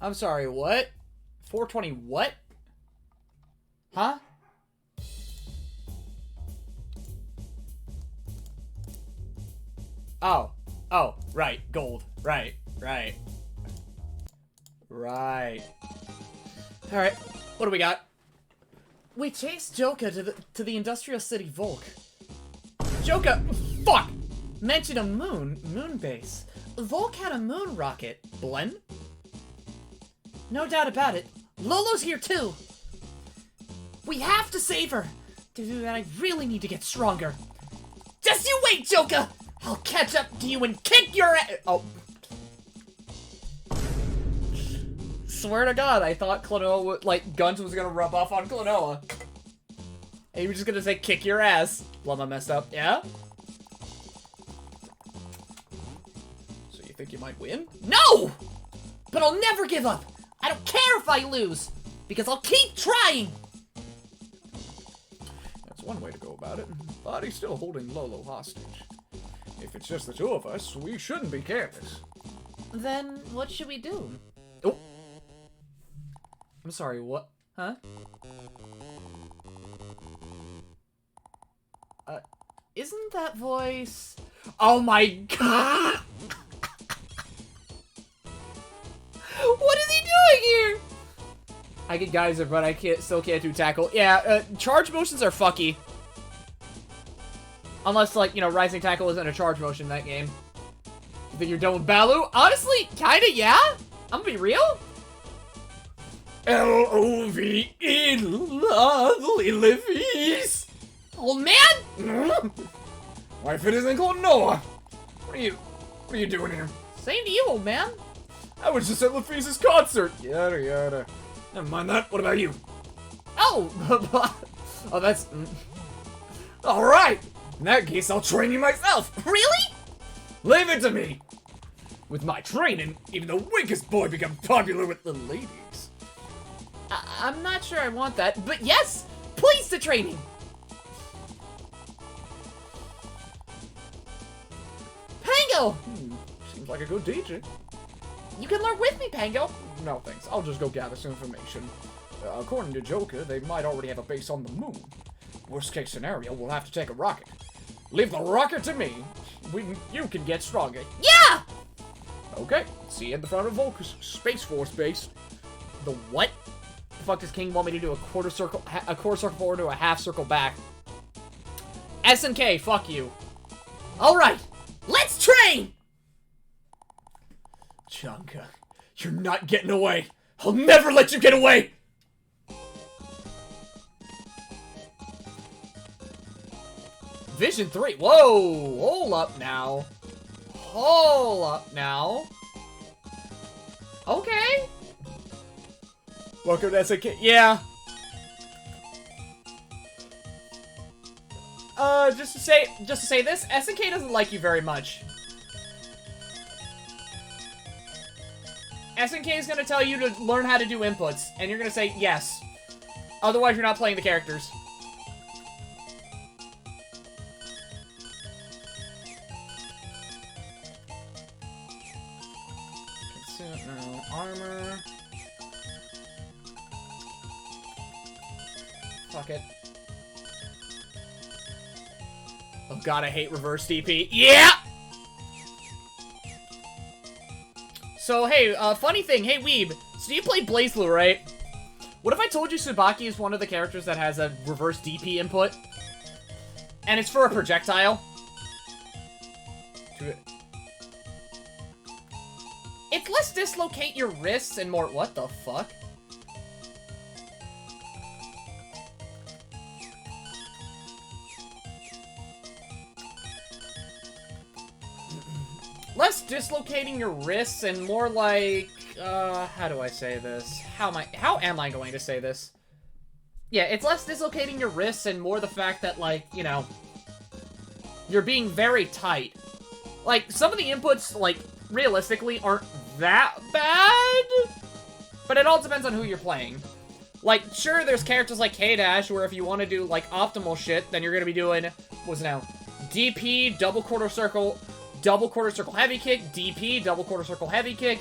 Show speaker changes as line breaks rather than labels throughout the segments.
I'm sorry, what? 420 what? Huh? Oh. Oh, right. Gold. Right. Right. Right. Alright. What do we got? We chased Joka to the industrial city Volk. Joka! Fuck! Mention a moon base. Volk had a moon rocket. Blem? No doubt about it. Lolo's here too! We have to save her! To do that, I really need to get stronger. Just you wait, Joka! I'll catch up to you and kick your ass! Oh. Swear to God, I thought Klonoa, like, Guns was gonna rub off on Klonoa. And he was just gonna say, kick your ass. Well, I messed up. Yeah? So you think you might win? No! But I'll never give up! I don't care if I lose! Because I'll keep trying! That's one way to go about it. But he's still holding Lolo hostage. If it's just the two of us, we shouldn't be careless. Then what should we do? Oh! I'm sorry, what? Huh? Isn't that voice... Oh my God! What is he doing here? I get geyser, but I still can't do tackle. Yeah, charge motions are fucky. Unless, like, you know, rising tackle isn't a charge motion in that game. You think you're done with Balu? Honestly, kinda, yeah? I'm gonna be real. L-O-V-E, lovely livies. Oh, man! Why, if it isn't Klonoa? What are you doing here? Same to you, old man. I was just at Lafise's concert. Yada, yada. Never mind that. What about you? Oh! Oh, that's... Alright! In that case, I'll train you myself. Really? Leave it to me. With my training, even the weakest boy becomes popular with the ladies. I'm not sure I want that, but yes! Please to training! Pango! Seems like a good teacher. You can learn with me, Pango. No thanks, I'll just go gather some information. According to Joka, they might already have a base on the moon. Worst case scenario, we'll have to take a rocket. Leave the rocket to me. You can get stronger. Yeah! Okay, see you at the front of Volk's Space Force base. The what? The fuck does King want me to do? A quarter circle forward to a half circle back. SNK, fuck you. Alright, let's train! Chunka, you're not getting away. I'll never let you get away! Vision 3. Whoa! Hold up now. Hold up now. Okay. Welcome to SNK. Yeah. Just to say this, SNK doesn't like you very much. SNK is gonna tell you to learn how to do inputs, and you're gonna say yes. Otherwise, you're not playing the characters. No armor. Fuck it. Oh god, I hate reverse DP. Yeah! So, hey, funny thing. Hey, Weeb. So you play BlazBlue, right? What if I told you Tsubaki is one of the characters that has a reverse DP input? And it's for a projectile? It's less dislocate your wrists and more... What the fuck? Less dislocating your wrists and more like... how do I say this? How am I going to say this? Yeah, it's less dislocating your wrists and more the fact that, like, you know... You're being very tight. Like, some of the inputs, like, realistically aren't that bad, but it all depends on who you're playing. Like, sure, there's characters like K-Dash, where if you want to do, like, optimal shit, then you're gonna be doing, what's it now? DP, double quarter circle heavy kick, DP, double quarter circle heavy kick,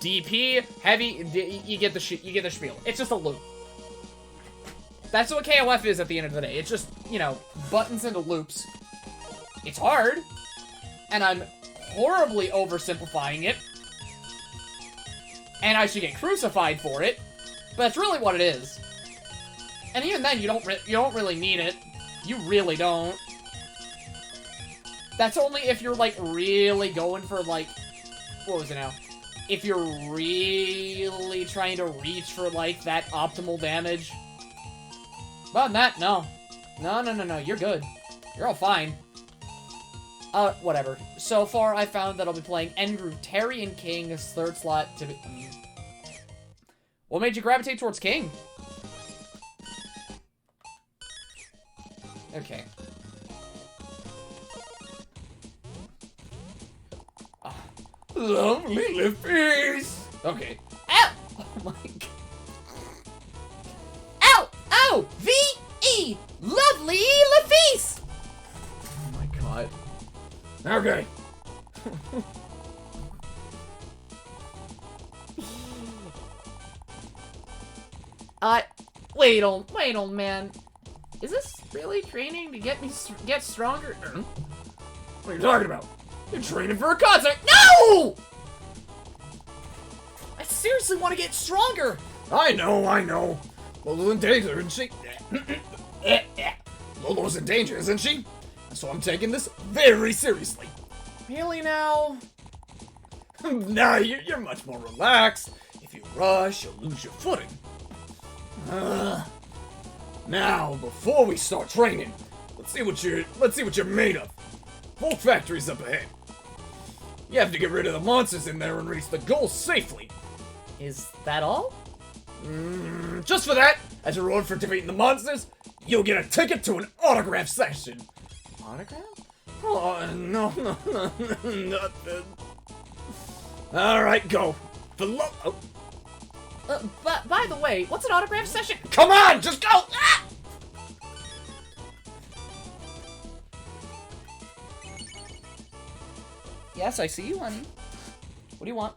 DP, heavy, you get the spiel. It's just a loop. That's what KOF is at the end of the day. It's just, you know, buttons into loops. It's hard, and I'm horribly oversimplifying it, and I should get crucified for it, but that's really what it is. And even then, you don't really need it. You really don't. That's only if you're, like, really going for, like, what was it now? If you're really trying to reach for, like, that optimal damage. But on that, no. No, you're good. You're all fine. Whatever. So far, I found that I'll be playing Endgroup Terry and King as third slot to be... What made you gravitate towards King? Okay. Lovely face. Okay. Ow! Oh my god. Ow! Ow! V-E! Lovely Lafice! Oh my god. Okay. Wait on, man. Is this really training to get stronger? What are you talking about? You're training for a concert. No! I seriously want to get stronger. I know. Lolo's in danger, isn't she? Lolo's in danger, isn't she? So I'm taking this very seriously. Really now? Nah, you're much more relaxed. If you rush, you'll lose your footing. Now, before we start training, let's see what you're made of. Volk Factory's up ahead. You have to get rid of the monsters in there and reach the goal safely. Is that all? Just for that, as a reward for defeating the monsters, you'll get a ticket to an autograph session. Autograph? Oh, no, nothing. Alright, go. Oh. But by the way, what's an autograph session? Come on, just go! Ah! Yes, I see you, honey. What do you want?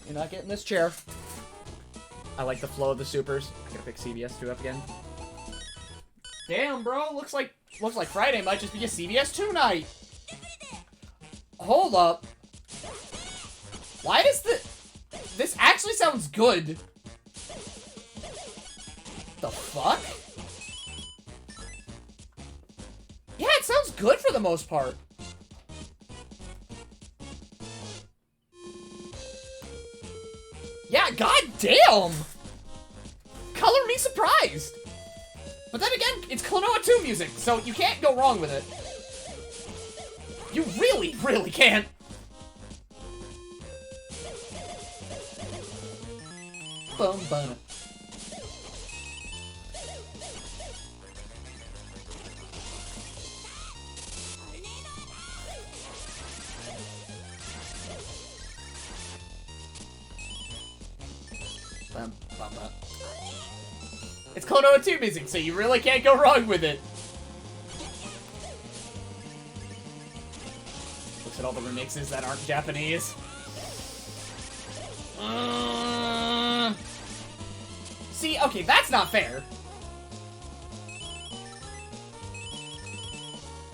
You're not getting this chair. I like the flow of the supers. I gotta pick CBS 2 up again. Damn, bro. Looks like Friday might just be a CBS 2 night. Hold up. Why does this actually sounds good? The fuck? Yeah, it sounds good for the most part. Yeah, goddamn! Color me surprised! But then again, it's Klonoa 2 music, so you can't go wrong with it. You really, really can't. Bum bum. It's Klonoa 2 music, so you really can't go wrong with it. Looks at all the remixes that aren't Japanese. See, okay, that's not fair.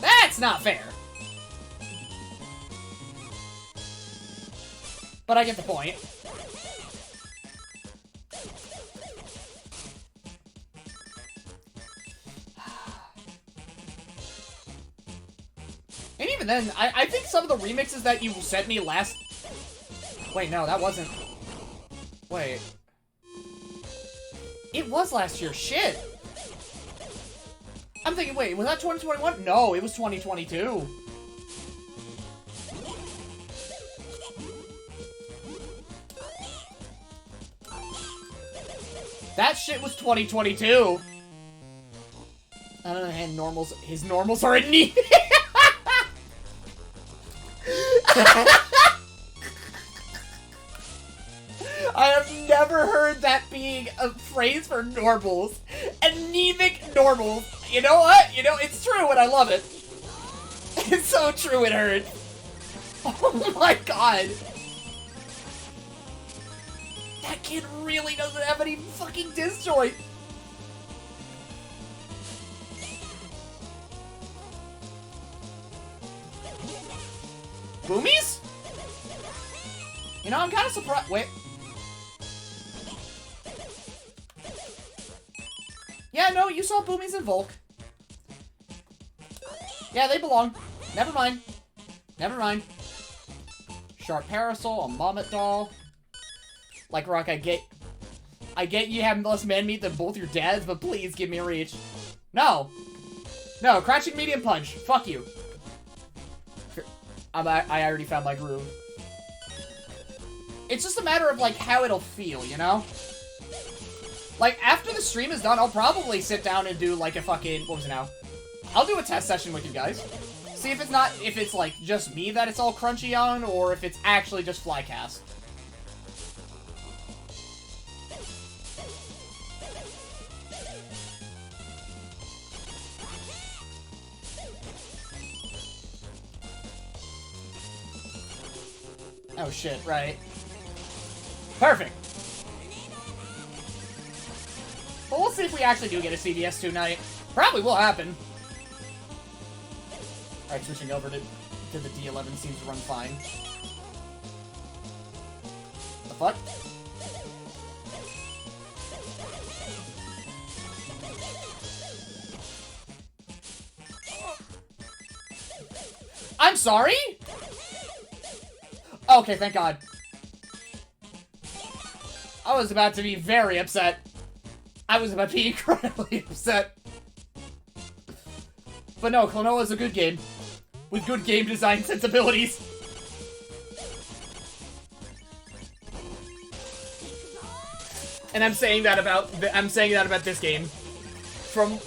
That's not fair. But I get the point. And even then, I think some of the remixes that you sent me last... Wait, no, that wasn't... Wait. It was last year, shit! I'm thinking, wait, was that 2021? No, it was 2022. That shit was 2022. On the other hand, his normals are in need. I have never heard that being a phrase for normals. Anemic normals. You know what? You know, it's true and I love it. It's so true it hurts. Oh my god! That kid really doesn't have any fucking disjoint! Boomies? You know, I'm kind of surprised. Wait. Yeah, no, you saw Boomies and Volk. Yeah, they belong. Never mind. Never mind. Sharp Parasol, a Mommet doll. Like Rock, I get you having less man meat than both your dads, but please give me a reach. No. No, Crouching Medium Punch. Fuck you. I already found my groove. It's just a matter of, like, how it'll feel, you know? Like, after the stream is done, I'll probably sit down and do, like, a fucking... What was it now? I'll do a test session with you guys. See if it's, like, just me that it's all crunchy on, or if it's actually just Flycast. Oh shit, right. Perfect! But we'll see if we actually do get a CVS tonight. Probably will happen. Alright, switching over to the D11 seems to run fine. What the fuck? I'm sorry? Okay, thank God. I was about to be very upset. I was about to be incredibly upset. But no, Klonoa is a good game. With good game design sensibilities. And I'm saying that about this game. From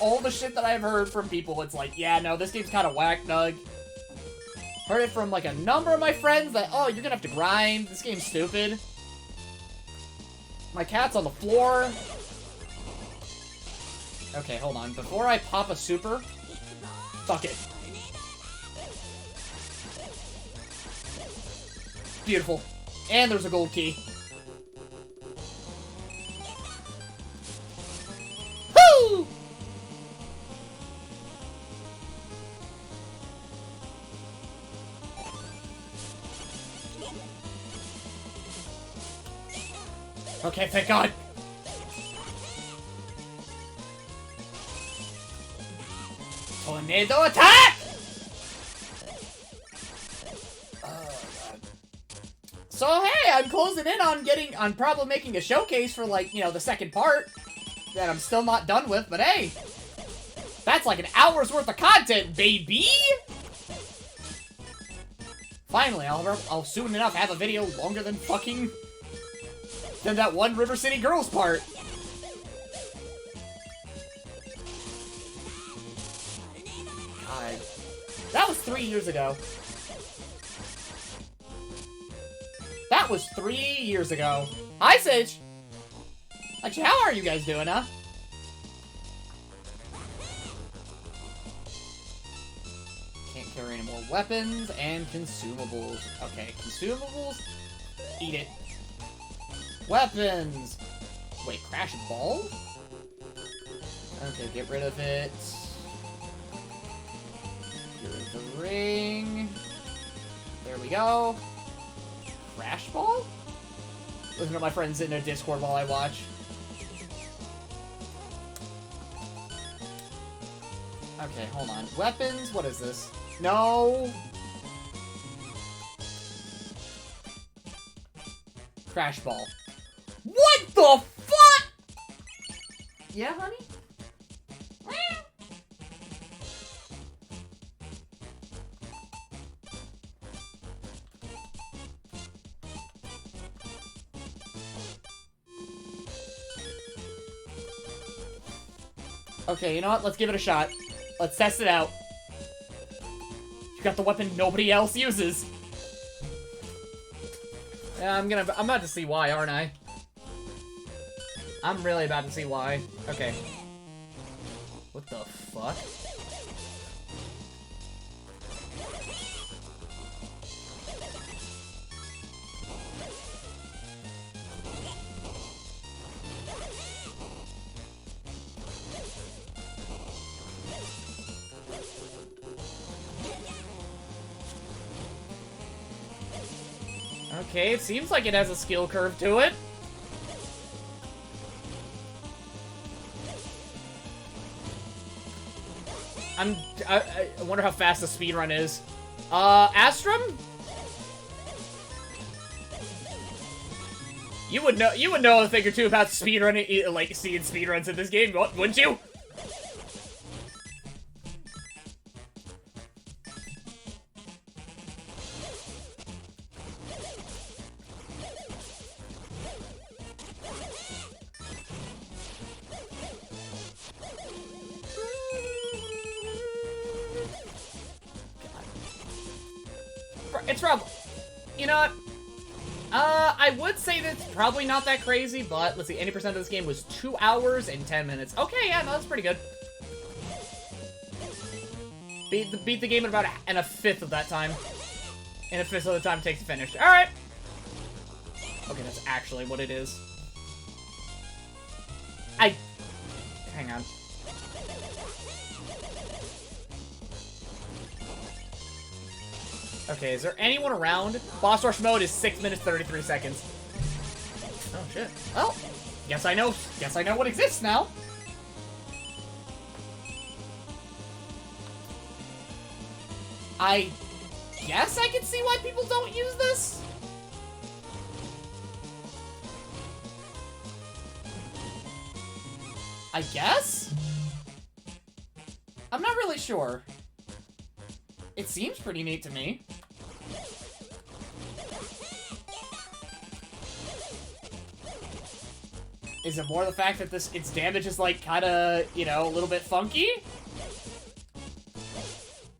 all the shit that I've heard from people, it's like, yeah, no, this game's kind of whack, Doug. Heard it from, like, a number of my friends that, oh, you're gonna have to grind. This game's stupid. My cat's on the floor. Okay, hold on. Before I pop a super... Fuck it. Beautiful. And there's a gold key. Woo! Okay, thank God. Tornado attack! Oh, God. So, hey, I'm closing in on probably making a showcase for, like, you know, the second part that I'm still not done with, but hey, that's like an hour's worth of content, baby! Finally, I'll soon enough have a video longer than that one River City Girls part. God. That was 3 years ago. That was 3 years ago. Hi, Sage! Actually, how are you guys doing, huh? Can't carry any more weapons and consumables. Okay, consumables. Eat it. Weapons! Wait, Crash Ball? Okay, get rid of it. Get rid of the ring. There we go. Crash Ball? Listen to my friends in their Discord while I watch. Okay, hold on. Weapons? What is this? No! Crash Ball. What the fuck?! Yeah, honey? Okay, you know what? Let's give it a shot. Let's test it out. You got the weapon nobody else uses. Yeah, I'm about to see why, aren't I? I'm really about to see why. Okay. What the fuck? Okay, it seems like it has a skill curve to it. I wonder how fast the speedrun is. Astrum? You would know a thing or two about speedrunning, like seeing speedruns in this game, wouldn't you? It's probably, you know what? I would say that's probably not that crazy, but let's see, 80% of this game was 2 hours and 10 minutes. Okay, yeah, no, that's pretty good. Beat the game in about a fifth of that time. And a fifth of the time it takes to finish. Alright! Okay, that's actually what it is. Hang on. Okay, is there anyone around? Boss rush mode is 6 minutes 33 seconds. Oh shit. Well, guess I know what exists now. I guess I can see why people don't use this. I guess? I'm not really sure. It seems pretty neat to me. Is it more the fact that its damage is like kinda, you know, a little bit funky?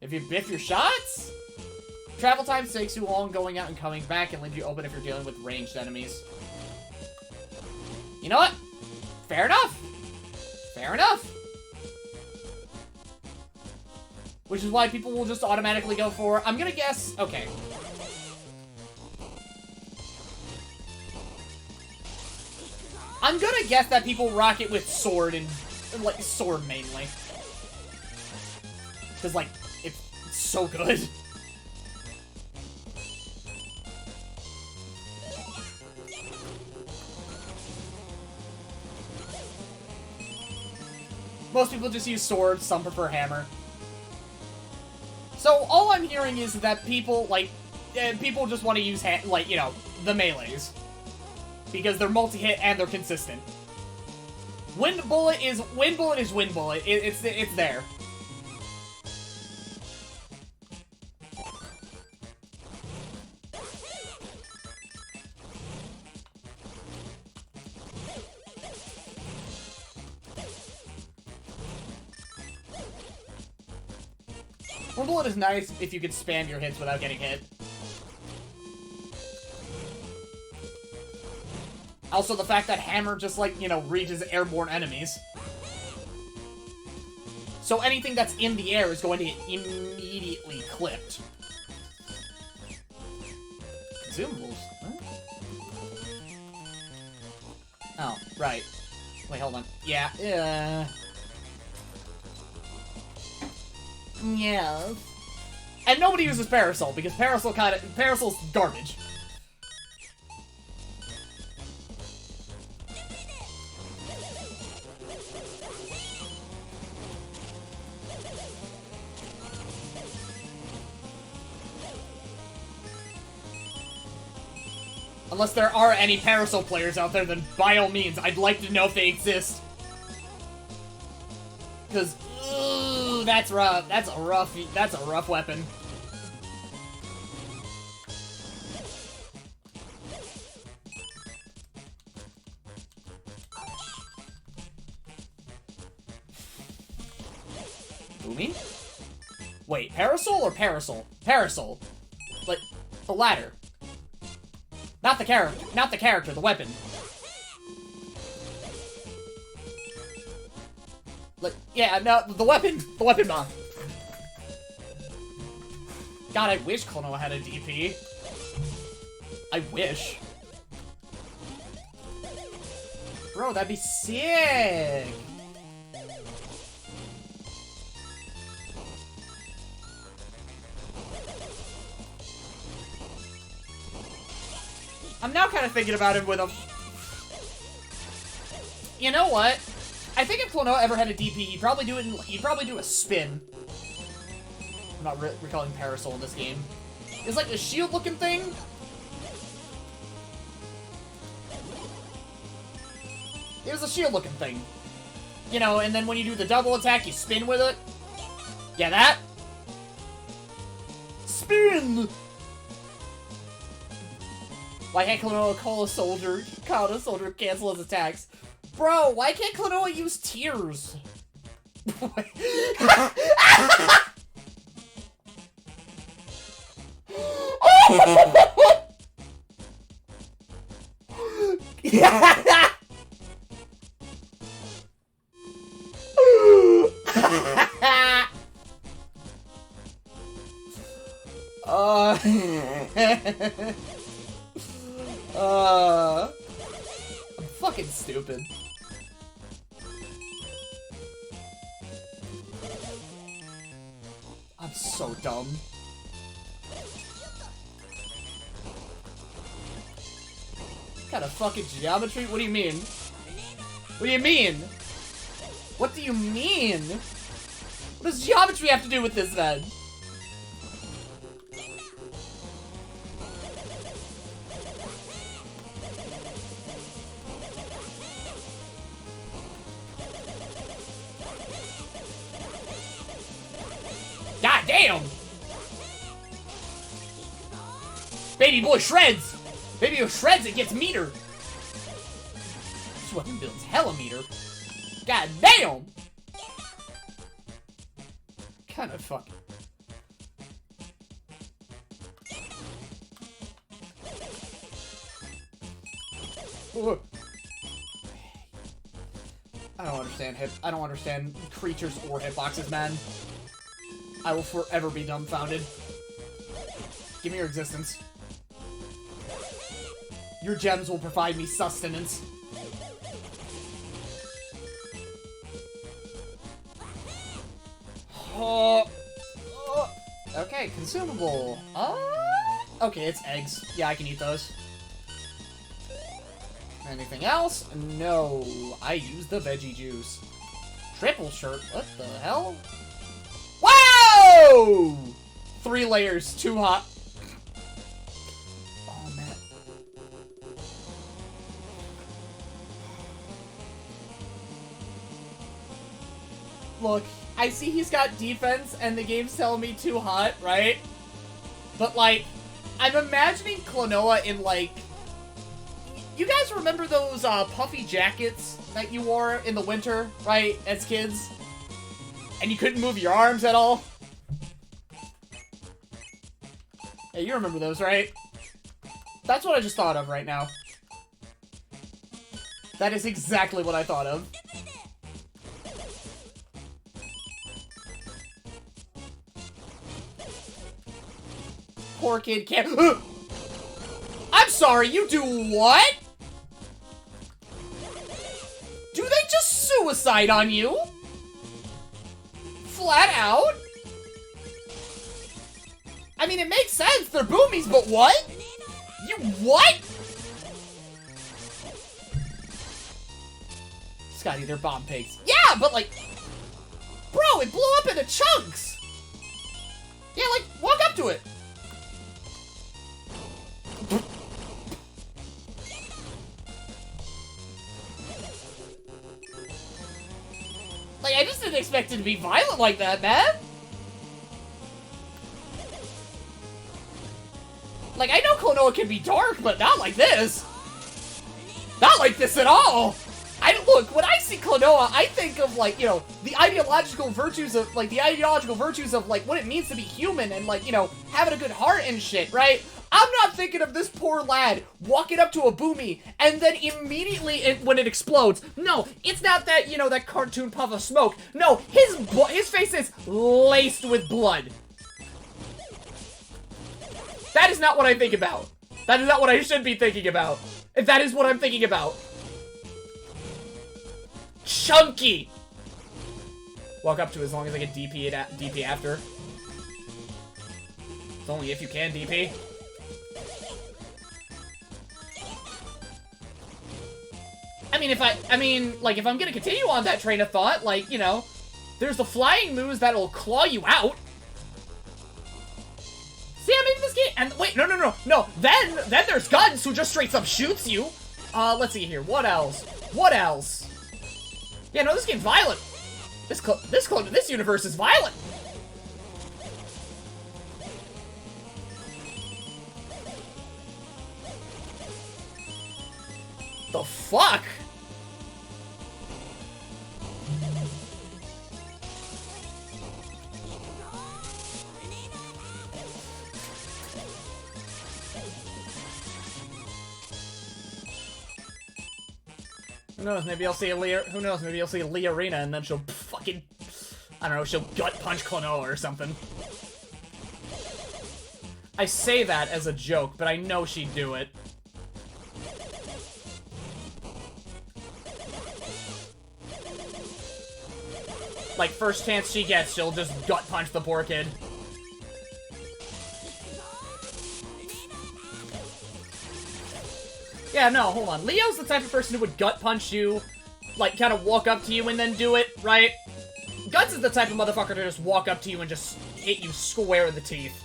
If you biff your shots? Travel time takes too long going out and coming back and leaves you open if you're dealing with ranged enemies. You know what? Fair enough. Fair enough. Which is why people will just automatically go for, I'm gonna guess, okay. I'm gonna guess that people rock it with sword and, like, sword mainly. Because, like, it's so good. Most people just use sword, some prefer hammer. So, all I'm hearing is that people, like, people just want to use, like, you know, the melees. Because they're multi-hit and they're consistent. Wind bullet is wind bullet. It's there. Wind bullet is nice if you can spam your hits without getting hit. Also, the fact that hammer just, like, you know, reaches airborne enemies. So anything that's in the air is going to get immediately clipped. Consumables? Huh? Oh, right. Wait, hold on. Yeah, yeah. And nobody uses Parasol, because Parasol's garbage. Unless there are any Parasol players out there, then by all means, I'd like to know if they exist. Because, ooh, that's rough. That's a rough weapon. Umi? Wait, Parasol or Parasol? Parasol. Like, the latter. Not the character, the weapon. Like, yeah, no, the weapon mod. God, I wish Klonoa had a DP. I wish. Bro, that'd be sick! I'm now kind of thinking about it with him. You know what? I think if Klonoa ever had a DP, he'd probably do a spin. I'm not recalling Parasol in this game. It's like a shield-looking thing. It was a shield-looking thing. You know, and then when you do the double attack, you spin with it. Yeah, that. Spin! Why can't Klonoa call a soldier cancel his attacks? Bro, why can't Klonoa use tears? I'm fucking stupid. I'm so dumb. What kind of fucking geometry? What do you mean? What do you mean? What do you mean? What does geometry have to do with this then? God damn! Baby boy shreds! Baby boy shreds, it gets meter! This weapon builds hella meter. God damn! Kinda fucking. I don't understand creatures or hitboxes, man. I will forever be dumbfounded. Give me your existence. Your gems will provide me sustenance. Okay, consumable. Okay, it's eggs. Yeah, I can eat those. Anything else? No. I use the veggie juice. Triple shirt? What the hell? Whoa! 3 layers. Too hot. Oh, man. Look, I see he's got defense and the game's telling me too hot, right? But, like, I'm imagining Klonoa in, like... You guys remember those, puffy jackets that you wore in the winter, right, as kids? And you couldn't move your arms at all? Hey, you remember those, right? That's what I just thought of right now. That is exactly what I thought of. Poor kid can't- I'm sorry, you do what? Do they just suicide on you? Flat out? I mean, it makes sense, they're boomies, but what? You what? Scotty, they're bomb pigs. Yeah, but like... Bro, it blew up into chunks! Yeah, like, walk up to it. Like, I just didn't expect it to be violent like that, man! Like, I know Klonoa can be dark, but not like this! Not like this at all! Look, when I see Klonoa, I think of, like, you know, the ideological virtues of, like, what it means to be human and, like, you know, having a good heart and shit, right? I'm not thinking of this poor lad walking up to a boomie and then immediately, when it explodes. No, it's not that, you know, that cartoon puff of smoke. No, his face is laced with blood. That is not what I think about. That is not what I should be thinking about. If that is what I'm thinking about. Chunky! Walk up to as long as I can DP after. It's only if you can DP. mean, if I'm gonna continue on that train of thought, like, you know, there's the flying moves that'll claw you out. See, I mean, this game, and wait, no, then there's Guns who just straight up shoots you. Let's see here, what else? Yeah, no, this game's violent. This universe is violent. The fuck? Who knows, maybe I'll see a Leah, who knows, maybe I'll see a Leah Arena and then she'll fucking, I don't know, she'll gut punch Klonoa or something. I say that as a joke, but I know she'd do it. Like, first chance she gets, she'll just gut punch the poor kid. Yeah, no, hold on. Leo's the type of person who would gut punch you, like, kind of walk up to you and then do it, right? Guts is the type of motherfucker to just walk up to you and just hit you square in the teeth.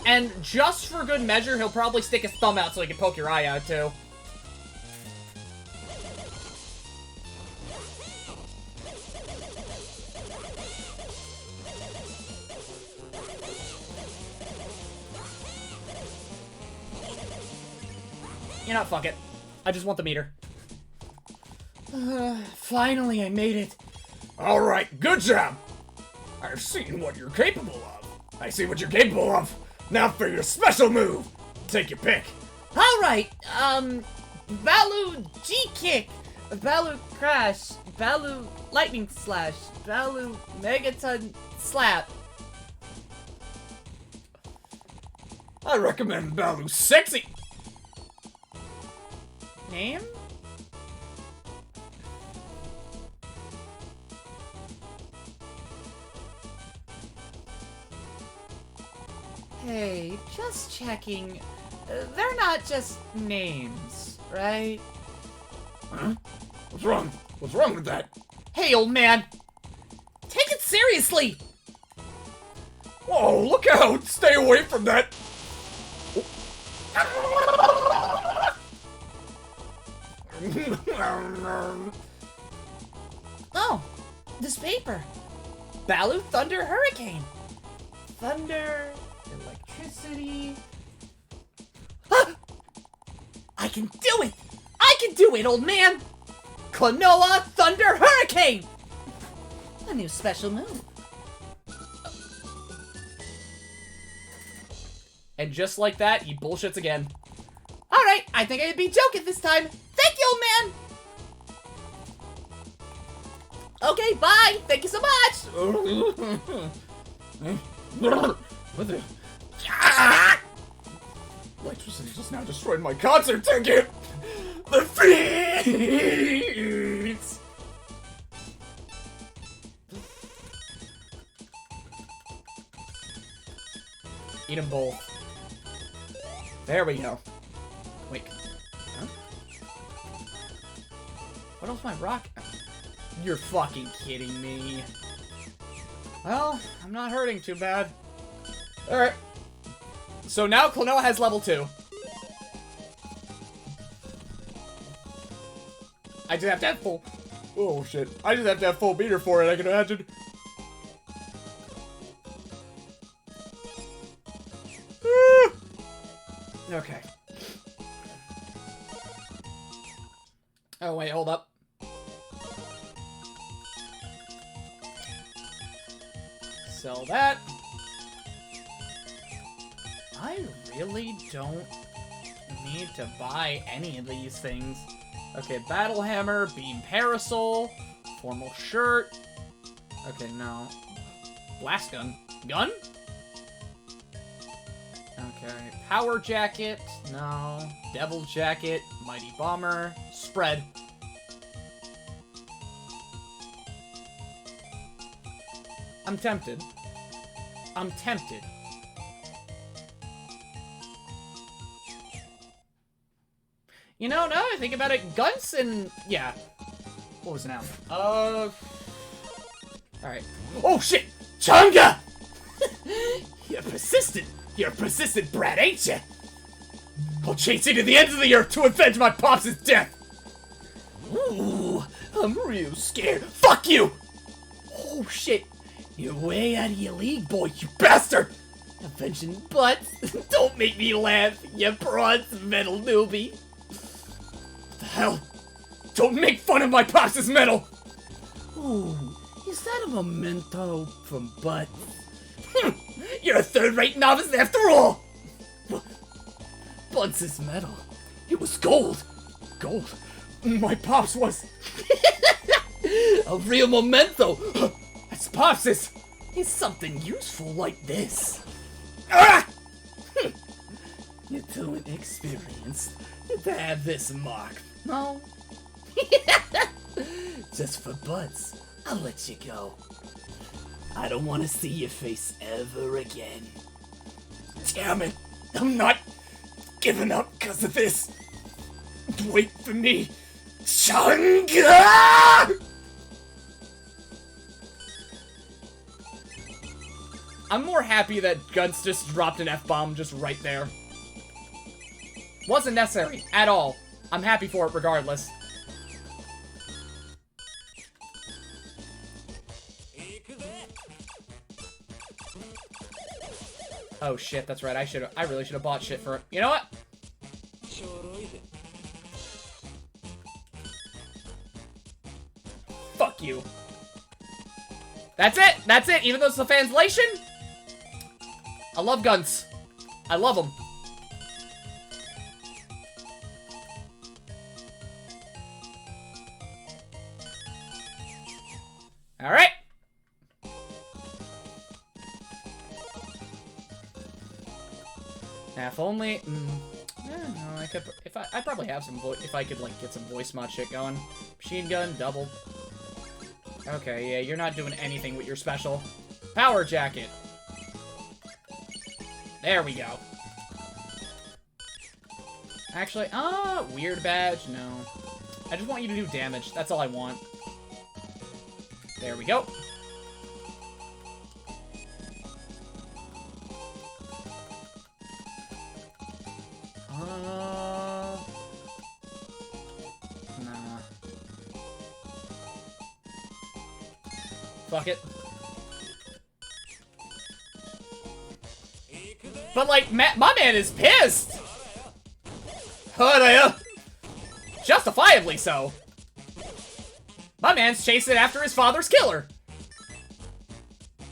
And just for good measure, he'll probably stick his thumb out so he can poke your eye out, too. You know, fuck it. I just want the meter. Finally, I made it.
Alright, good job! I've seen what you're capable of. I see what you're capable of. Now for your special move. Take your pick.
Alright, Balu G-Kick, Balu Crash, Balu Lightning Slash, Balu Megaton Slap.
I recommend Balu Sexy.
Name? Hey, just checking. They're not just names, right?
Huh? What's wrong? What's wrong with that?
Hey, old man! Take it seriously!
Whoa, look out! Stay away from that!
Oh, this paper. Balu Thunder Hurricane. Thunder, electricity. Ah! I can do it! I can do it, old man! Klonoa Thunder Hurricane! A new special move. And just like that, he bullshits again. Alright, I think I'd be joking this time. Thank you, old man! Okay, bye! Thank you so much!
What the? Electricity just now destroyed my concert ticket! The feeds!
Eat them both. There we go. Wait. Huh? What else am I rock? You're fucking kidding me. Well, I'm not hurting too bad. Alright. So now Klonoa has level 2. I just have to have full...
Oh shit. I just have to have full meter for it, I can imagine.
Okay. Oh, wait, hold up. Sell that. I really don't need to buy any of these things. Okay, Battle Hammer, Beam Parasol, Formal Shirt. Okay, no. Blast Gun. Gun? Okay, Power Jacket, no. Devil Jacket, Mighty Bomber, Spread. I'm tempted. I'm tempted. You know, now that I think about it, Guns and... Yeah. What was it now? Alright. Oh, shit! Chunga! You're persistent. You're a persistent brat, ain't you? I'll chase you to the ends of the earth to avenge my pops' death! Ooh, I'm real scared. Fuck you! Oh, shit. You're way out of your league, boy, you bastard! Avenging butts? Don't make me laugh, you bronze metal newbie. What the hell? Don't make fun of my pops' metal! Ooh, is that a memento from Butt? You're a third-rate novice after all! Buds' metal. It was gold. Gold. My pops was... a real memento. That's pops is something useful like this. Ah! You're too inexperienced to have this mark. No. Just for Buds, I'll let you go. I don't want to see your face ever again. Damn it. I'm not giving up because of this. Wait for me. Chunga! I'm more happy that Guns just dropped an F-bomb just right there. Wasn't necessary at all. I'm happy for it regardless. Oh shit, that's right. I really should have bought shit for it. You know what? Fuck you. That's it. That's it. Even though it's a translation, I love Guns. I love them. All right. Now, if only, I don't know, I could, I probably have some if I could, like, get some voice mod shit going. Machine gun, double. Okay, yeah, you're not doing anything with your special. Power jacket. There we go. Actually, weird badge, no. I just want you to do damage, that's all I want. There we go. Nah. Fuck it. But, like, my man is pissed! Justifiably so. My man's chasing after his father's killer.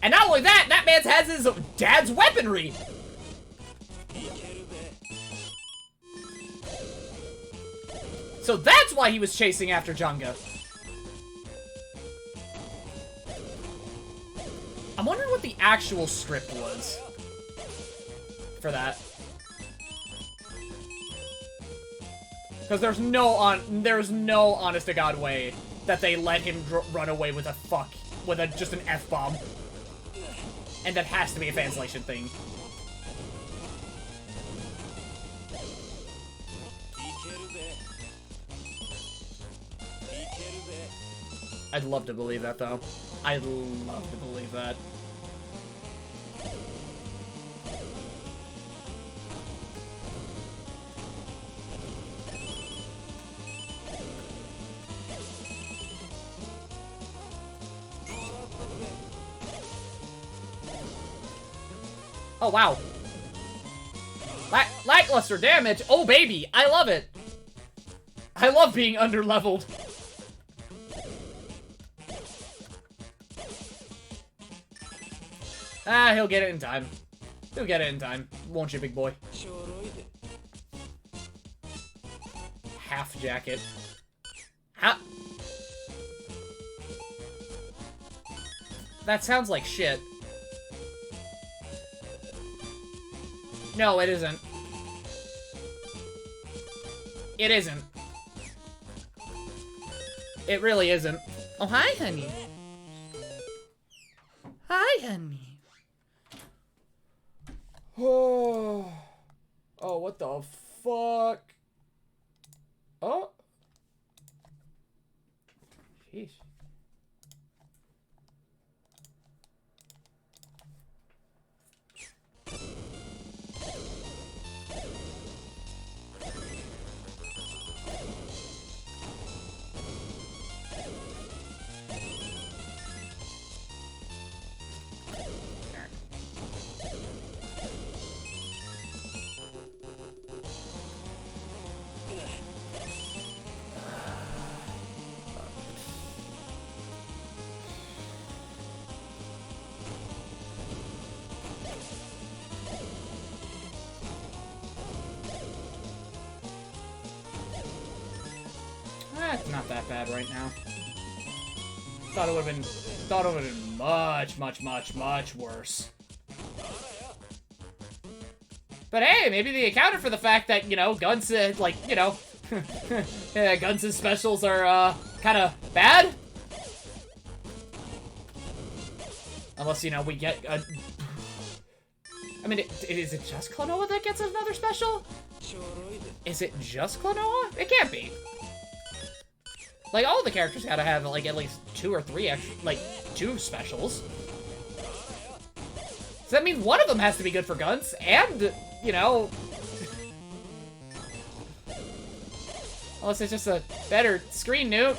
And not only that, that man has his dad's weaponry. So that's why he was chasing after Jenga. I'm wondering what the actual script was for that. Because there's no honest to God way that they let him run away with just an F-bomb. And that has to be a translation thing. I'd love to believe that, though. I'd love to believe that. Oh, wow. Lackluster damage. Oh, baby. I love it. I love being underleveled. Ah, he'll get it in time. He'll get it in time. Won't you, big boy? Half jacket. Ha! That sounds like shit. No, it isn't. It isn't. It really isn't. Oh, hi, honey. Hi, honey. Oh, what the fuck? Oh. Jeez. It's not that bad right now. Thought it would've been much worse. But hey, maybe they accounted for the fact that, you know, Guns, like, you know, yeah, Guns' specials are, kinda bad? Unless, you know, we get a... I mean, is it just Klonoa that gets another special? Is it just Klonoa? It can't be. Like, all the characters gotta have, like, at least 2 or 3 extra, like, 2 specials. So that means one of them has to be good for Guns, and, you know... Unless it's just a better screen nuke.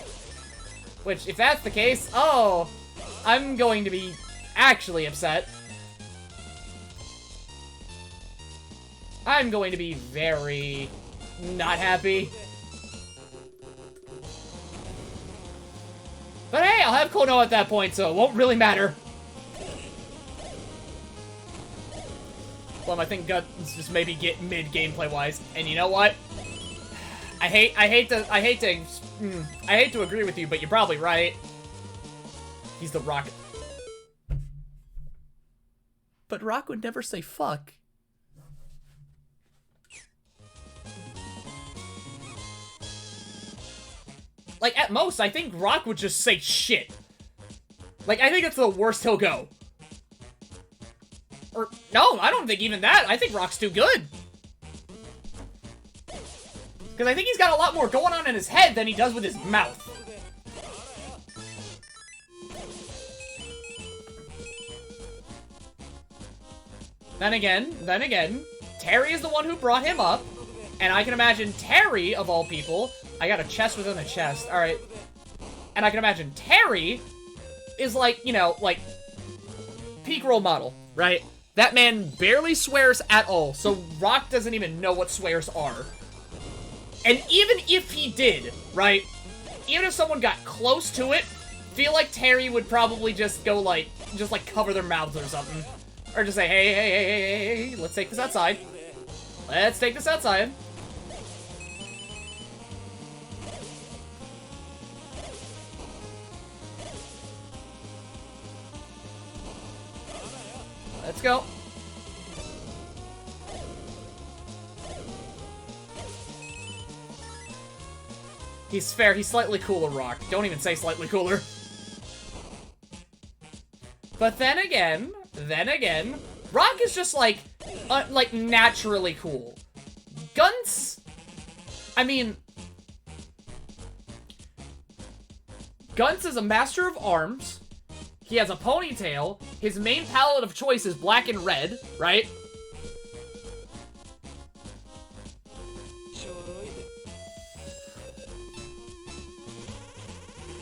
Which, if that's the case, oh, I'm going to be actually upset. I'm going to be very not happy. But hey, I'll have Klonoa at that point, so it won't really matter. Well, I think Guns just maybe get mid gameplay wise, and you know what? I hate to agree with you, but you're probably right. He's the Rock. But Rock would never say fuck. Like, at most, I think Rock would just say shit. Like, I think it's the worst he'll go. Or, no, I don't think even that. I think Rock's too good. Because I think he's got a lot more going on in his head than he does with his mouth. Then again, Terry is the one who brought him up. And I can imagine Terry, of all people... I got a chest within a chest. Alright. And I can imagine Terry is like, you know, like, peak role model, right? That man barely swears at all, so Rock doesn't even know what swears are. And even if he did, right? Even if someone got close to it, feel like Terry would probably just go like, cover their mouths or something. Or just say, hey, let's take this outside. Let's take this outside. Let's go. He's fair. He's slightly cooler, Rock. Don't even say slightly cooler. But then again, Rock is just like naturally cool. Guns, I mean, Guns is a master of arms. He has a ponytail. His main palette of choice is black and red, right?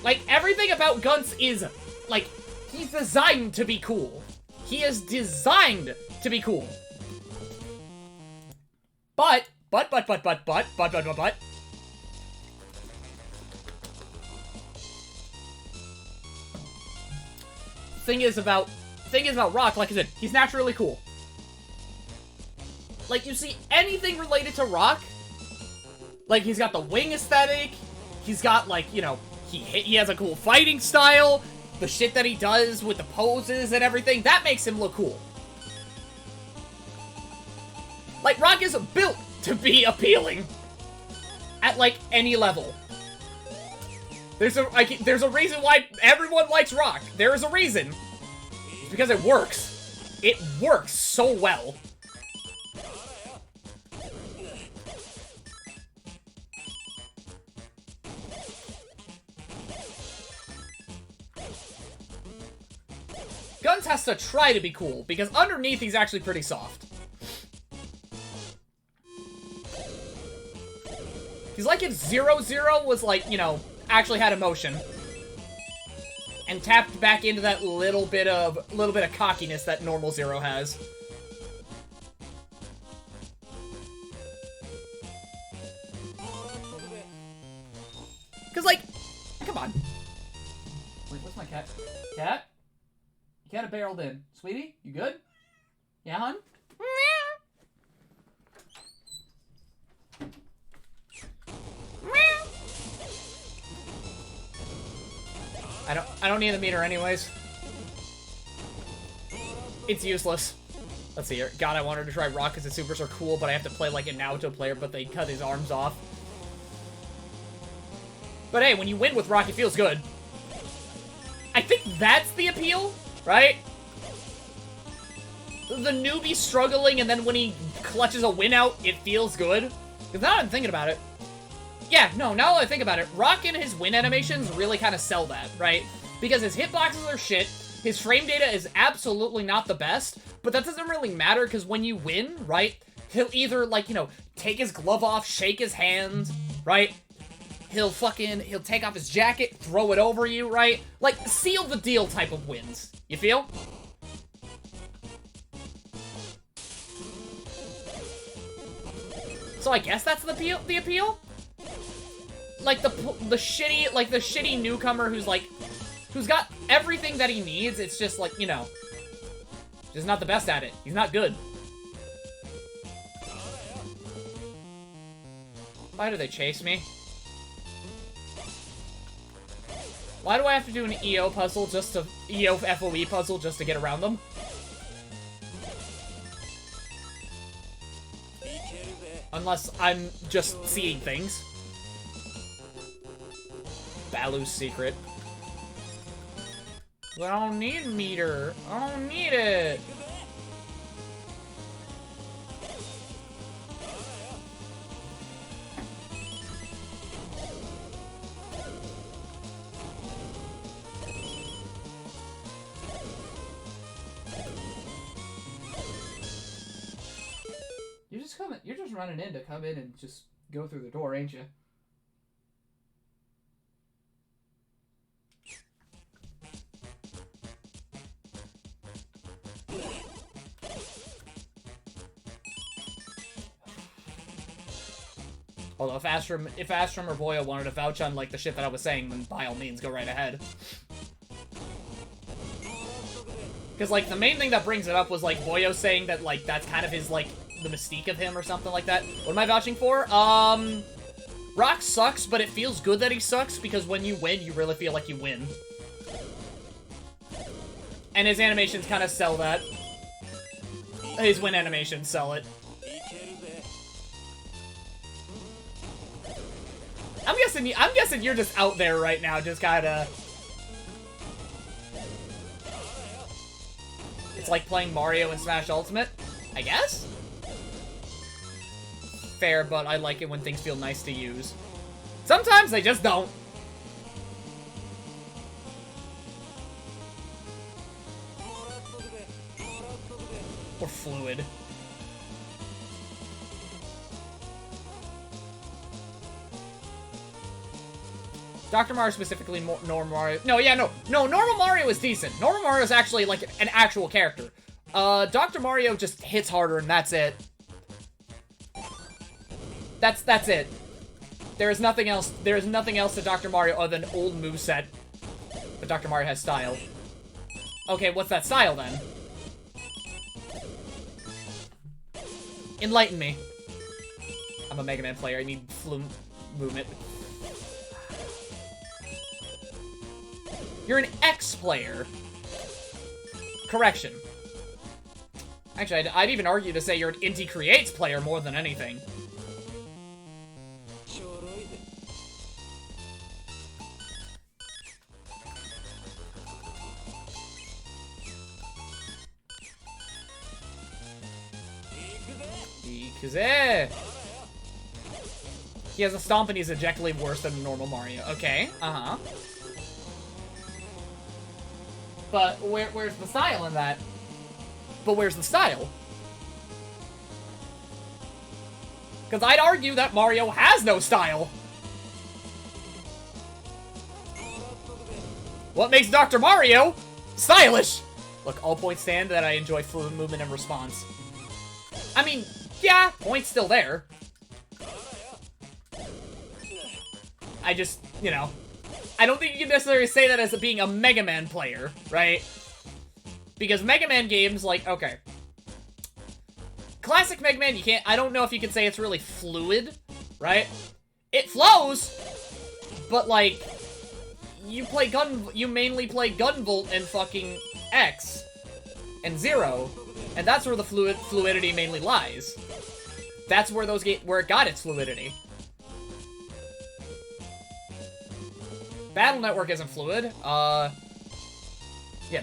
Like, everything about Guns is, like, he's designed to be cool. He is designed to be cool. But. Thing is about Rock, like I said, he's naturally cool. Like, you see anything related to Rock, like, he's got the wing aesthetic, he's got, like, you know, he has a cool fighting style, the shit that he does with the poses and everything, that makes him look cool. Like, Rock is built to be appealing at, like, any level. There's a reason why everyone likes Rock. There is a reason. It's because it works. It works so well. Guns has to try to be cool, because underneath he's actually pretty soft. He's like if 0-0 was like, you know, actually had emotion. And tapped back into that little bit of cockiness that normal Zero has. Cause like, come on. Wait, what's my cat? Cat? Your cat barreled in. Sweetie, you good? Yeah, hon? I don't need the meter anyways. It's useless. Let's see here. God, I wanted to try Rock because the supers are cool, but I have to play like a Naruto player, but they cut his arms off. But hey, when you win with Rock, it feels good. I think that's the appeal, right? The newbie struggling, and then when he clutches a win out, it feels good. Because now I'm thinking about it. Yeah, no, now that I think about it, Rock and his win animations really kind of sell that, right? Because his hitboxes are shit, his frame data is absolutely not the best, but that doesn't really matter because when you win, right, he'll either, like, you know, take his glove off, shake his hand, right? He'll take off his jacket, throw it over you, right? Like, seal the deal type of wins. You feel? So I guess that's the appeal? Like the shitty newcomer who's got everything that he needs. It's just like, you know, just not the best at it. He's not good. Why do they chase me? Why do I have to do an EO puzzle EO FOE puzzle just to get around them? Unless I'm just seeing things. Balu's secret. I don't need meter. I don't need it. You're just running in to come in and just go through the door, ain't you? Although if Astrum or Boyo wanted to vouch on like the shit that I was saying, then by all means go right ahead. Because like the main thing that brings it up was like Boyo saying that like that's kind of his like the mystique of him or something like that. What am I vouching for? Rock sucks, but it feels good that he sucks because when you win, you really feel like you win. And his animations kind of sell that. His win animations sell it. I'm guessing you're just out there right now, just kinda. It's like playing Mario in Smash Ultimate, I guess? Fair, but I like it when things feel nice to use. Sometimes they just don't. Or fluid. Dr. Mario specifically, normal Mario. No, normal Mario is decent. Normal Mario is actually like an actual character. Dr. Mario just hits harder and that's it. That's it. There is nothing else. There is nothing else to Dr. Mario other than old moveset. But Dr. Mario has style. Okay, what's that style then? Enlighten me. I'm a Mega Man player. I need flume movement. You're an X player. Correction. Actually, I'd even argue to say you're an Inti Creates player more than anything. He has a stomp and he's objectively worse than normal Mario. Okay, uh-huh. But where's the style in that? But where's the style? Because I'd argue that Mario has no style. What makes Dr. Mario stylish? Look, all points stand that I enjoy fluid movement and response. I mean, yeah, points still there. I just, you know, I don't think you can necessarily say that as being a Mega Man player, right? Because Mega Man games, like, okay. Classic Mega Man, you can't, I don't know if you can say it's really fluid, right? It flows, but, like, you mainly play Gunvolt and fucking X and Zero, and that's where the fluidity mainly lies. That's where where it got its fluidity. Battle Network isn't fluid. Yeah,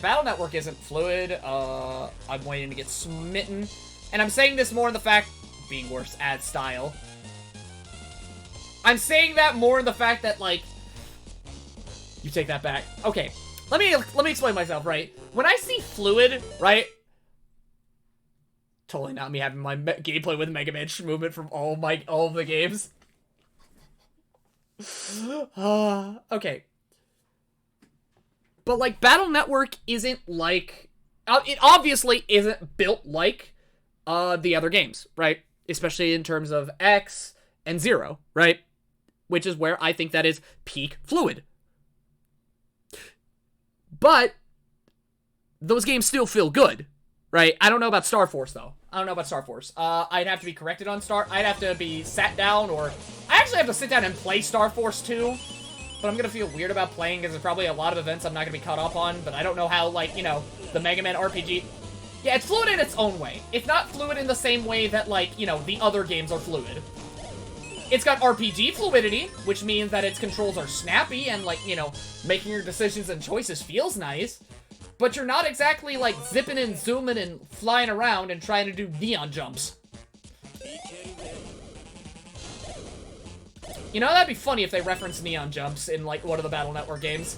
Battle Network isn't fluid. I'm waiting to get smitten. And I'm saying this more in the fact, being worse at style. I'm saying that more in the fact that, like, you take that back. Okay, let me explain myself, right? When I see fluid, right? Totally not me having my gameplay with Mega Man movement from all of the games. Okay. But, like, Battle Network isn't like... it obviously isn't built like the other games, right? Especially in terms of X and Zero, right? Which is where I think that is peak fluid. But those games still feel good, right? I don't know about Star Force, though. I don't know about Star Force. I'd have to be corrected on I'd have to be sat down, or... I actually have to sit down and play Star Force 2, but I'm gonna feel weird about playing because there's probably a lot of events I'm not gonna be caught up on, but I don't know how, like, you know, the Mega Man RPG... Yeah, it's fluid in its own way. It's not fluid in the same way that, like, you know, the other games are fluid. It's got RPG fluidity, which means that its controls are snappy and, like, you know, making your decisions and choices feels nice. But you're not exactly, like, zipping and zooming and flying around and trying to do neon jumps. You know, that'd be funny if they referenced neon jumps in, like, one of the Battle Network games.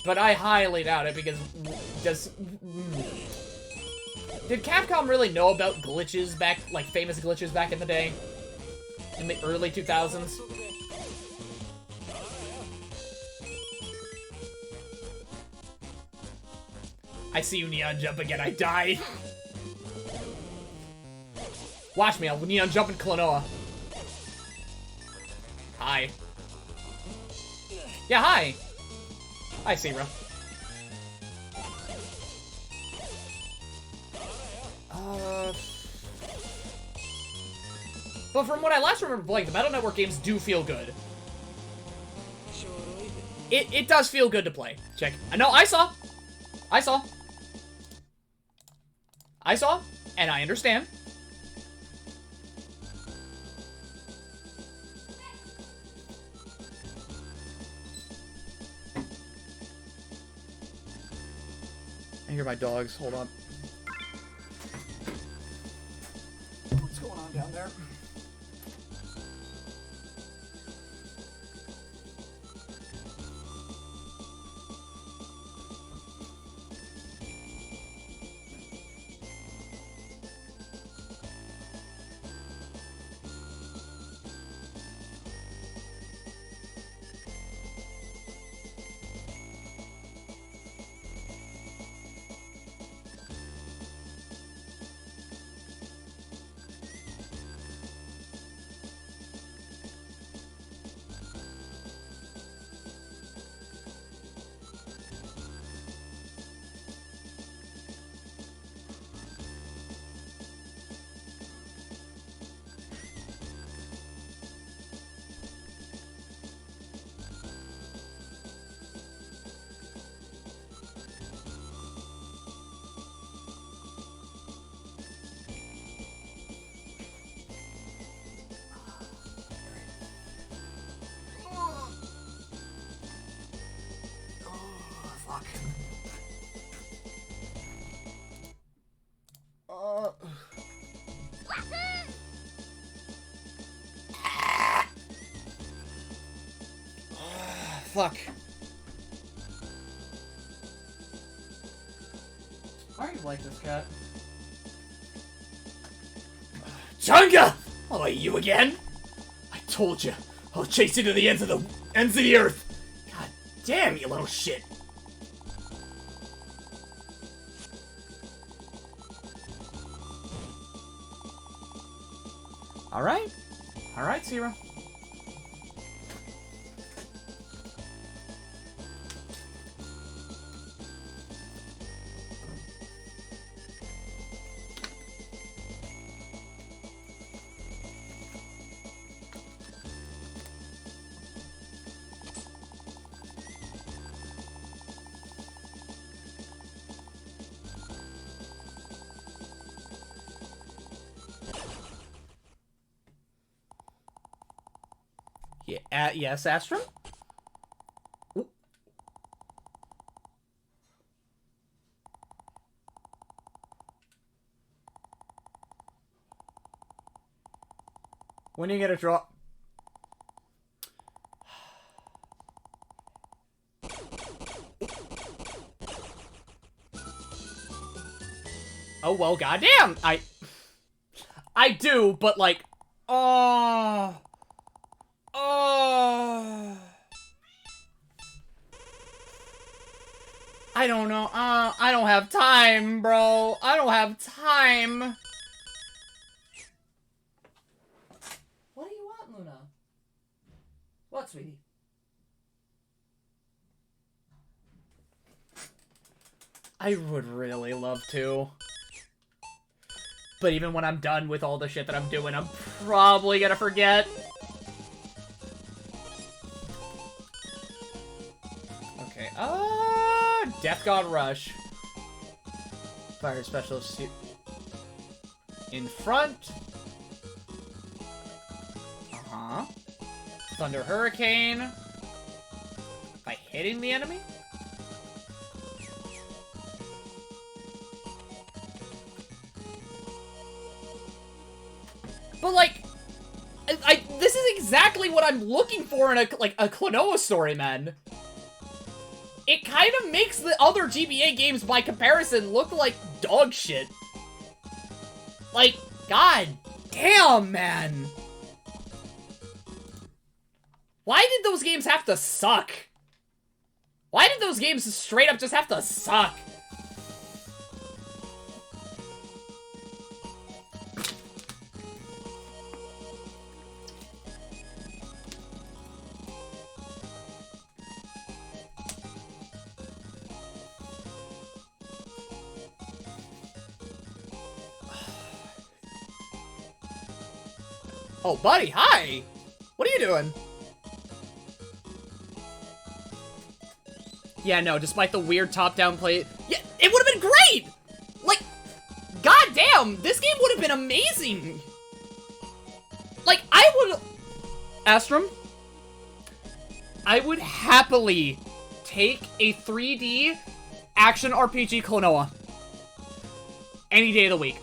But I highly doubt it, because did Capcom really know about glitches back, like, famous glitches back in the day? In the early 2000s? I see you neon jump again, I die. Watch me, I'll neon jump in Klonoa. Hi. Yeah, hi. Hi, Sierra. But from what I last remember playing, the Battle Network games do feel good. It does feel good to play. Check. No, I saw, and I understand. I hear my dogs. Hold on. What's going on down there? Fuck. Why do you like this cat?
Chunga! Oh, you again? I told you, I'll chase you to the ends of the earth. God damn, you little shit.
Alright. Alright, Sierra. Yeah, yes, Astrum? Ooh. When are you gonna draw? Oh, well, goddamn! I do, but like, oh... Oh, I don't know. I don't have time, bro. I don't have time. What do you want, Luna? What, sweetie? I would really love to. But even when I'm done with all the shit that I'm doing, I'm probably gonna forget. Okay, Death God Rush. Fire Specialist in front. Uh-huh. Thunder Hurricane. By hitting the enemy? But like, this is exactly what I'm looking for in a Klonoa story, man. It kind of makes the other GBA games, by comparison, look like dog shit. Like, god damn, man. Why did those games have to suck? Why did those games straight up just have to suck? Oh, buddy, hi! What are you doing? Yeah, no, despite the weird top-down play... Yeah, it would've been great! Like, goddamn, this game would've been amazing! Like, I would... Astrum? I would happily take a 3D action RPG Klonoa. Any day of the week.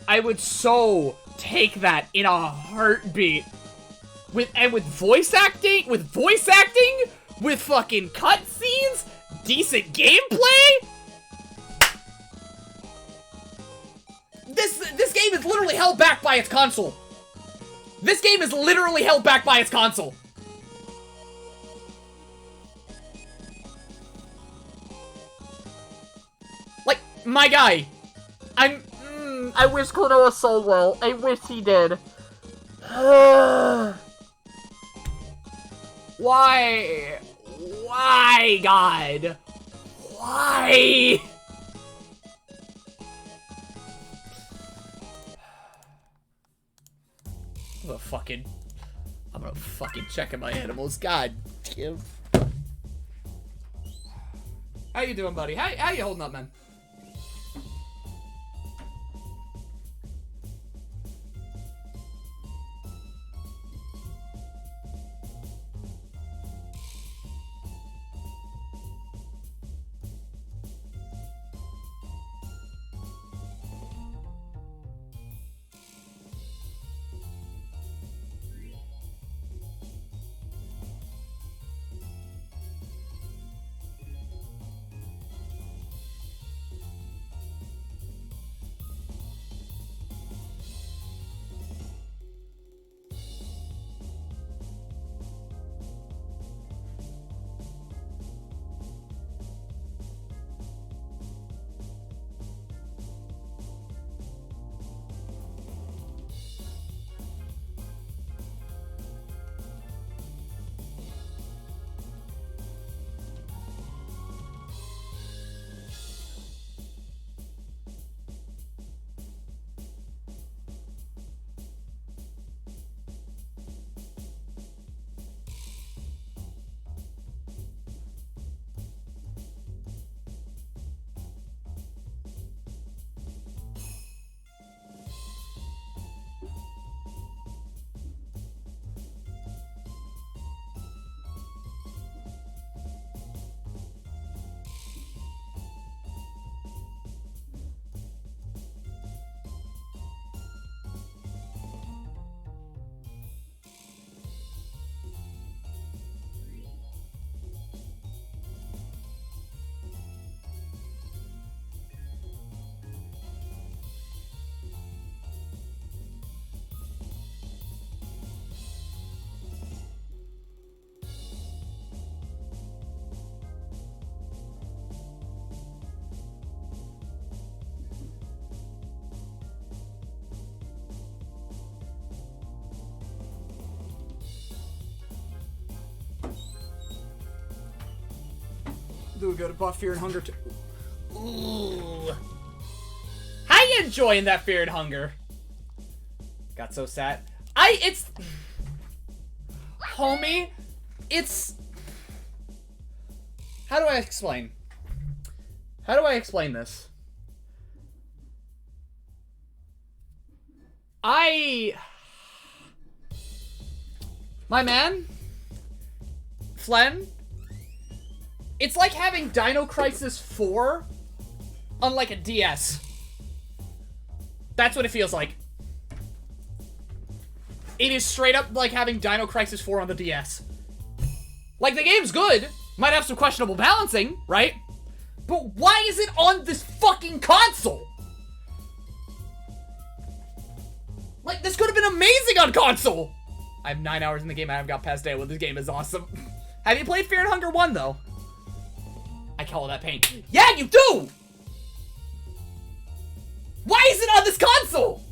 I would so take that in a heartbeat. With voice acting, with fucking cutscenes, decent gameplay. This game is literally held back by its console. This game is literally held back by its console. Like, my guy, I wish Klonoa so well. I wish he did. Why? Why, God? Why? I'm gonna fucking check on my animals. God damn. How you doing, buddy? How you holding up, man? Do go to buff Fear and Hunger too. Ooh. How you enjoying that Fear and Hunger? Got so sad. It's... Homie, it's... How do I explain? How do I explain this? My man, Flem, it's like having Dino Crisis 4 on like a DS. That's what it feels like. It is straight up like having Dino Crisis 4 on the DS. Like, the game's good, might have some questionable balancing, right? But why is it on this fucking console? Like, this could have been amazing on console! I have 9 hours in the game, I haven't got past day. Well, this game is awesome. Have you played Fear and Hunger 1, though? I call that pain. Yeah, you do! Why is it on this console?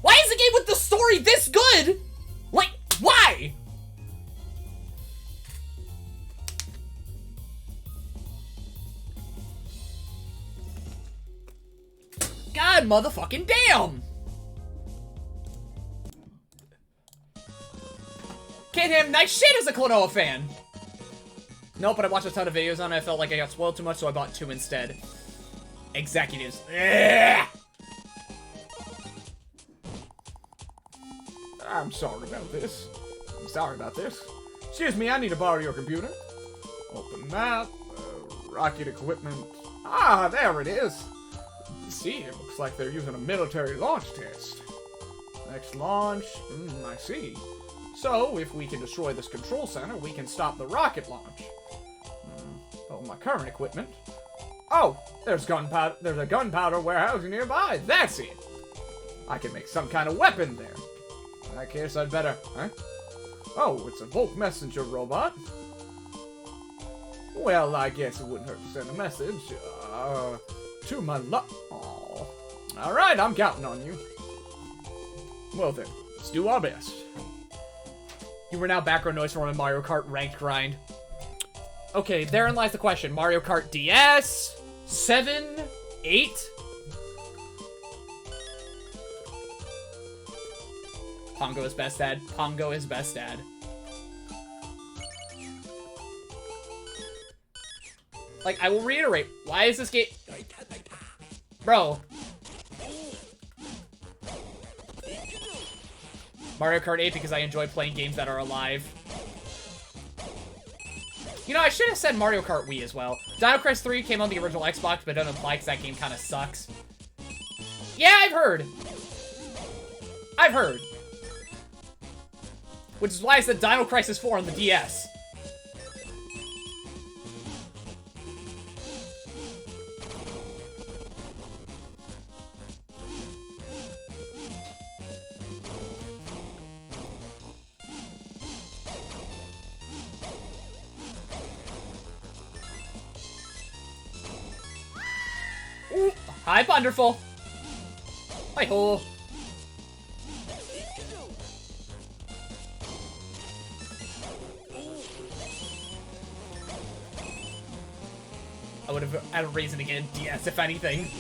Why is a game with the story this good? Like, why? God motherfucking damn! Kid him, nice shit as a Klonoa fan! Nope, but I watched a ton of videos on it. I felt like I got spoiled too much, so I bought 2 instead. Executives. Ugh.
I'm sorry about this. I'm sorry about this. Excuse me, I need to borrow your computer. Open that. Rocket equipment. Ah, there it is. See, it looks like they're using a military launch test. Next launch. I see. So, if we can destroy this control center, we can stop the rocket launch. Oh, my current equipment. Oh, there's gunpowder. There's a gunpowder warehouse nearby. That's it. I can make some kind of weapon there. In that case, I'd better... Huh? Oh, it's a Volk messenger robot. Well, I guess it wouldn't hurt to send a message. To my Oh. Alright, I'm counting on you. Well then, let's do our best.
You were now background noise from a Mario Kart ranked grind. Okay, therein lies the question. Mario Kart DS? 7? 8? Pongo is best dad. Pongo is best dad. Like, I will reiterate. Why is this game... Bro. Mario Kart 8 because I enjoy playing games that are alive. You know, I should have said Mario Kart Wii as well. Dino Crisis 3 came on the original Xbox, but it doesn't apply because that game kind of sucks. Yeah, I've heard. I've heard. Which is why I said Dino Crisis 4 on the DS. Ooh, hi, Wonderful. Hi ho. I would have had a reason to get a DS, if anything.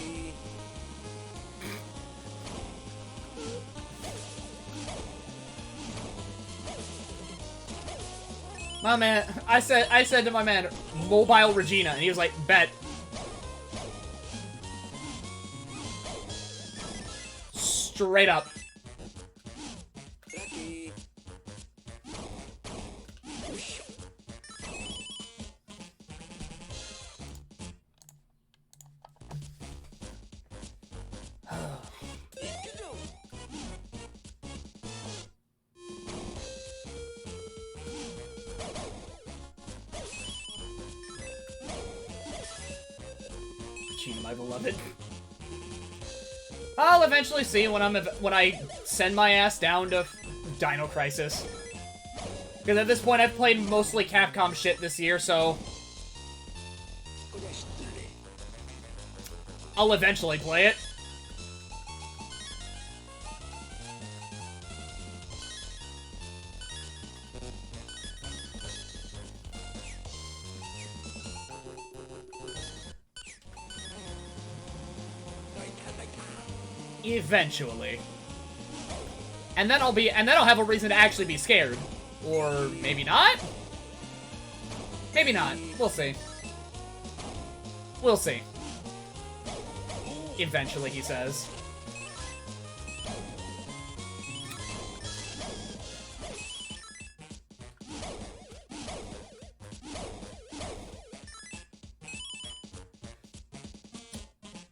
My man, I said to my man, Mobile Regina, and he was like, bet. Straight up. Regina, my beloved. I'll eventually see when I send my ass down to Dino Crisis. Because at this point, I've played mostly Capcom shit this year, so... I'll eventually play it. Eventually. And then I'll have a reason to actually be scared. Or maybe not? Maybe not. We'll see. We'll see. Eventually, he says.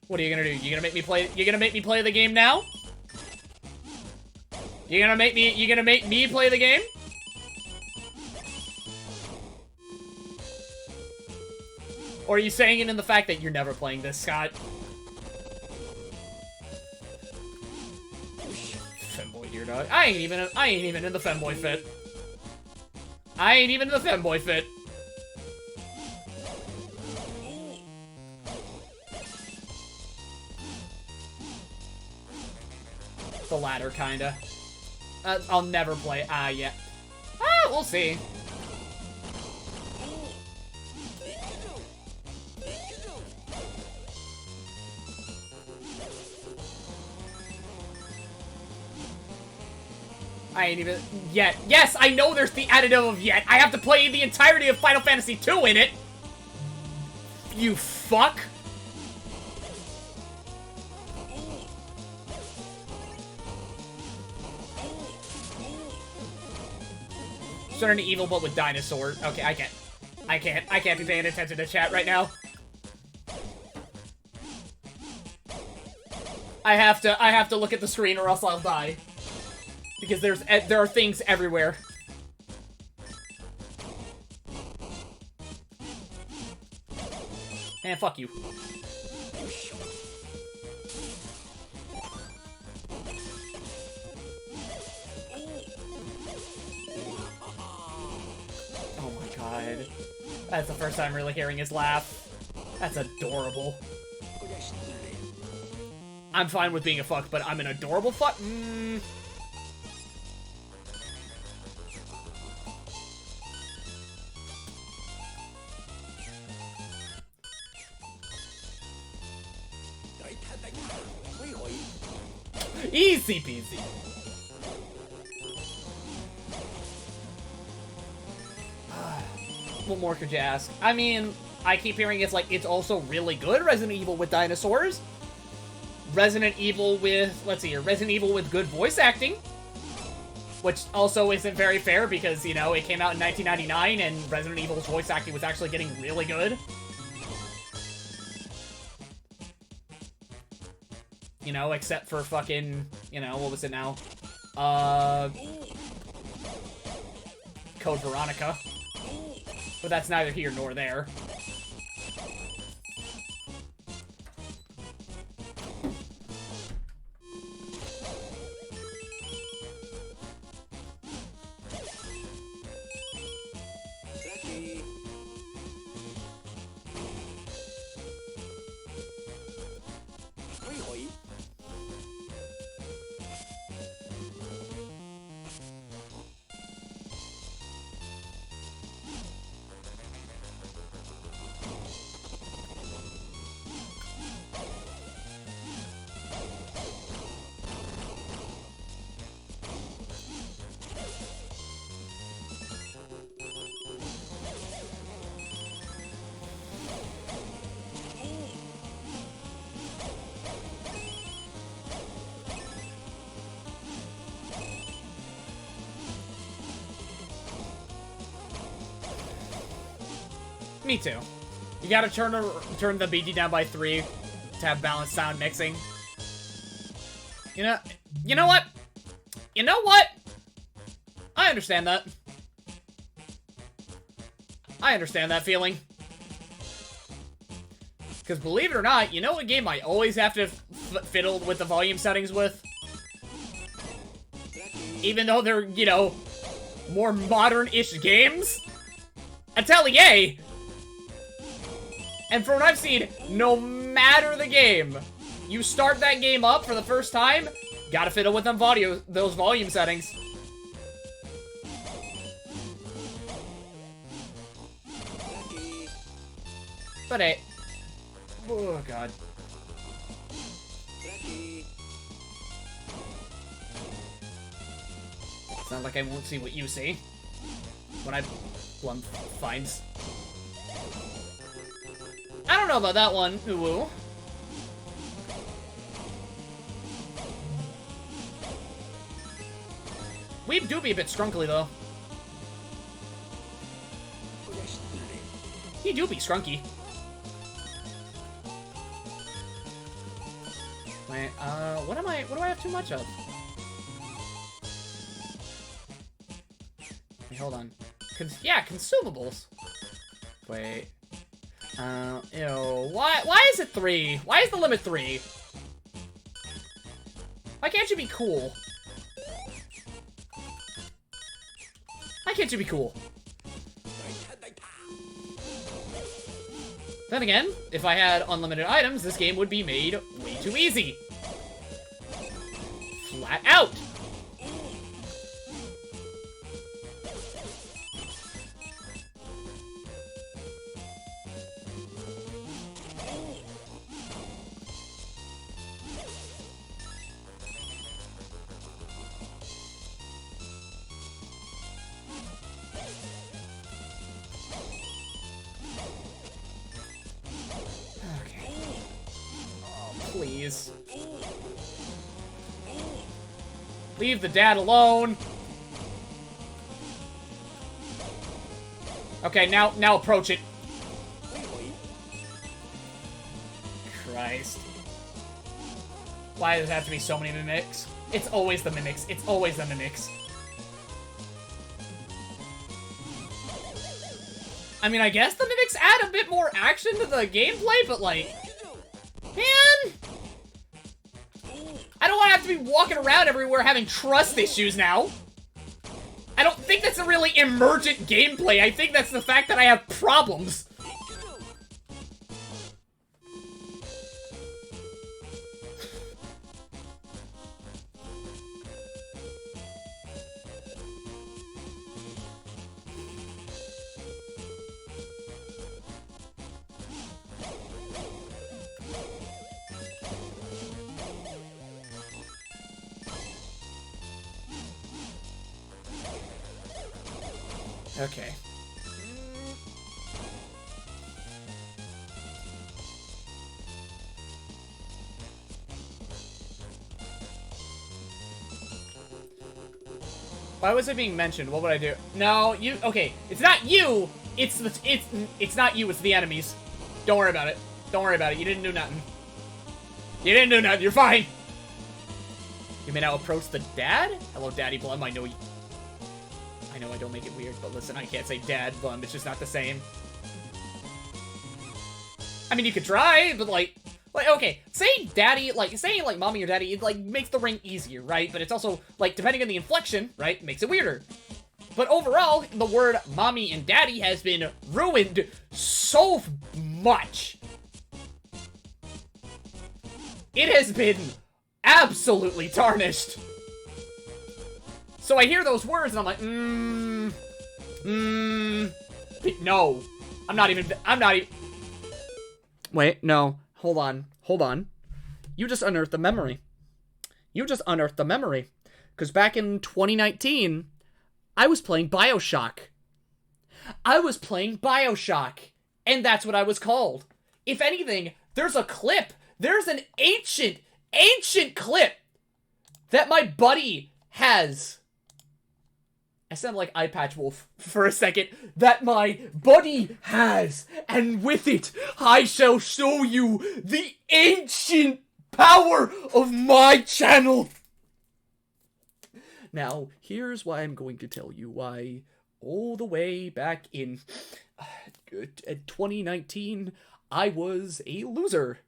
What are you gonna do? You gonna make me play the game now? You gonna make me play the game? Or are you saying it in the fact that you're never playing this, Scott? Femboy here, dog. I ain't even in the femboy fit. I ain't even in the femboy fit. The latter, kinda. I'll never play. Yeah. We'll see. I ain't even... Yet. Yes, I know there's the additive of yet. I have to play the entirety of Final Fantasy II in it. You fuck. Turning evil, but with dinosaurs. Okay, I can't be paying attention to chat right now. I have to look at the screen or else I'll die. Because there are things everywhere. And fuck you. Oh my god. That's the first time really hearing his laugh. That's adorable. I'm fine with being a fuck, but I'm an adorable fuck? Easy peasy. What more could you ask? I mean, I keep hearing it's like, it's also really good Resident Evil with dinosaurs. Resident Evil with, let's see here, Resident Evil with good voice acting. Which also isn't very fair because, you know, it came out in 1999 and Resident Evil's voice acting was actually getting really good. You know, except for fucking, you know, what was it now? Code Veronica. But that's neither here nor there. Me too. You gotta turn the BG down by 3 to have balanced sound mixing. You know what? You know what? I understand that. I understand that feeling. Because believe it or not, you know what game I always have to fiddle with the volume settings with? Even though they're, you know, more modern-ish games? Atelier! And from what I've seen, no matter the game, you start that game up for the first time, gotta fiddle with them those volume settings. But hey. Oh, God. It's not like I won't see what you see. When Blem finds. I don't know about that one, Uwu. We do be a bit scrunkly, though. He do be scrunky. Wait, what do I have too much of? Wait, hold on. Yeah, consumables. Wait. Ew. Why is it 3? Why is the limit 3? Why can't you be cool? Why can't you be cool? Then again, if I had unlimited items, this game would be made way too easy. Flat out! Please. Leave the dad alone. Okay, now approach it. Christ. Why does it have to be so many mimics? It's always the mimics. It's always the mimics. I mean, I guess the mimics add a bit more action to the gameplay, but like... Man! I don't want to have to be walking around everywhere having trust issues now. I don't think that's a really emergent gameplay. I think that's the fact that I have problems. Okay. Why was it being mentioned? What would I do? No, you. Okay, it's not you. It's not you. It's the enemies. Don't worry about it. Don't worry about it. You didn't do nothing. You didn't do nothing. You're fine. You may now approach the dad. Hello, Daddy Blem. I know you. I know I don't make it weird, but listen, I can't say Dad Blem. It's just not the same. I mean, you could try, but like, okay, saying Daddy, saying Mommy or Daddy, it like makes the ring easier, right? But it's also like depending on the inflection, right, makes it weirder. But overall, the word Mommy and Daddy has been ruined so much. It has been absolutely tarnished. So I hear those words and I'm like, no. I'm not even, wait, no, hold on. You just unearthed the memory. Because back in 2019, I was playing Bioshock. And that's what I was called. If anything, there's a clip. There's an ancient clip that my buddy has. I sound like Eye Patch Wolf for a second. That my buddy has. And with it, I shall show you the ancient power of my channel. Now, here's why I'm going to tell you why all the way back in 2019, I was a loser.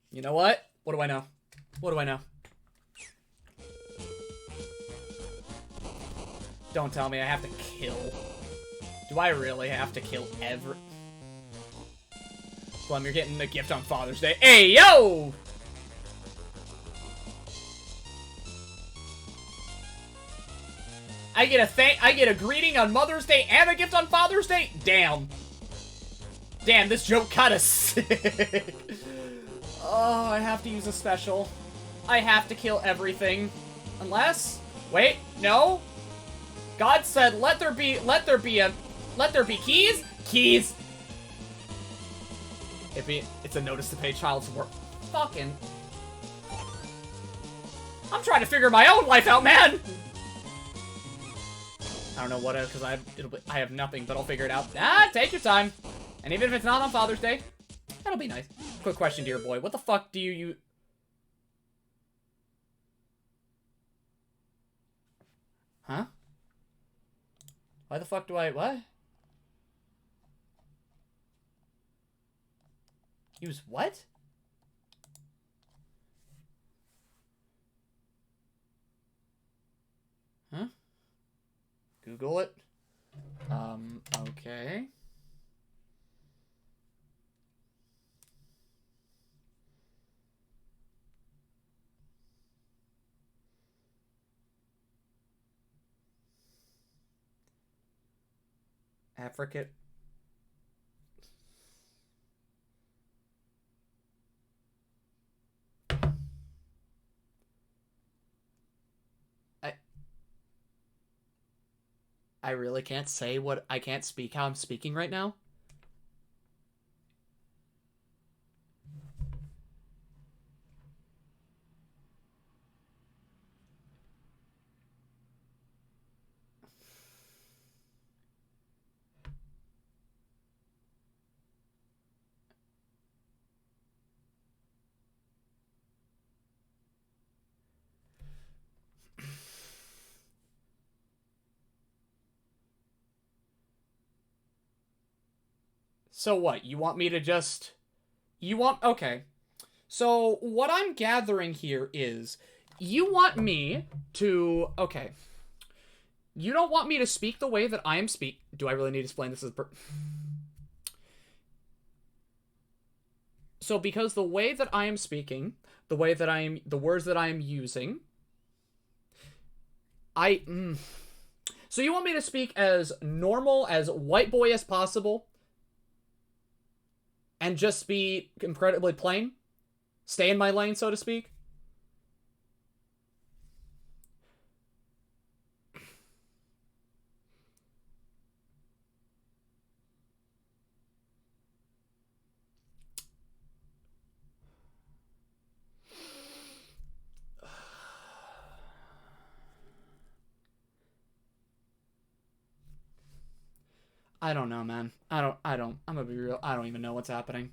You know what? What do I know? Don't tell me I have to kill. Do I really have to kill every... Blem, you're getting a gift on Father's Day. Hey, yo! I get a greeting on Mother's Day and a gift on Father's Day? Damn. Damn, this joke kinda sick. Oh, I have to use a special. I have to kill everything. Unless... Wait, no? God said, let there be keys? Keys! It's a notice to pay child support. Fucking... I'm trying to figure my own life out, man! I don't know what because I have nothing, but I'll figure it out. Take your time. And even if it's not on Father's Day, that'll be nice. Quick question, dear boy. What the fuck do you... Huh? Why the fuck do I... What? Use what? Huh? Google it. Okay. African. I really can't say what... I can't speak how I'm speaking right now. So what? You want me to just... Okay. So, what I'm gathering here is... You want me to... Okay. You don't want me to speak the way that I am Do I really need to explain this as... So, because the way that I am speaking, the way that the words that I am using... So you want me to speak as normal, as white boy as possible? And just be incredibly plain? Stay in my lane, so to speak? I don't know, man. I'm gonna be real. I don't even know what's happening.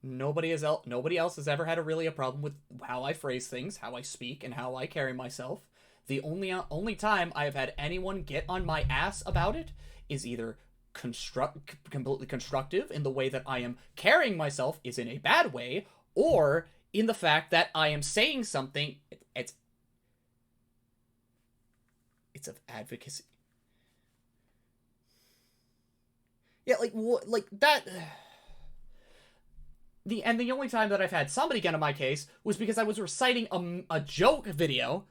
Nobody else has ever had a problem with how I phrase things, how I speak, and how I carry myself. The only time I have had anyone get on my ass about it is either completely constructive in the way that I am carrying myself is in a bad way, or in the fact that I am saying something. It's of advocacy. Yeah, like that. The only time that I've had somebody get on my case was because I was reciting a joke video.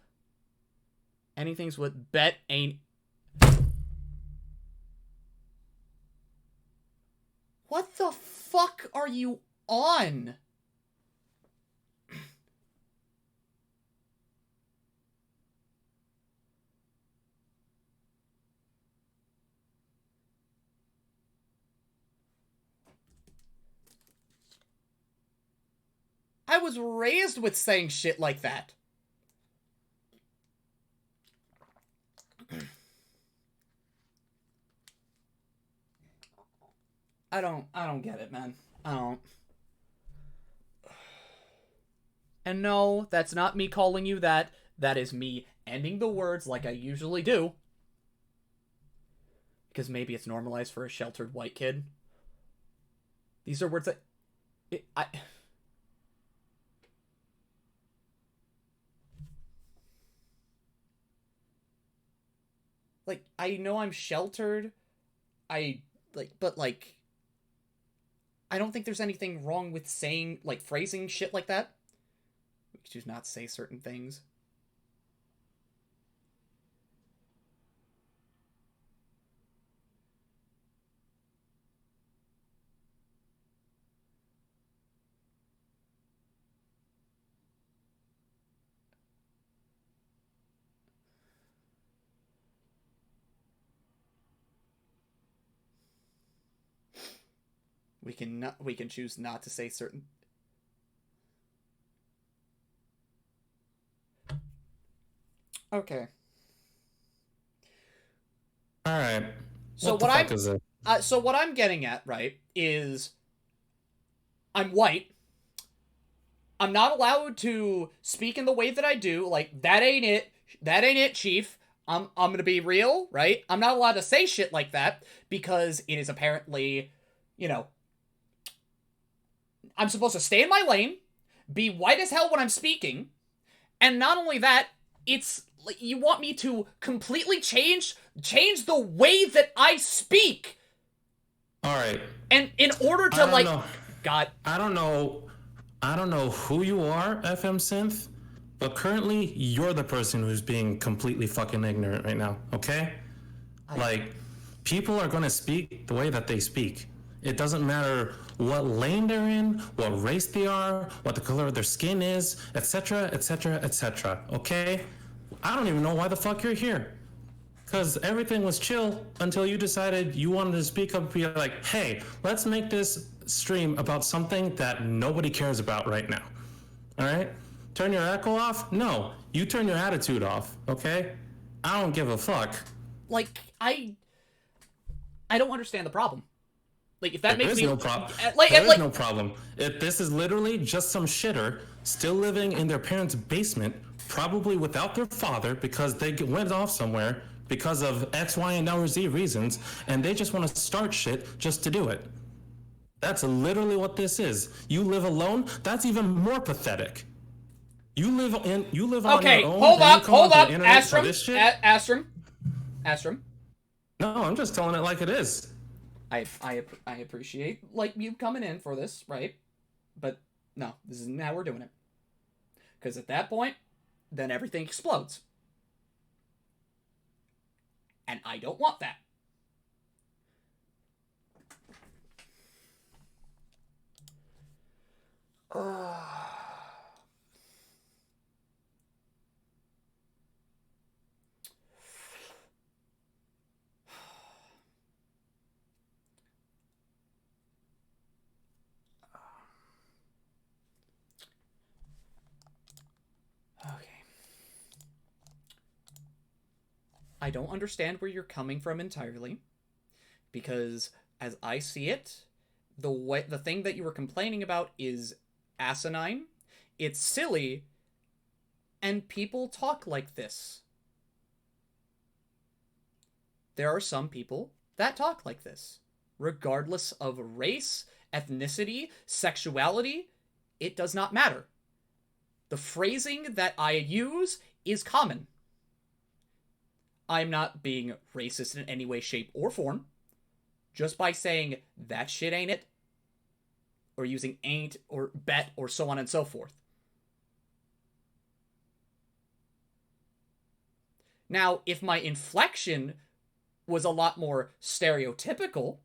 Anything's with bet ain't... What the fuck are you on? I was raised with saying shit like that. I don't get it, man. I don't. And no, that's not me calling you that. That is me ending the words like I usually do. Because maybe it's normalized for a sheltered white kid. These are words that... Like, I know I'm sheltered. But I don't think there's anything wrong with saying, like, phrasing shit like that. We choose not to say certain things. We can choose not to say certain. Okay.
All right.
So
What the fuck is it?
So what I'm getting at, right, is I'm white. I'm not allowed to speak in the way that I do. Like, that ain't it. That ain't it, chief. I'm gonna be real, right? I'm not allowed to say shit like that because it is apparently, you know, I'm supposed to stay in my lane, be white as hell when I'm speaking, and not only that, it's you want me to completely change the way that I speak.
All right.
And in order to like
know.
God,
I don't know who you are, FM Synth, but currently you're the person who's being completely fucking ignorant right now, okay? Like, people are gonna speak the way that they speak. It doesn't matter what lane they're in, what race they are, what the color of their skin is, etc., etc., etc., okay? I don't even know why the fuck you're here. Because everything was chill until you decided you wanted to speak up and be like, hey, let's make this stream about something that nobody cares about right now. All right? Turn your echo off? No. You turn your attitude off, okay? I don't give a fuck.
like I don't understand the problem. Like, if that makes me
no problem.
Like,
There is no problem. If this is literally just some shitter still living in their parents' basement, probably without their father because they went off somewhere because of X, Y, and or Z reasons, and they just want to start shit just to do it. That's literally what this is. You live alone? That's even more pathetic. You live on your own.
Okay, hold up, Astrum.
No, I'm just telling it like it is.
I appreciate like you coming in for this, right? But no, this isn't how we're doing it. Because at that point, then everything explodes. And I don't want that. Okay. I don't understand where you're coming from entirely, because as I see it, the thing that you were complaining about is asinine, it's silly, and people talk like this. There are some people that talk like this, regardless of race, ethnicity, sexuality. It does not matter. The phrasing that I use is common. I'm not being racist in any way, shape, or form. Just by saying that shit ain't it, or using ain't or bet or so on and so forth. Now, if my inflection was a lot more stereotypical,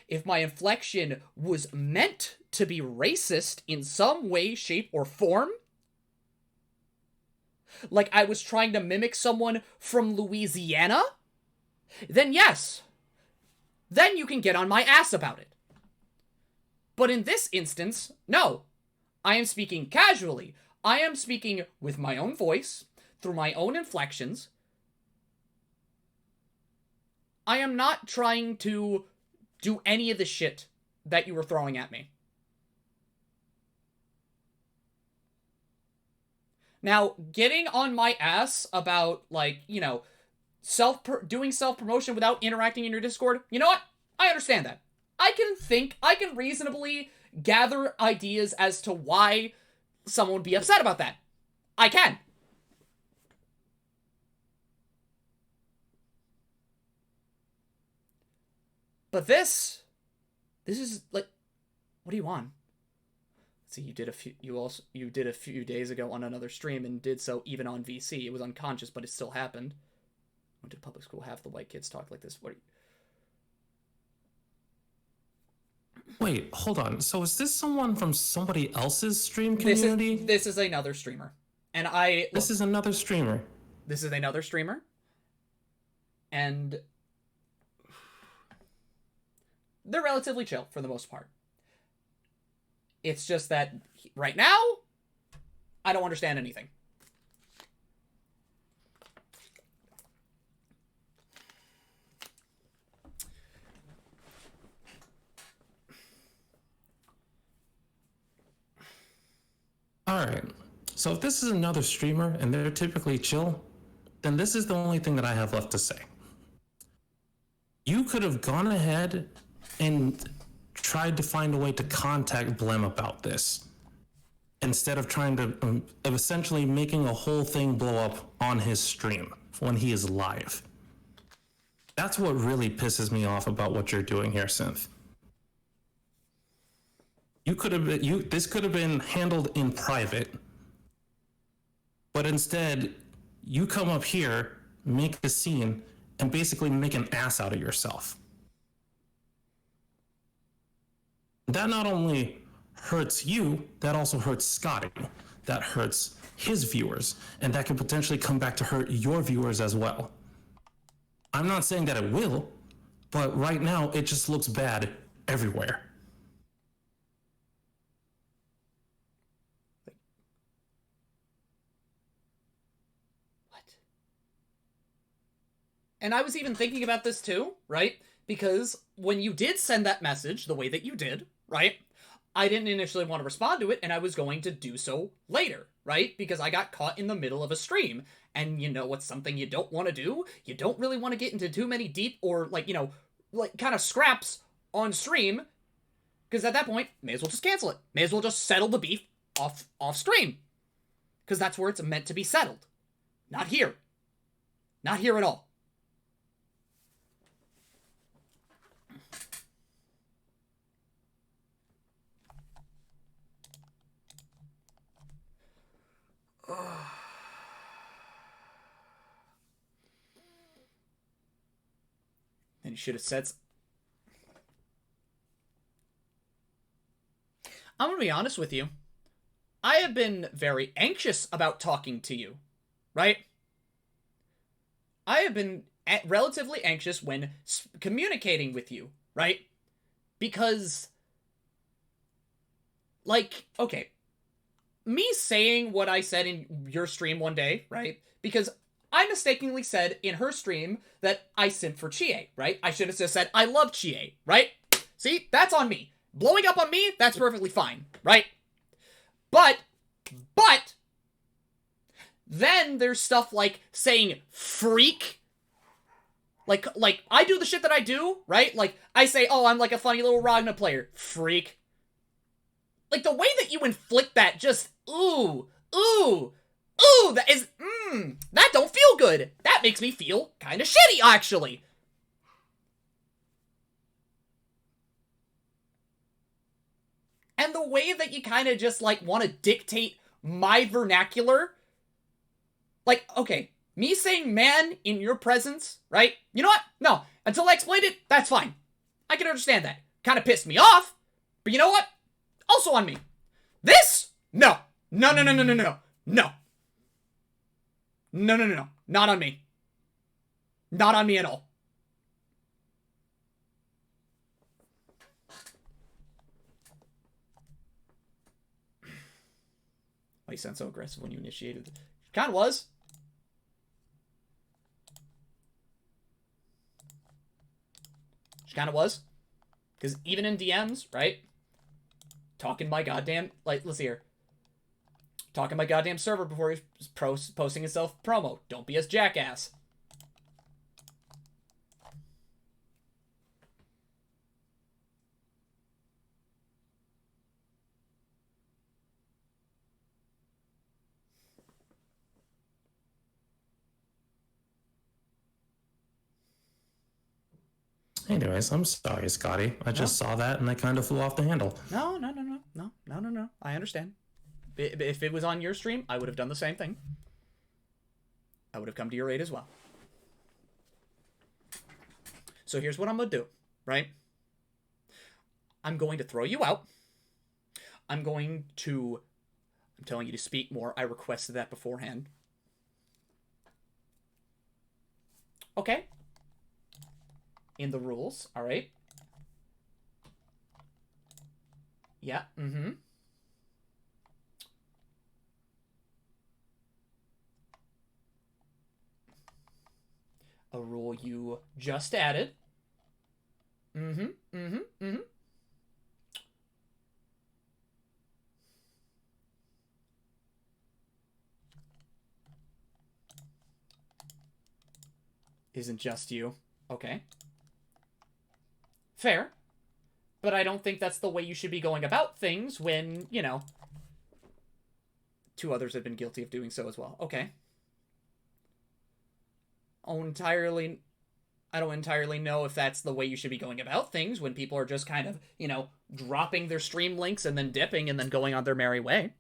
if my inflection was meant to be racist in some way, shape, or form, like I was trying to mimic someone from Louisiana, then yes, then you can get on my ass about it. But in this instance, no. I am speaking casually. I am speaking with my own voice, through my own inflections. I am not trying to do any of the shit that you were throwing at me. Now, getting on my ass about, like, you know, doing self-promotion without interacting in your Discord, you know what? I understand that. I can reasonably gather ideas as to why someone would be upset about that. I can. But this is like, what do you want? See, you did a few days ago on another stream and did so even on VC. It was unconscious, but it still happened. Went to public school, half the white kids talk like this. What are you...
Wait, hold on. So is this someone from somebody else's stream community?
This is another streamer. And
This is another streamer.
This is another streamer. And they're relatively chill for the most part. It's just that right now, I don't understand anything.
Alright, so if this is another streamer and they're typically chill, then this is the only thing that I have left to say. You could have gone ahead and tried to find a way to contact Blem about this, instead of trying to, of essentially making a whole thing blow up on his stream when he is live. That's what really pisses me off about what you're doing here, Synth. You could have been, this could have been handled in private, but instead you come up here, make a scene, and basically make an ass out of yourself. That not only hurts you, that also hurts Scotty. That hurts his viewers, and that can potentially come back to hurt your viewers as well. I'm not saying that it will, but right now it just looks bad everywhere.
And I was even thinking about this too, right? Because when you did send that message the way that you did, right? I didn't initially want to respond to it, and I was going to do so later, right? Because I got caught in the middle of a stream. And you know what's something you don't want to do? You don't really want to get into too many deep or, like, you know, like, kind of scraps on stream. Because at that point, may as well just cancel it. May as well just settle the beef off stream. Because that's where it's meant to be settled. Not here. Not here at all. And you should have said... I'm gonna be honest with you. I have been very anxious about talking to you, right? I have been relatively anxious when communicating with you, right? Because, like, okay, me saying what I said in your stream one day, right? Because I mistakenly said in her stream that I simp for Chie, right? I should have just said I love Chie, right? See, that's on me. Blowing up on me, that's perfectly fine, right? But, then there's stuff like saying freak. Like, I do the shit that I do, right? Like, I say, oh, I'm like a funny little Ragna player. Freak. Like, the way that you inflict that just, ooh, that is, that don't feel good. That makes me feel kind of shitty, actually. And the way that you kind of just, like, want to dictate my vernacular. Like, okay, me saying man in your presence, right? You know what? No, until I explained it, that's fine. I can understand that. Kind of pissed me off, but you know what? Also on me. This? No. No. Not on me. Not on me at all. Why you sound so aggressive when you initiated it? Kinda was. She kinda was. Because even in DMs, right? Talking my goddamn, like, let's see here. Talking my goddamn server before he's posting his self-promo. Don't be a jackass.
Anyways, I'm sorry, Scotty. I just saw that and I kind of flew off the handle.
No. I understand. If it was on your stream, I would have done the same thing. I would have come to your aid as well. So here's what I'm going to do, right? I'm going to throw you out. I'm telling you to speak more. I requested that beforehand. Okay. In the rules, all right? Yeah, A rule you just added. Isn't just you. Okay. Fair. But I don't think that's the way you should be going about things when, you know, 2 others have been guilty of doing so as well. Okay. I don't entirely know if that's the way you should be going about things when people are just kind of, you know, dropping their stream links and then dipping and then going on their merry way.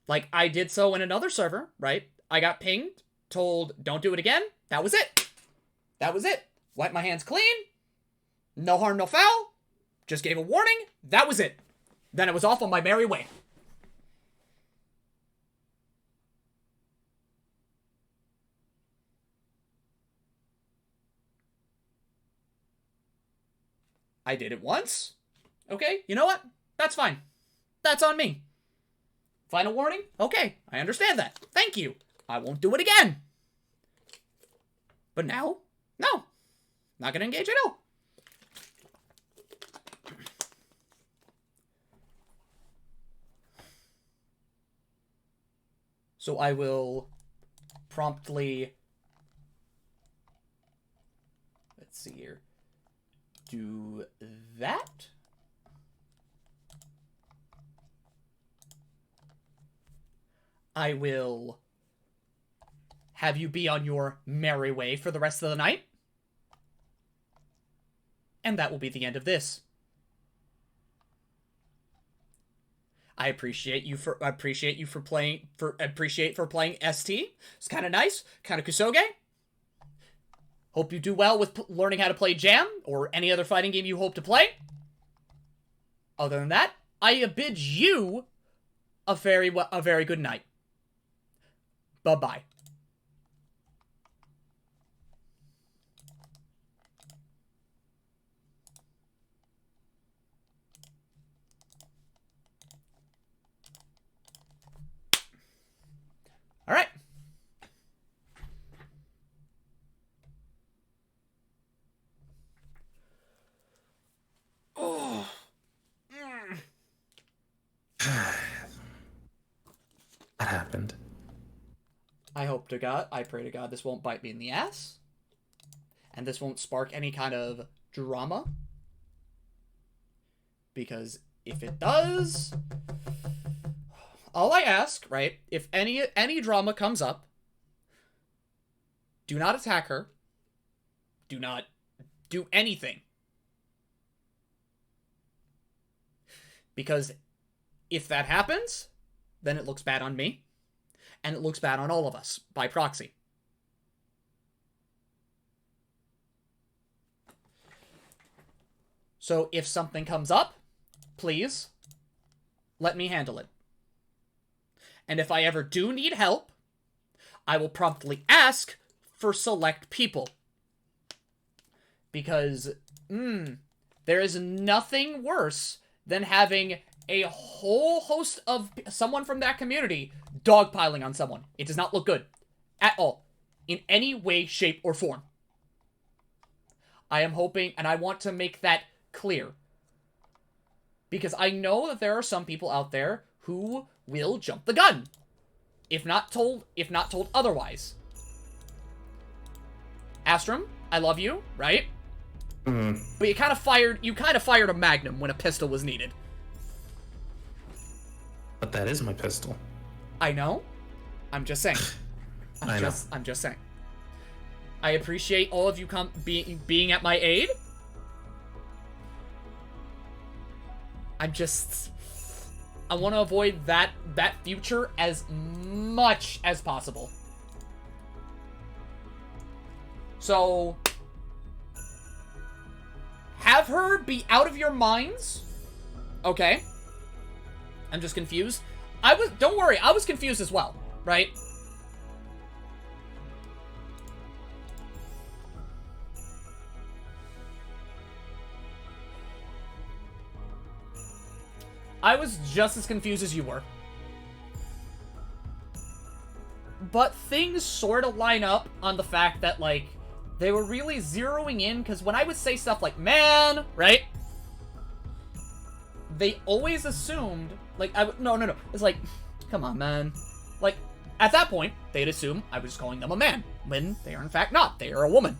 Like, I did so in another server, right? I got pinged, told, don't do it again. That was it. That was it. Wiped my hands clean. No harm, no foul. Just gave a warning. That was it. Then I was off on my merry way. I did it once. Okay, you know what? That's fine. That's on me. Final warning? Okay, I understand that. Thank you. I won't do it again. But now, no. Not gonna engage at all. So I will promptly, let's see here, do that. I will have you be on your merry way for the rest of the night. And that will be the end of this. I appreciate for playing ST. It's kind of nice, kind of kusoge. Hope you do well with learning how to play Jam or any other fighting game you hope to play. Other than that, I bid you a very good night. Bye-bye. All right. Oh.
That happened.
I pray to God this won't bite me in the ass. And this won't spark any kind of drama. Because if it does, all I ask, right, if any drama comes up, do not attack her. Do not do anything. Because if that happens, then it looks bad on me. And it looks bad on all of us, by proxy. So if something comes up, please, let me handle it. And if I ever do need help, I will promptly ask for select people. Because, there is nothing worse than having a whole host of someone from that community dogpiling on someone. It does not look good. At all. In any way, shape, or form. I am hoping, and I want to make that clear. Because I know that there are some people out there who will jump the gun. If not told otherwise. Astrum, I love you, right? But you kind of fired a magnum when a pistol was needed.
But that is my pistol.
I know. I'm just saying. I'm just saying. I appreciate all of you being at my aid. I want to avoid that future as much as possible. So have her be out of your minds. Okay. I'm just confused. Don't worry, I was confused as well, right? I was just as confused as you were. But things sort of line up on the fact that, like, they were really zeroing in, because when I would say stuff like, man, right? They always assumed, like, no. It's like, come on, man. Like, at that point, they'd assume I was calling them a man, when they are in fact not. They are a woman.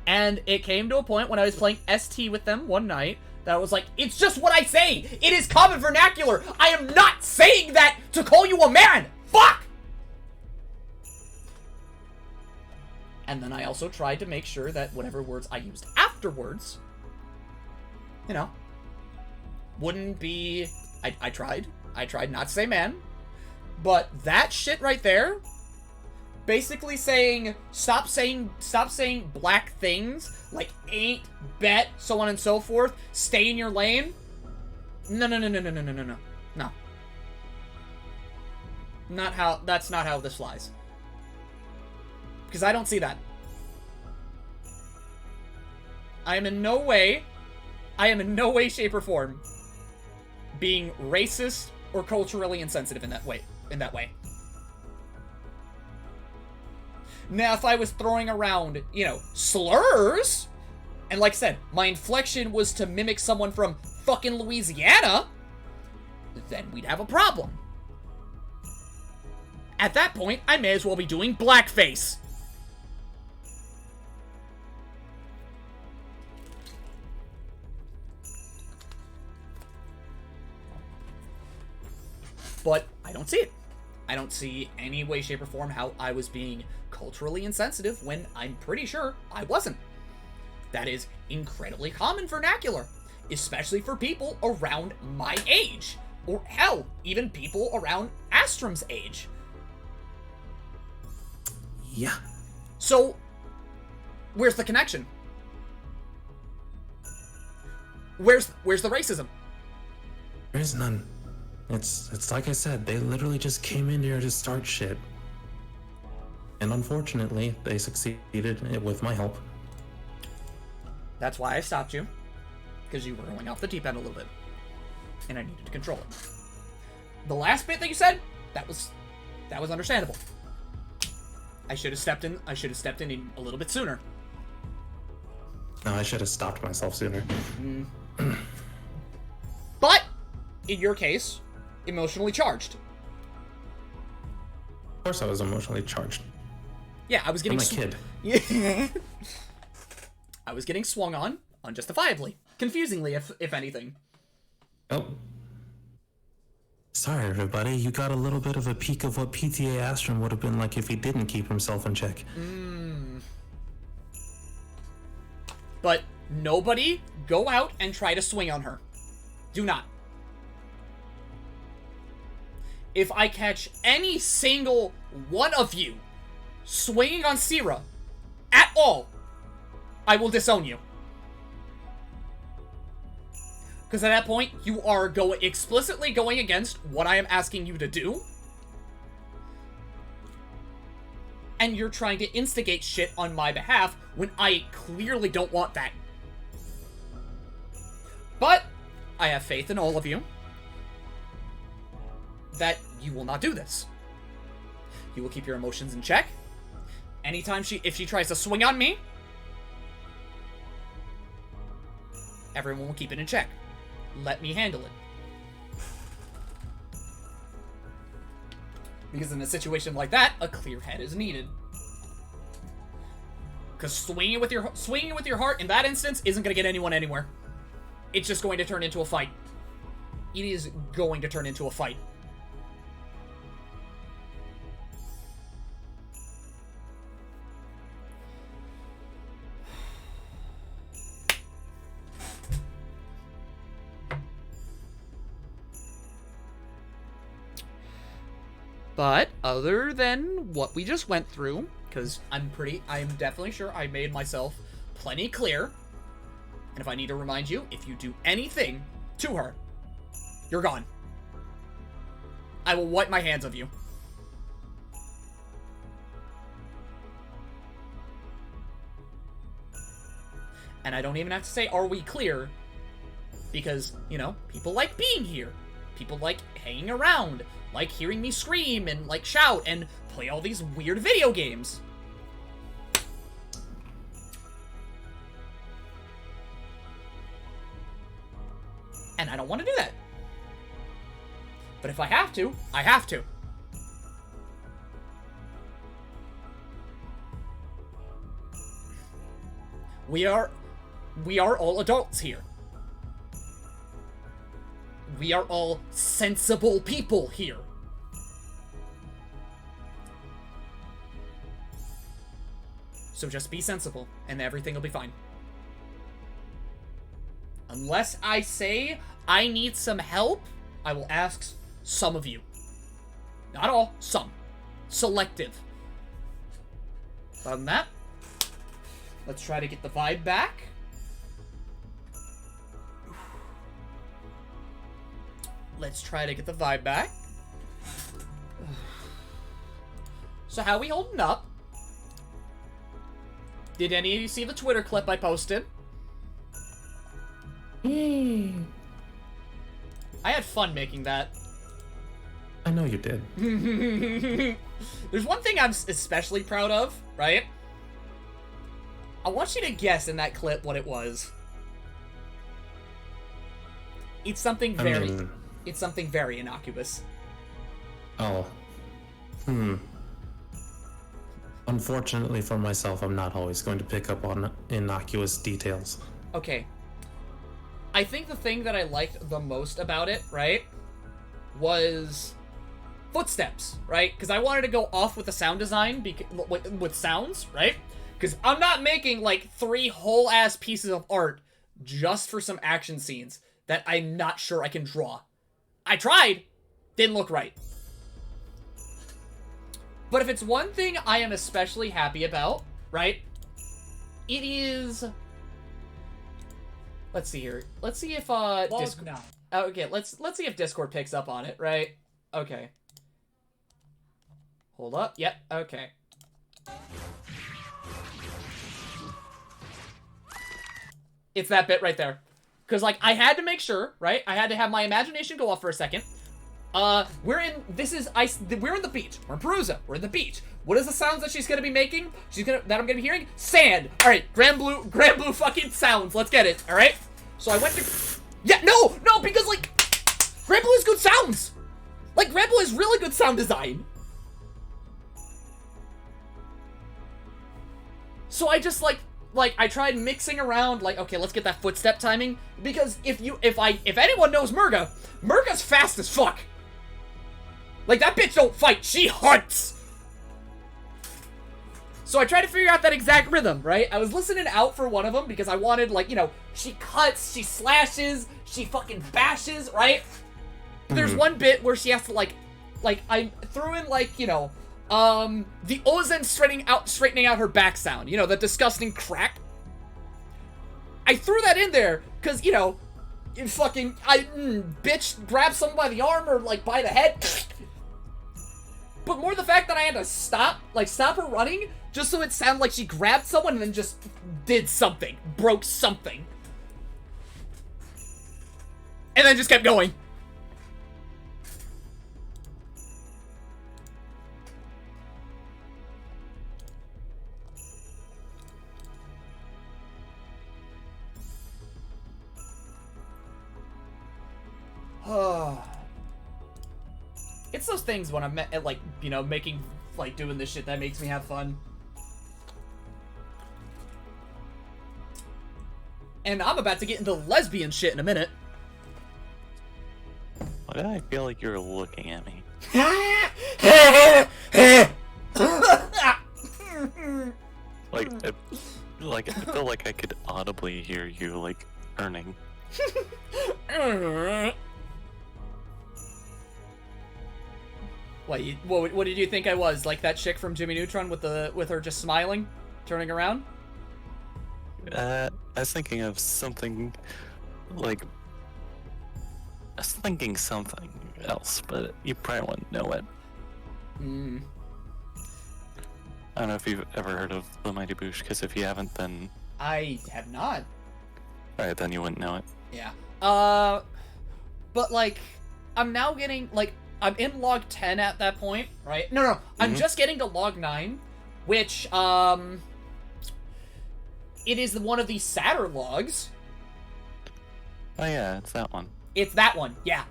And it came to a point when I was playing ST with them one night that I was like, it's just what I say! It is common vernacular! I am not saying that to call you a man! Fuck! And then I also tried to make sure that whatever words I used afterwards, you know, wouldn't be... I tried not to say man, but that shit right there, basically saying, stop saying black things, like ain't, bet, so on and so forth, stay in your lane. No. No. That's not how this flies. Because I don't see that. I am in no way, shape, or form being racist or culturally insensitive in that way. Now, if I was throwing around, you know, slurs, and like I said, my inflection was to mimic someone from fucking Louisiana, then we'd have a problem. At that point, I may as well be doing blackface. But I don't see it. I don't see any way, shape, or form how I was being culturally insensitive when I'm pretty sure I wasn't. That is incredibly common vernacular, especially for people around my age. Or hell, even people around Astrum's age.
Yeah.
So, where's the connection? Where's the racism?
There's none. It's like I said, they literally just came in here to start shit. And unfortunately, they succeeded with my help.
That's why I stopped you. Because you were going off the deep end a little bit. And I needed to control it. The last bit that you said, that was understandable. I should have stepped in a little bit sooner.
No, I should have stopped myself sooner.
But, in your case, emotionally charged.
Of course I was emotionally charged.
Yeah, I was getting...
I'm a kid.
Yeah. I was getting swung on, unjustifiably. Confusingly, if anything.
Oh. Sorry, everybody. You got a little bit of a peek of what PTA Astrum would have been like if he didn't keep himself in check.
But nobody go out and try to swing on her. Do not. If I catch any single one of you swinging on Sierra at all, I will disown you. Because at that point, you are explicitly going against what I am asking you to do. And you're trying to instigate shit on my behalf when I clearly don't want that. But I have faith in all of you that you will not do this. You will keep your emotions in check. Anytime if she tries to swing on me, everyone will keep it in check. Let me handle it. Because in a situation like that, a clear head is needed. Because swinging with your heart in that instance isn't going to get anyone anywhere. It's just going to turn into a fight. It is going to turn into a fight. But other than what we just went through, because I'm definitely sure I made myself plenty clear. And if I need to remind you, if you do anything to her, you're gone. I will wipe my hands of you. And I don't even have to say, are we clear? Because, you know, people like being here. People like hanging around, like hearing me scream and, like, shout and play all these weird video games. And I don't want to do that. But if I have to, I have to. We are all adults here. We are all sensible people here. So just be sensible, and everything will be fine. Unless I say I need some help, I will ask some of you. Not all, some. Selective. Other than that, let's try to get the vibe back. Let's try to get the vibe back. So how we holding up? Did any of you see the Twitter clip I posted? I had fun making that.
I know you did.
There's one thing I'm especially proud of, right? I want you to guess in that clip what it was. It's something very... It's something very innocuous.
Oh. Unfortunately for myself, I'm not always going to pick up on innocuous details.
Okay. I think the thing that I liked the most about it, right, was footsteps, right? Because I wanted to go off with the sound design, with sounds, right? Because I'm not making, like, 3 whole-ass pieces of art just for some action scenes that I'm not sure I can draw. I tried. Didn't look right. But if it's one thing I am especially happy about, right, it is... Let's see here. Let's see if, Discord...
now.
Okay, let's see if Discord picks up on it, right? Okay. Hold up. Yep, okay. It's that bit right there. Because, like, I had to make sure, right? I had to have my imagination go off for a second. We're in the beach. We're in Perusa. We're in the beach. What is the sounds that she's gonna be making? That I'm gonna be hearing? Sand. Alright, Grand Blue fucking sounds. Let's get it, alright? So I went to... Yeah, no, because, like, Grand Blue has good sounds. Like, Grand Blue has really good sound design. So I just, like, I tried mixing around, like, okay, let's get that footstep timing, because if anyone knows Murga's fast as fuck. Like, that bitch don't fight, she hunts! So I tried to figure out that exact rhythm, right? I was listening out for one of them, because I wanted, like, you know, she cuts, she slashes, she fucking bashes, right? There's one bit where she has to, like, I threw in, like, you know, the Ozen straightening out her back sound. You know, the disgusting crack. I threw that in there, because, you know, bitch grabs someone by the arm or, like, by the head. But more the fact that I had to stop her running, just so it sounded like she grabbed someone and then just did something. Broke something. And then just kept going. It's those things when I'm at, like, you know, making, like, doing this shit that makes me have fun. And I'm about to get into lesbian shit in a minute.
Why did I feel like you were looking at me? I feel like I could audibly hear you, like, earning.
What did you think I was? Like that chick from Jimmy Neutron with her just smiling, turning around?
I was thinking of something, like... I was thinking something else, but you probably wouldn't know it. I don't know if you've ever heard of The Mighty Boosh, because if you haven't, then...
I have not.
Alright, then you wouldn't know it.
Yeah. But like, I'm now getting like I'm in log 10 at that point, right? No, I'm just getting to log 9, which it is one of the sadder logs.
Oh yeah, it's that one.
It's that one, yeah.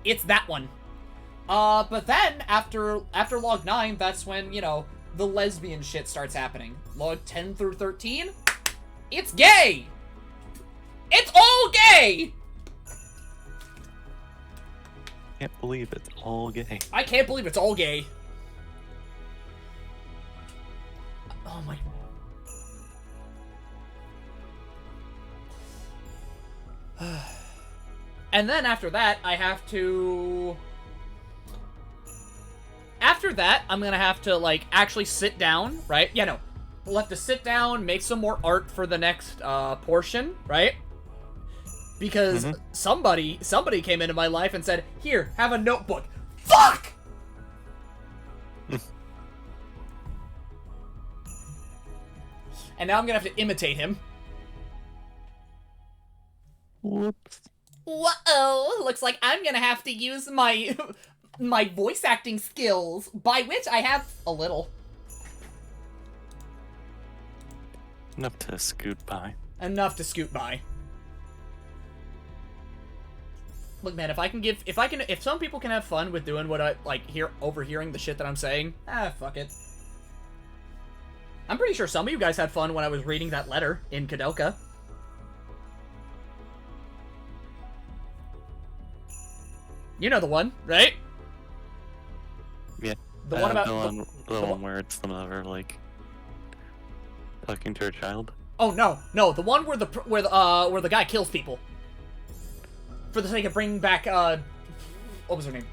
It's that one. But then after log 9, that's when, you know, the lesbian shit starts happening. Log 10 through 13, it's gay! It's all gay!
Can't believe it's all gay.
I can't believe it's all gay. Oh my... And then after that, I have to... After that, I'm gonna have to, like, actually sit down, right? Yeah, no. We'll have to sit down, make some more art for the next, portion, right? Because somebody came into my life and said, "Here, have a notebook." Fuck! And now I'm gonna have to imitate him.
Whoops.
Whoa, looks like I'm gonna have to use my my voice acting skills, by which I have a little.
Enough to scoot by.
Enough to scoot by. Look, man, if some people can have fun with doing what I, like, overhearing the shit that I'm saying, fuck it. I'm pretty sure some of you guys had fun when I was reading that letter in Kadelka. You know the one, right?
Yeah.
The one about
the one where it's the mother, like, talking to her child.
Oh no, the one where the guy kills people for the sake of bringing back what was her name?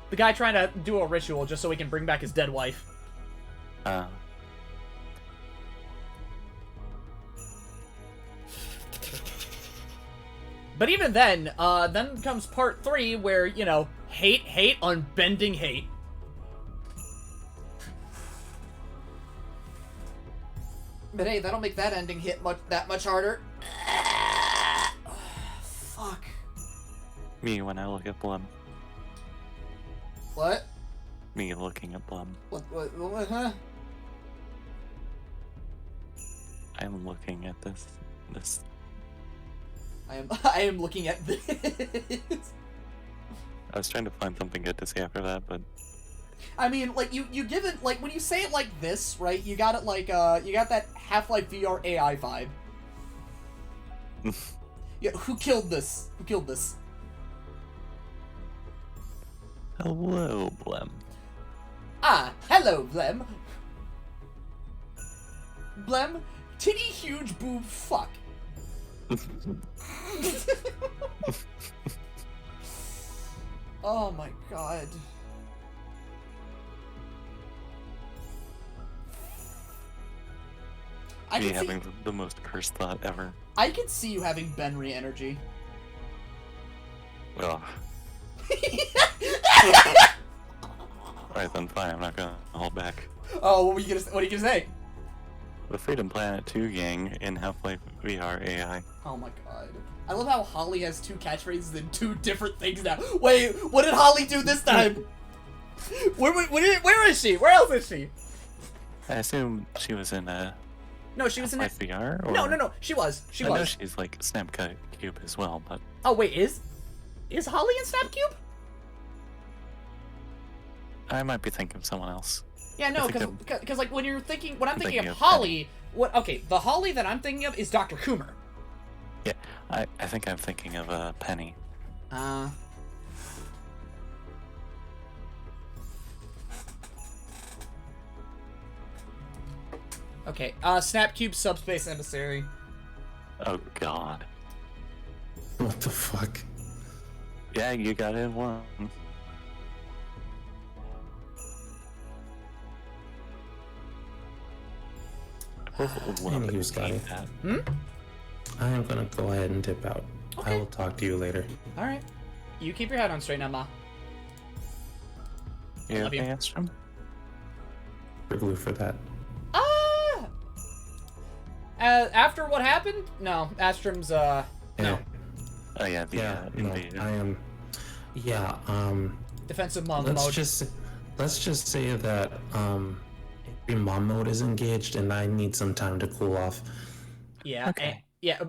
The guy trying to do a ritual just so he can bring back his dead wife. But even then comes part 3 where, you know, hate, unbending hate. But hey, that'll make that ending hit that much harder. Fuck.
Me when I look at Blem.
What?
Me looking at Blem.
What, huh?
I'm looking at this.
I am looking at this.
I was trying to find something good to say after that, but...
I mean, like, you give it, like, when you say it like this, right, you got it like, you got that Half-Life VR AI vibe. Yeah, who killed this? Who killed this?
Hello, Blem.
Ah, hello, Blem. Blem, titty huge boob fuck. Oh my god.
Me having the most cursed thought ever.
I can see you having Benry energy.
Ugh. Alright then, fine, I'm not gonna hold back.
Oh, what are you gonna say?
The Freedom Planet 2 gang in Half-Life VR AI.
Oh my god. I love how Holly has 2 catchphrases and 2 different things now. Wait, what did Holly do this time? Where is she? Where else is she?
I assume she was in a...
No, she was in
Half-Life VR? Or...
No, she was.
I know she's like Snapcut Cube as well, but...
Oh wait, is Holly in Snapcube?
I might be thinking of someone else.
Yeah, no, because like when I'm thinking of Holly, the Holly that I'm thinking of is Dr. Coomer.
Yeah, I think I'm thinking of Penny.
Okay, Snapcube Subspace Emissary.
Oh god.
What the fuck?
Yeah, you got it in one.
Anywho, Scotty. I am gonna go ahead and dip out.
Okay.
I will talk to you later.
Alright. You keep your head on straight now, Ma.
You
Love you.
okay, Astrum?
You're blue for that.
After what happened? No, Astrom's, no.
Oh yeah, the
Yeah, no,
invasion.
I am. Yeah.
Defensive mode.
Let's just say that your mom mode is engaged, and I need some time to cool off.
Yeah.
Okay.
Yeah.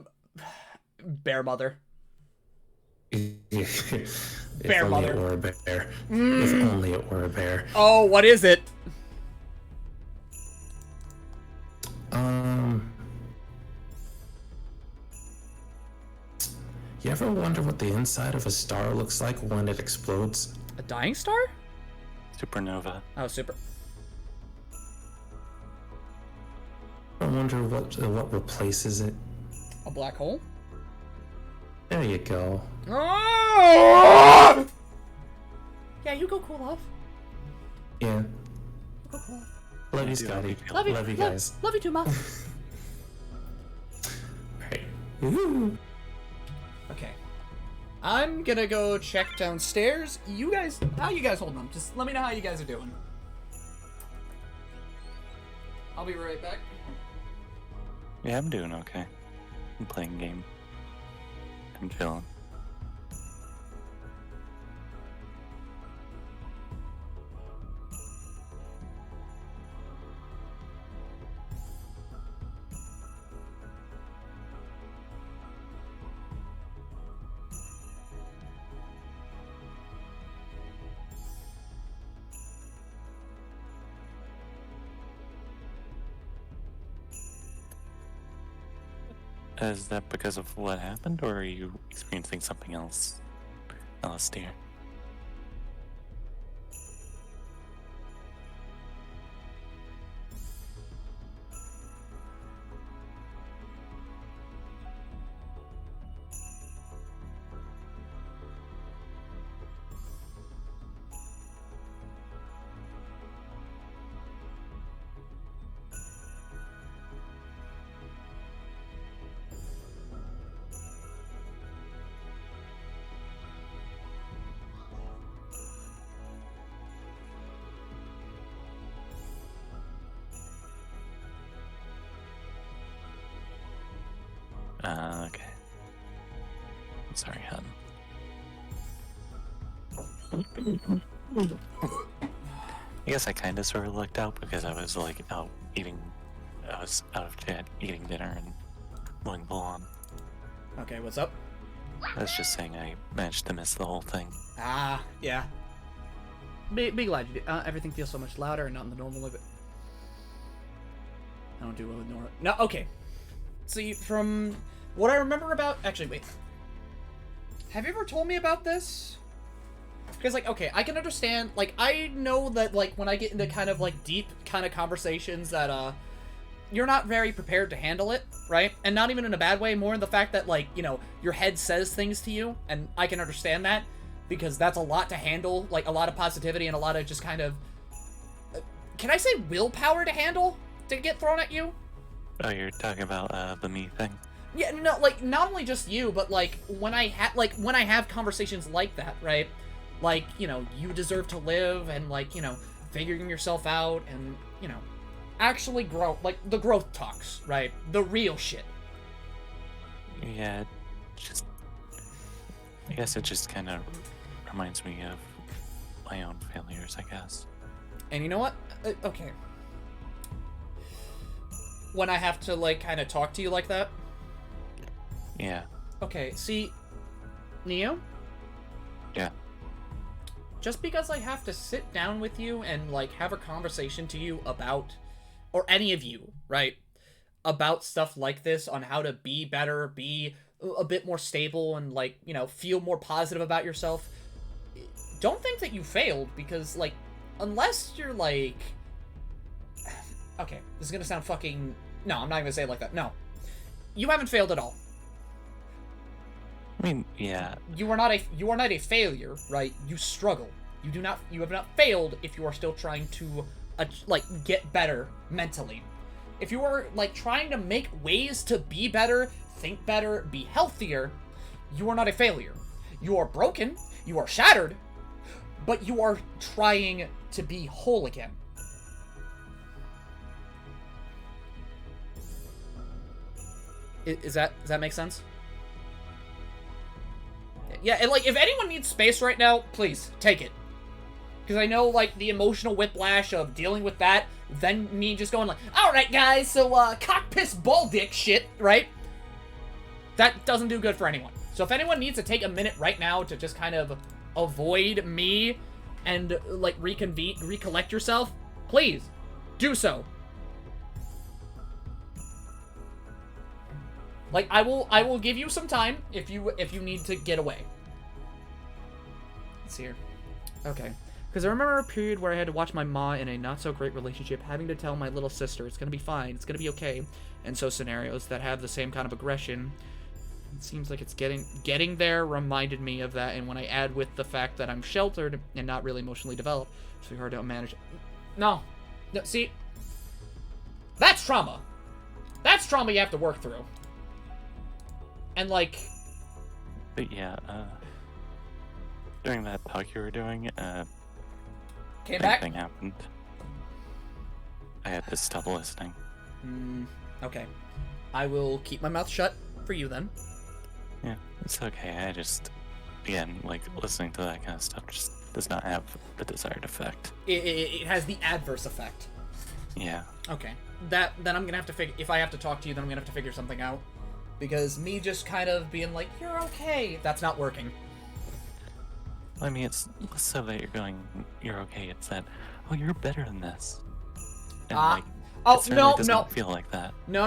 Bear mother.
If
Bear
only
mother.
it were a bear. If only it were a bear.
Oh, what is it?
You ever wonder what the inside of a star looks like when it explodes?
A dying star?
Supernova.
Oh, super.
I wonder what replaces it.
A black hole?
There you go.
Oh! Yeah, you go cool off.
Yeah.
You go cool off.
Love you,
do
Scotty.
Love you.
Love you guys.
Love you too, Mom.
Right. Woo.
Okay. I'm gonna go check downstairs. You guys, how you guys holding up? Just let me know how you guys are doing. I'll be right back.
Yeah, I'm doing okay. I'm playing game. I'm chilling. Is that because of what happened, or are you experiencing something else, Alistair? Okay. I'm sorry, hon. I guess I kind of sort of lucked out because I was like out eating. I was out of chat eating dinner and going full on.
Okay, what's up?
I was just saying I managed to miss the whole thing.
Ah, yeah. Be glad you did. Everything feels so much louder and not in the normal of it. I don't do well with Nora. No, okay. See, from what I remember about... Actually, wait. Have you ever told me about this? Because, like, okay, I can understand... Like, I know that, like, when I get into kind of, like, deep kind of conversations that, you're not very prepared to handle it, right? And not even in a bad way, more in the fact that, like, you know, your head says things to you, and I can understand that, because that's a lot to handle, like, a lot of positivity and a lot of just kind of... can I say willpower to handle? To get thrown at you?
Oh, you're talking about the me thing?
Yeah, no, like, not only just you, but, like, when I have conversations like that, right? Like, you know, you deserve to live, and, like, you know, figuring yourself out, and, you know, actually grow, like, the growth talks, right? The real shit.
Yeah, just... I guess it just kind of reminds me of my own failures, I guess.
And you know what? Okay. When I have to, like, kind of talk to you like that?
Yeah.
Okay, see, Neo?
Yeah.
Just because I have to sit down with you and, like, have a conversation to you about, or any of you, right, about stuff like this, on how to be better, be a bit more stable, and, like, you know, feel more positive about yourself, don't think that you failed, because, like, unless you're, like... Okay, this is gonna sound fucking... No, I'm not gonna say it like that. No. You haven't failed at all.
I mean, yeah.
You are not a failure, right? You struggle. You have not failed if you are still trying to, like, get better mentally. If you are, like, trying to make ways to be better, think better, be healthier, you are not a failure. You are broken, you are shattered, but you are trying to be whole again. Does that make sense? Yeah, and, like, if anyone needs space right now, please, take it. Because I know, like, the emotional whiplash of dealing with that, then me just going like, alright, guys, so, cock, piss, ball, dick shit, right? That doesn't do good for anyone. So if anyone needs to take a minute right now to just kind of avoid me and, like, recollect yourself, please, do so. Like, I will give you some time if you need to get away. Let's see here. Okay. Because I remember a period where I had to watch my ma in a not-so-great relationship having to tell my little sister, it's gonna be fine, it's gonna be okay. And so scenarios that have the same kind of aggression, it seems like it's getting there reminded me of that, and when I add with the fact that I'm sheltered and not really emotionally developed, it's really hard to manage. No, see, that's trauma. That's trauma you have to work through. And, like...
But yeah, during that talk you were doing,
came back?
thing happened. I had to stop listening.
Okay. I will keep my mouth shut for you then.
Yeah, it's okay. I just, again, like, listening to that kind of stuff just does not have the desired effect.
It has the adverse effect.
Yeah.
Okay. Then I'm gonna have to figure... If I have to talk to you, then I'm gonna have to figure something out. Because me just kind of being like, you're okay, that's not working.
I mean, it's less so that you're okay, it's that, oh, you're better than this. And, like,
oh,
it certainly does
no.
not feel like that.
No.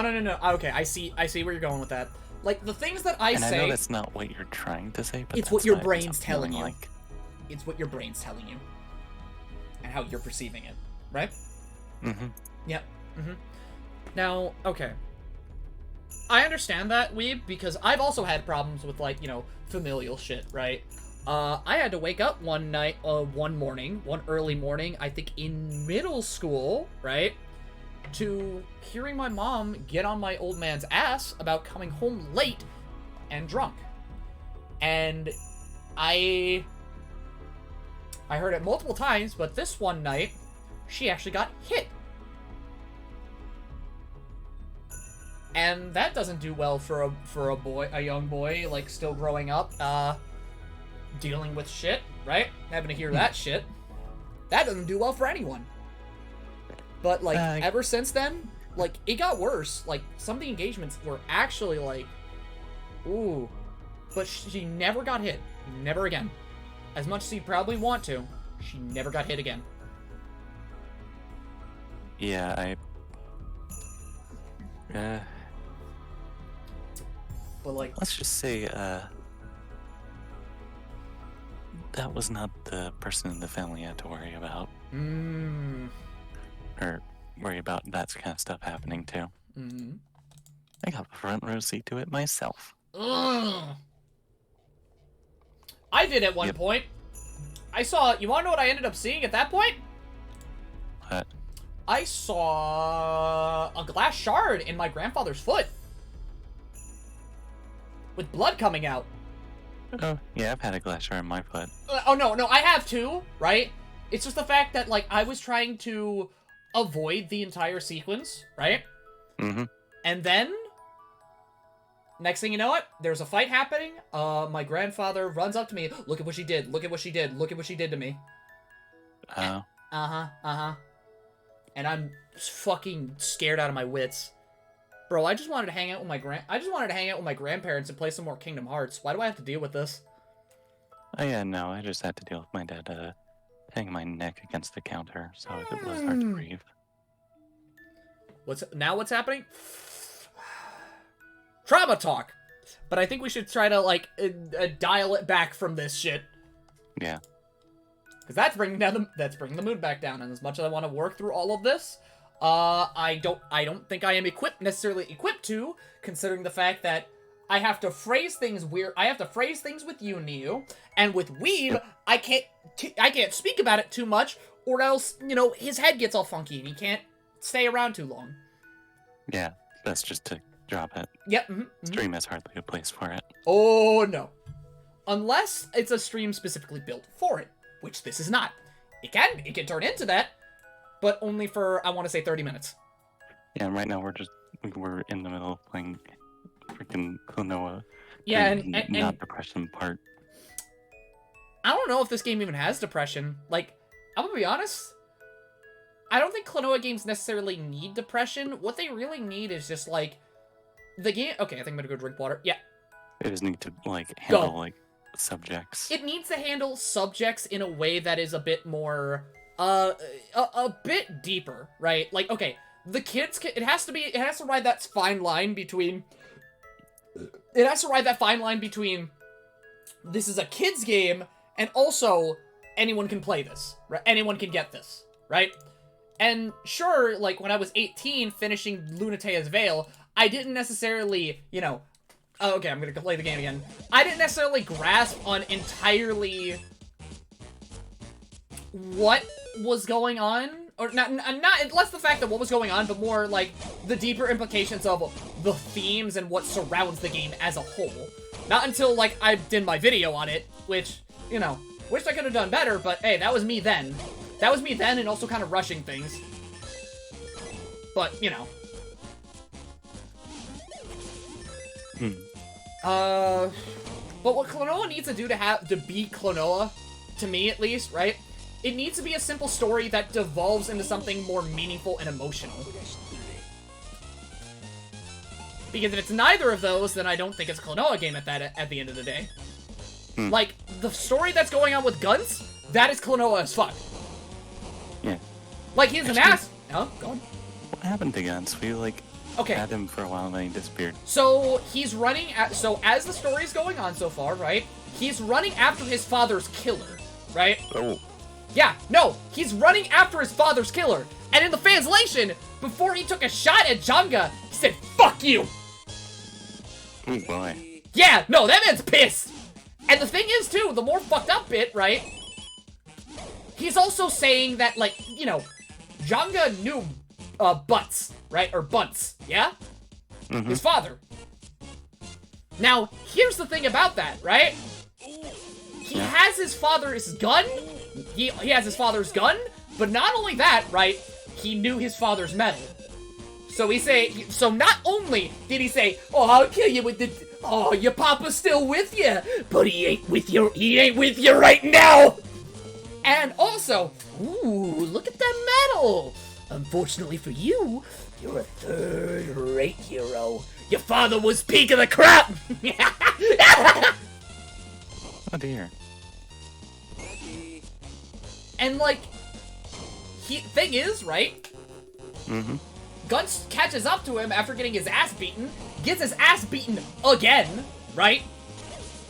Okay, I see where you're going with that. Like, the things that I
and
say...
I know that's not what you're trying to say, but
it's
that's
what your
what
brain's
I'm
telling you.
like.
It's what your brain's telling you. And how you're perceiving it, right?
Mm-hmm.
Yep. Mm-hmm. Now, okay. I understand that, Weeb, because I've also had problems with, like, you know, familial shit, right? I had to wake up one early morning, I think in middle school, right? To hearing my mom get on my old man's ass about coming home late and drunk. And I heard it multiple times, but this one night, she actually got hit. And that doesn't do well for a young boy, like, still growing up, dealing with shit, right? Having to hear that shit. That doesn't do well for anyone. But, like, ever since then, like, it got worse. Like, some of the engagements were actually, like, ooh. But she never got hit. Never again. As much as she'd probably want to, she never got hit again.
Yeah,
But, like...
let's just say, that was not the person in the family you had to worry about. Or worry about that kind of stuff happening, too. I got the front row seat to it myself.
Ugh. I did at one point. I saw... You wanna know what I ended up seeing at that point?
What?
I saw a glass shard in my grandfather's foot. With blood coming out.
Oh, yeah, I've had a glass shard in my foot.
Oh, no, I have too, right? It's just the fact that, like, I was trying to avoid the entire sequence, right?
Mm-hmm.
And then, next thing you know it, there's a fight happening. My grandfather runs up to me. Look at what she did. Look at what she did. Look at what she did to me.
Oh.
And I'm fucking scared out of my wits. Bro, I just wanted to hang out with my grandparents and play some more Kingdom Hearts. Why do I have to deal with this?
Oh, yeah, no, I just had to deal with my dad, hanging my neck against the counter, so it was hard to breathe.
What's happening? Trauma talk! But I think we should try to, like, dial it back from this shit.
Yeah.
Because that's bringing the mood back down, and as much as I want to work through all of this, I don't think I am necessarily equipped to, considering the fact that I have to phrase things weird. I have to phrase things with you, Neo, and with Weeb, I can't speak about it too much, or else, you know, his head gets all funky and he can't stay around too long.
Yeah, that's just to drop it.
Yep.
Stream is hardly a place for it.
Oh no, unless it's a stream specifically built for it, which this is not. It can turn into that. But only for, I want to say, 30 minutes.
Yeah, right now we're in the middle of playing freaking Klonoa.
Yeah,
the
and
not depression part.
I don't know if this game even has depression. Like, I'm gonna be honest. I don't think Klonoa games necessarily need depression. What they really need is just, like, the game... Okay, I think I'm gonna go drink water. Yeah.
They just need to, like, handle, like, subjects.
It needs to handle subjects in a way that is a bit more, a bit deeper, right? Like, okay, the kids, it has to ride that fine line between, this is a kid's game, and also, anyone can play this, right? Anyone can get this, right? And sure, like, when I was 18, finishing Lunatea's Veil, I didn't necessarily, you know, oh, okay, I'm gonna play the game again. I didn't necessarily grasp on entirely what was going on, or not less the fact that what was going on, but more like the deeper implications of the themes and what surrounds the game as a whole. Not until, like, I did my video on it, which, you know, wish I could have done better, but hey, that was me then. That was me then, and also kind of rushing things. But, you know. But what Klonoa needs to do to be Klonoa, to me at least, right? It needs to be a simple story that devolves into something more meaningful and emotional. Because if it's neither of those, then I don't think it's a Klonoa game at the end of the day. Like, the story that's going on with Guns, that is Klonoa as fuck.
Yeah.
Like, he's an ass... Oh, go on.
What happened to Guns? We, like, had him for a while and then he disappeared.
So, he's running... So, as the story's going on so far, right? He's running after his father's killer, right?
Oh.
Yeah, no, he's running after his father's killer. And in the translation, before he took a shot at Jenga, he said, "Fuck you!"
Oh, boy.
Yeah, no, that man's pissed. And the thing is, too, the more fucked up bit, right? He's also saying that, like, you know, Jenga knew, Butts, right? Or Bunts, yeah? His father. Now, here's the thing about that, right? He has his father's gun. He has his father's gun, but not only that, right? He knew his father's medal. So so not only did he say, "Oh, I'll kill you with the, oh, your papa's still with you, but he ain't with you right now." And also, ooh, look at that medal. Unfortunately for you, you're a third-rate hero. Your father was peak of the crop.
Oh dear.
And, like, thing is, right? Guns catches up to him after getting his ass beaten, gets his ass beaten again, right?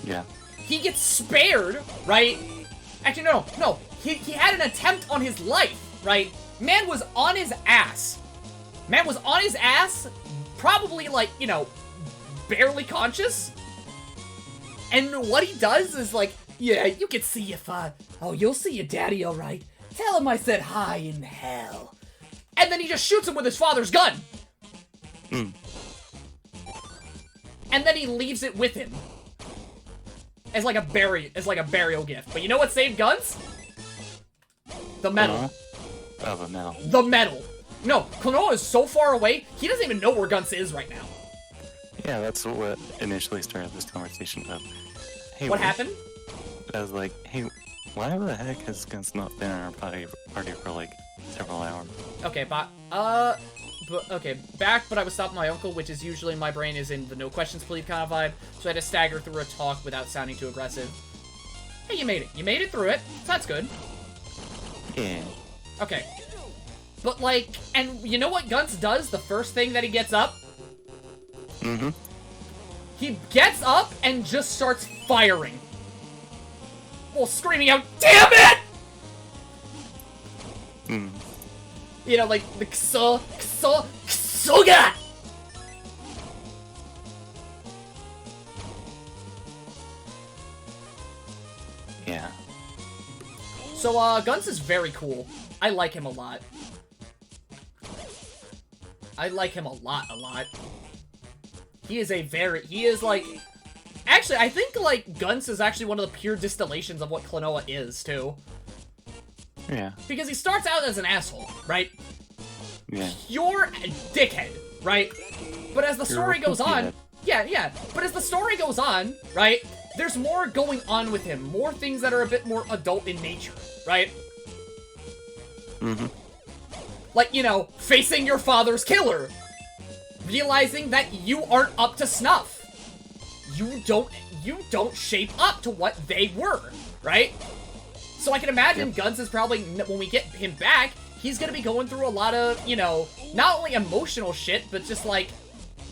Yeah.
He gets spared, right? Actually, no. He had an attempt on his life, right? Man was on his ass. Man was on his ass, probably, like, you know, barely conscious. And what he does is, like, "Yeah, you can see your father. Oh, you'll see your daddy, all right. Tell him I said hi in hell." And then he just shoots him with his father's gun. And then he leaves it with him. As like a burial gift. But you know what saved Guns? The medal.
Oh, the medal.
The medal. No, Klonoa is so far away, he doesn't even know where Guns is right now.
Yeah, that's what initially started this conversation of, hey,
what happened?
I was like, hey, why the heck has Guns not been in our party for like several hours?
Okay, but I was stopped by my uncle, which is usually my brain is in the no questions please kind of vibe, so I had to stagger through a talk without sounding too aggressive. Hey, you made it. You made it through it. So that's good.
Yeah.
Okay. But, like, and you know what Guns does the first thing that he gets up? He gets up and just starts firing. While screaming out, "Damn it!" You know, like, the Ksuga!
Yeah.
So, Guns is very cool. I like him a lot. I like him a lot. He is like... Actually, I think, like, Guns is actually one of the pure distillations of what Klonoa is, too.
Yeah.
Because he starts out as an asshole, right?
Yeah.
Pure dickhead, right? But as the story goes on... Yeah. But as the story goes on, right, there's more going on with him. More things that are a bit more adult in nature, right?
Mm-hmm.
Like, you know, facing your father's killer. Realizing that you aren't up to snuff. You don't shape up to what they were, right? So I can imagine Guns is probably, when we get him back, he's gonna be going through a lot of, you know, not only emotional shit, but just like,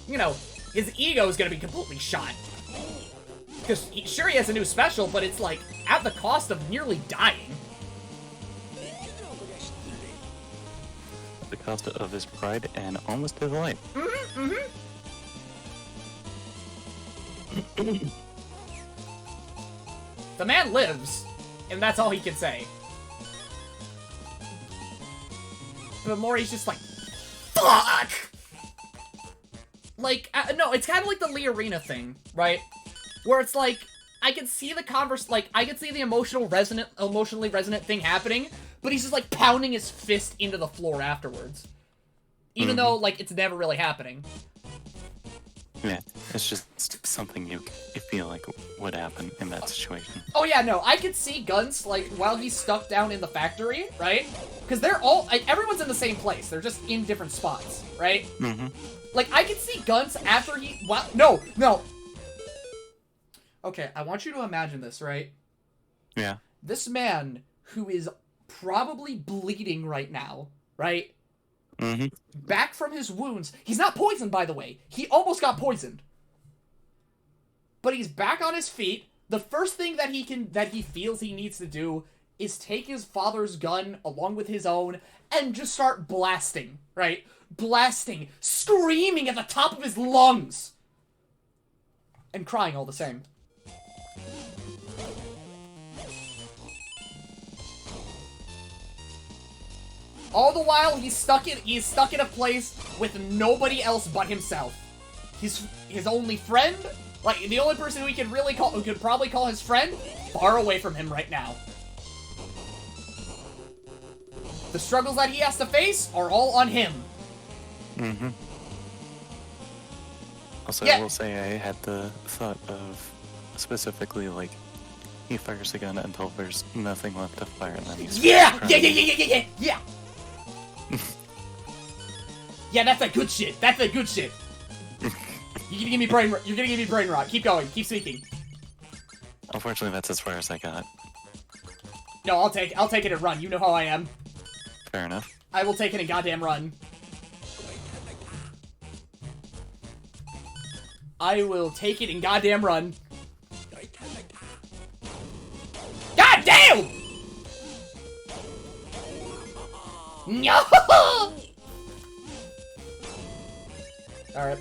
you know, his ego is gonna be completely shot. Because sure, he has a new special, but it's like at the cost of nearly dying.
The cost of his pride and almost his life.
The man lives, and that's all he can say. But Mori's just like, fuck! Like, no, it's kind of like the Lee Arena thing, right? Where it's like, I can see the I can see the emotionally resonant thing happening, but he's just like pounding his fist into the floor afterwards. Even though, like, it's never really happening.
Yeah, it's just something you feel like would happen in that situation.
Oh yeah, no, I could see Guns, like, while he's stuck down in the factory, right? Because they're all, like, everyone's in the same place. They're just in different spots, right?
Mm-hmm.
Like, I could see Guns after he, wow, no. Okay, I want you to imagine this, right?
Yeah.
This man, who is probably bleeding right now, right?
Mm-hmm.
Back from his wounds. He's not poisoned, by the way. He almost got poisoned. But he's back on his feet. The first thing that he feels he needs to do is take his father's gun along with his own and just start blasting, right? Blasting, screaming at the top of his lungs. And crying all the same. All the while, he's stuck in a place with nobody else but himself. His only friend, like the only person who could probably call his friend, far away from him right now. The struggles that he has to face are all on him.
Mm-hmm. Also,
Yeah.
I will say I had the thought of specifically like he fires the gun until there's nothing left to fire, and then he's
Yeah. Yeah, that's that good shit. You're gonna give me brain rot. Keep going. Keep speaking.
Unfortunately, that's as far as I got.
No, I'll take it and run. You know how I am.
Fair enough.
I will take it and goddamn run. I will take it and goddamn run. God damn! No! Alright.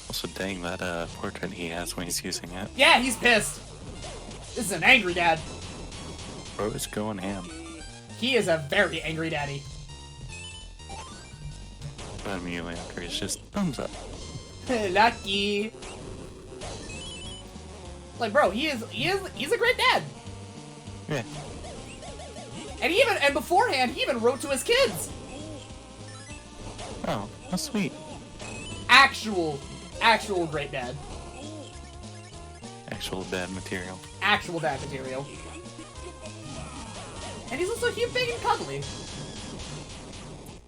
Also, dang, that portrait he has when he's using it.
Yeah, he's pissed. This is an angry dad.
Bro is going ham.
He is a very angry daddy.
But immediately after, he's just thumbs up.
Lucky. Like, bro, he's a great dad.
Yeah.
And beforehand, he even wrote to his kids.
Oh, how sweet.
Actual great dad.
Actual dad material.
Actual dad material. And he's also cute, big, and cuddly.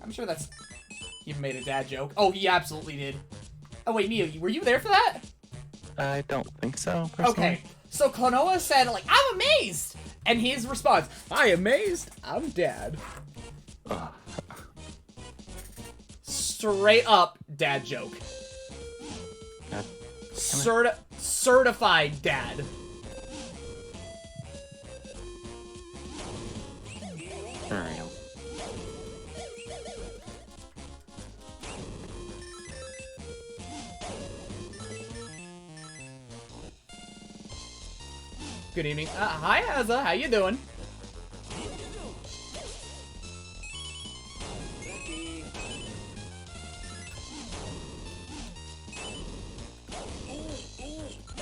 I'm sure that's... He made a dad joke. Oh, he absolutely did. Oh, wait, Neo, were you there for that?
I don't think so, personally.
Okay, so Klonoa said, like, I'm amazed! And his response,
I amazed? I'm dad.
straight up dad joke.
God.
Certified dad.
For real.
Good evening. Hi, Azza. How you doing?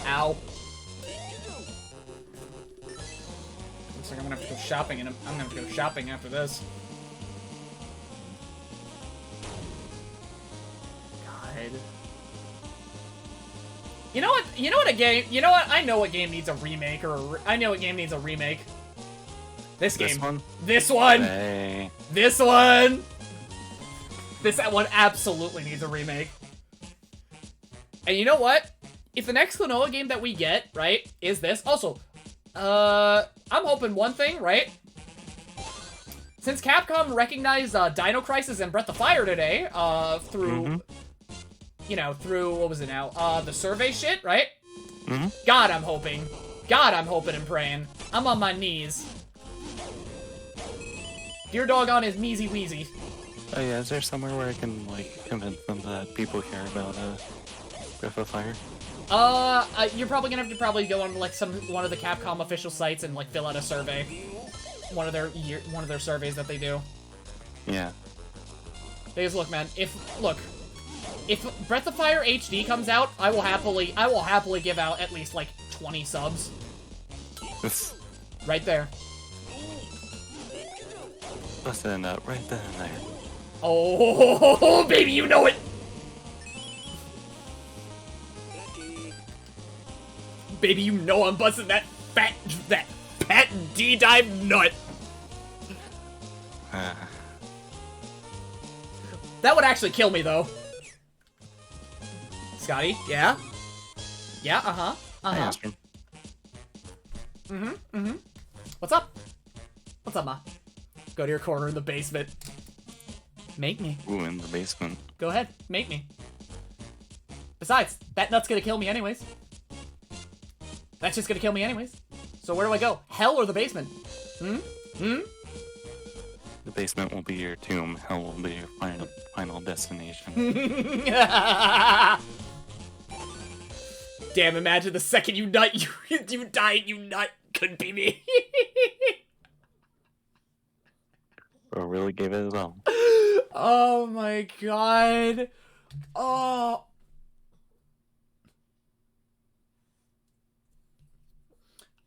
Ow. Looks like I'm gonna have to go shopping, and I'm gonna have to go shopping after this. God. You know what? You know what a game? You know what? I know what game needs a remake, I know what game needs a remake. This game.
This one?
This one.
Hey.
This one. That one absolutely needs a remake. And you know what? If the next Klonoa game that we get, right, is this. Also, I'm hoping one thing, right? Since Capcom recognized Dino Crisis and Breath of Fire today, through, you know, through, what was it now? The survey shit, right? God, I'm hoping. God, I'm hoping and praying. I'm on my knees. Dear Doggone is Measy Weezy.
Oh yeah, is there somewhere where I can, like, convince them that people care about, Breath of Fire?
You're probably gonna have to go on, like, one of the Capcom official sites and, like, fill out a survey. One of their surveys that they do.
Yeah.
Because, look, man, if Breath of Fire HD comes out, I will happily give out at least, like, 20 subs. Right there.
Busting up right then and there.
Oh, baby, you know it! Baby, you know I'm busting that fat D-dive nut! That would actually kill me, though. Scotty, yeah? Yeah, uh-huh. Uh-huh. What's up? What's up, Ma? Go to your corner in the basement. Make me.
Ooh, in the basement.
Go ahead, make me. Besides, that nut's gonna kill me anyways. That's just gonna kill me anyways. So where do I go? Hell or the basement?
The basement will be your tomb. Hell will be your final destination.
Damn, imagine the second you nut, you die and you nut. Couldn't be me.
Bro really gave it his all.
Oh my god. Oh.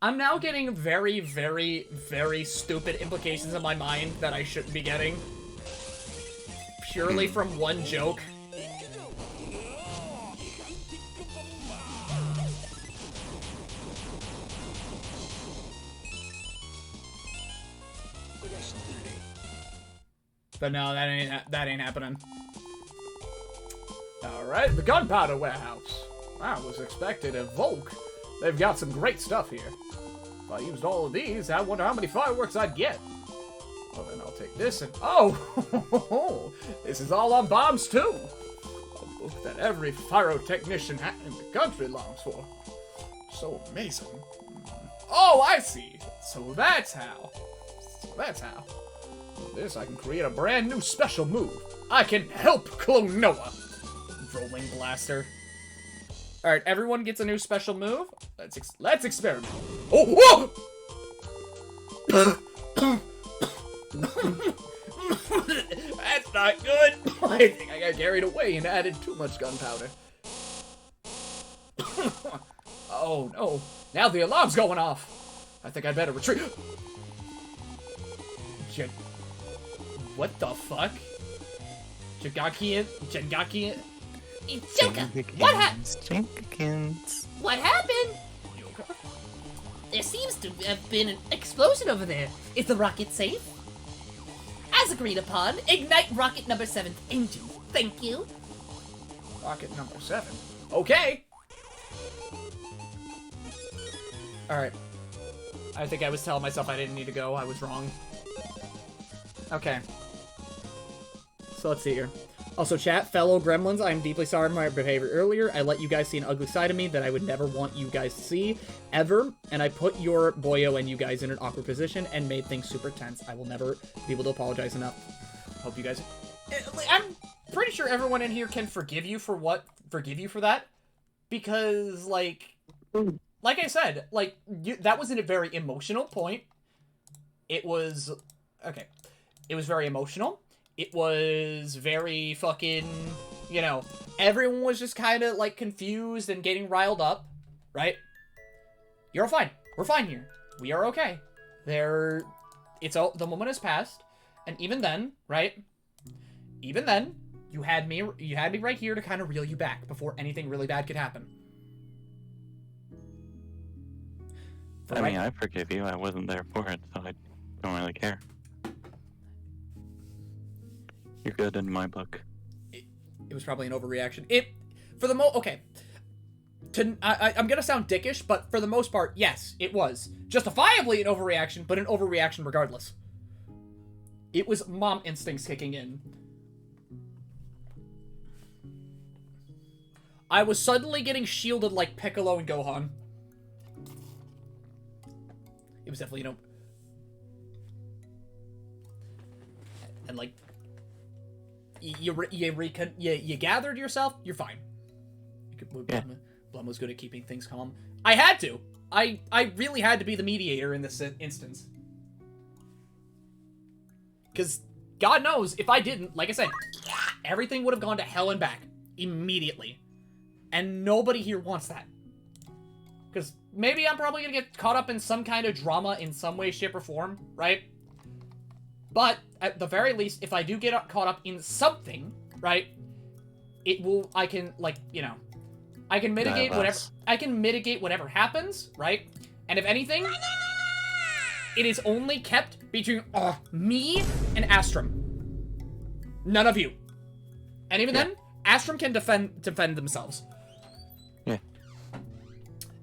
I'm now getting very, very, very stupid implications in my mind that I shouldn't be getting. Purely from one joke. But no, that ain't happening.
Alright, the gunpowder warehouse. I was expecting a Volk. They've got some great stuff here. If I used all of these, I wonder how many fireworks I'd get. Well, then I'll take this and... Oh! This is all on bombs, too! A book that every pyrotechnician in the country longs for. So amazing. Oh, I see! So that's how. With this, I can create a brand new special move. I can help Klonoa!
Rolling blaster. Alright, everyone gets a new special move. Let's experiment.
Oh, whoa! That's not good. I think I got carried away and added too much gunpowder. Oh no! Now the alarm's going off. I think I'd better retreat.
What the fuck? Jangaki?
Joker, what happened?
Jenkins.
What happened? There seems to have been an explosion over there. Is the rocket safe? As agreed upon, ignite rocket number 7's engine. Thank you.
Rocket number 7. Okay.
Alright. I think I was telling myself I didn't need to go. I was wrong. Okay. So let's see here. Also, chat, fellow gremlins, I am deeply sorry for my behavior earlier. I let you guys see an ugly side of me that I would never want you guys to see, ever, and I put your boyo and you guys in an awkward position and made things super tense. I will never be able to apologize enough. Hope you guys... I'm pretty sure everyone in here can forgive you for that, because, like I said, like, that was in a very emotional point. It was... Okay. It was very emotional. It was very fucking, you know, everyone was just kind of, like, confused and getting riled up, right? You're fine. We're fine here. We are okay. The moment has passed, and even then, right? Even then, you had me right here to kind of reel you back before anything really bad could happen.
I mean, I forgive you. I wasn't there for it, so I don't really care. You're good in my book.
It was probably an overreaction. Okay. I'm gonna sound dickish, but for the most part, yes, it was. Justifiably an overreaction, but an overreaction regardless. It was mom instincts kicking in. I was suddenly getting shielded like Piccolo and Gohan. It was definitely, and like, you gathered yourself, you're fine. Blem was good at keeping things calm. I had to. I really had to be the mediator in this instance. Because, God knows, if I didn't, like I said, everything would have gone to hell and back. Immediately. And nobody here wants that. Because maybe I'm probably going to get caught up in some kind of drama in some way, shape, or form, right? But, at the very least, if I do get caught up in something, right, I can mitigate whatever happens, right? And if anything, it is only kept between me and Astrum. None of you. And even then, Astrum can defend themselves.
Yeah.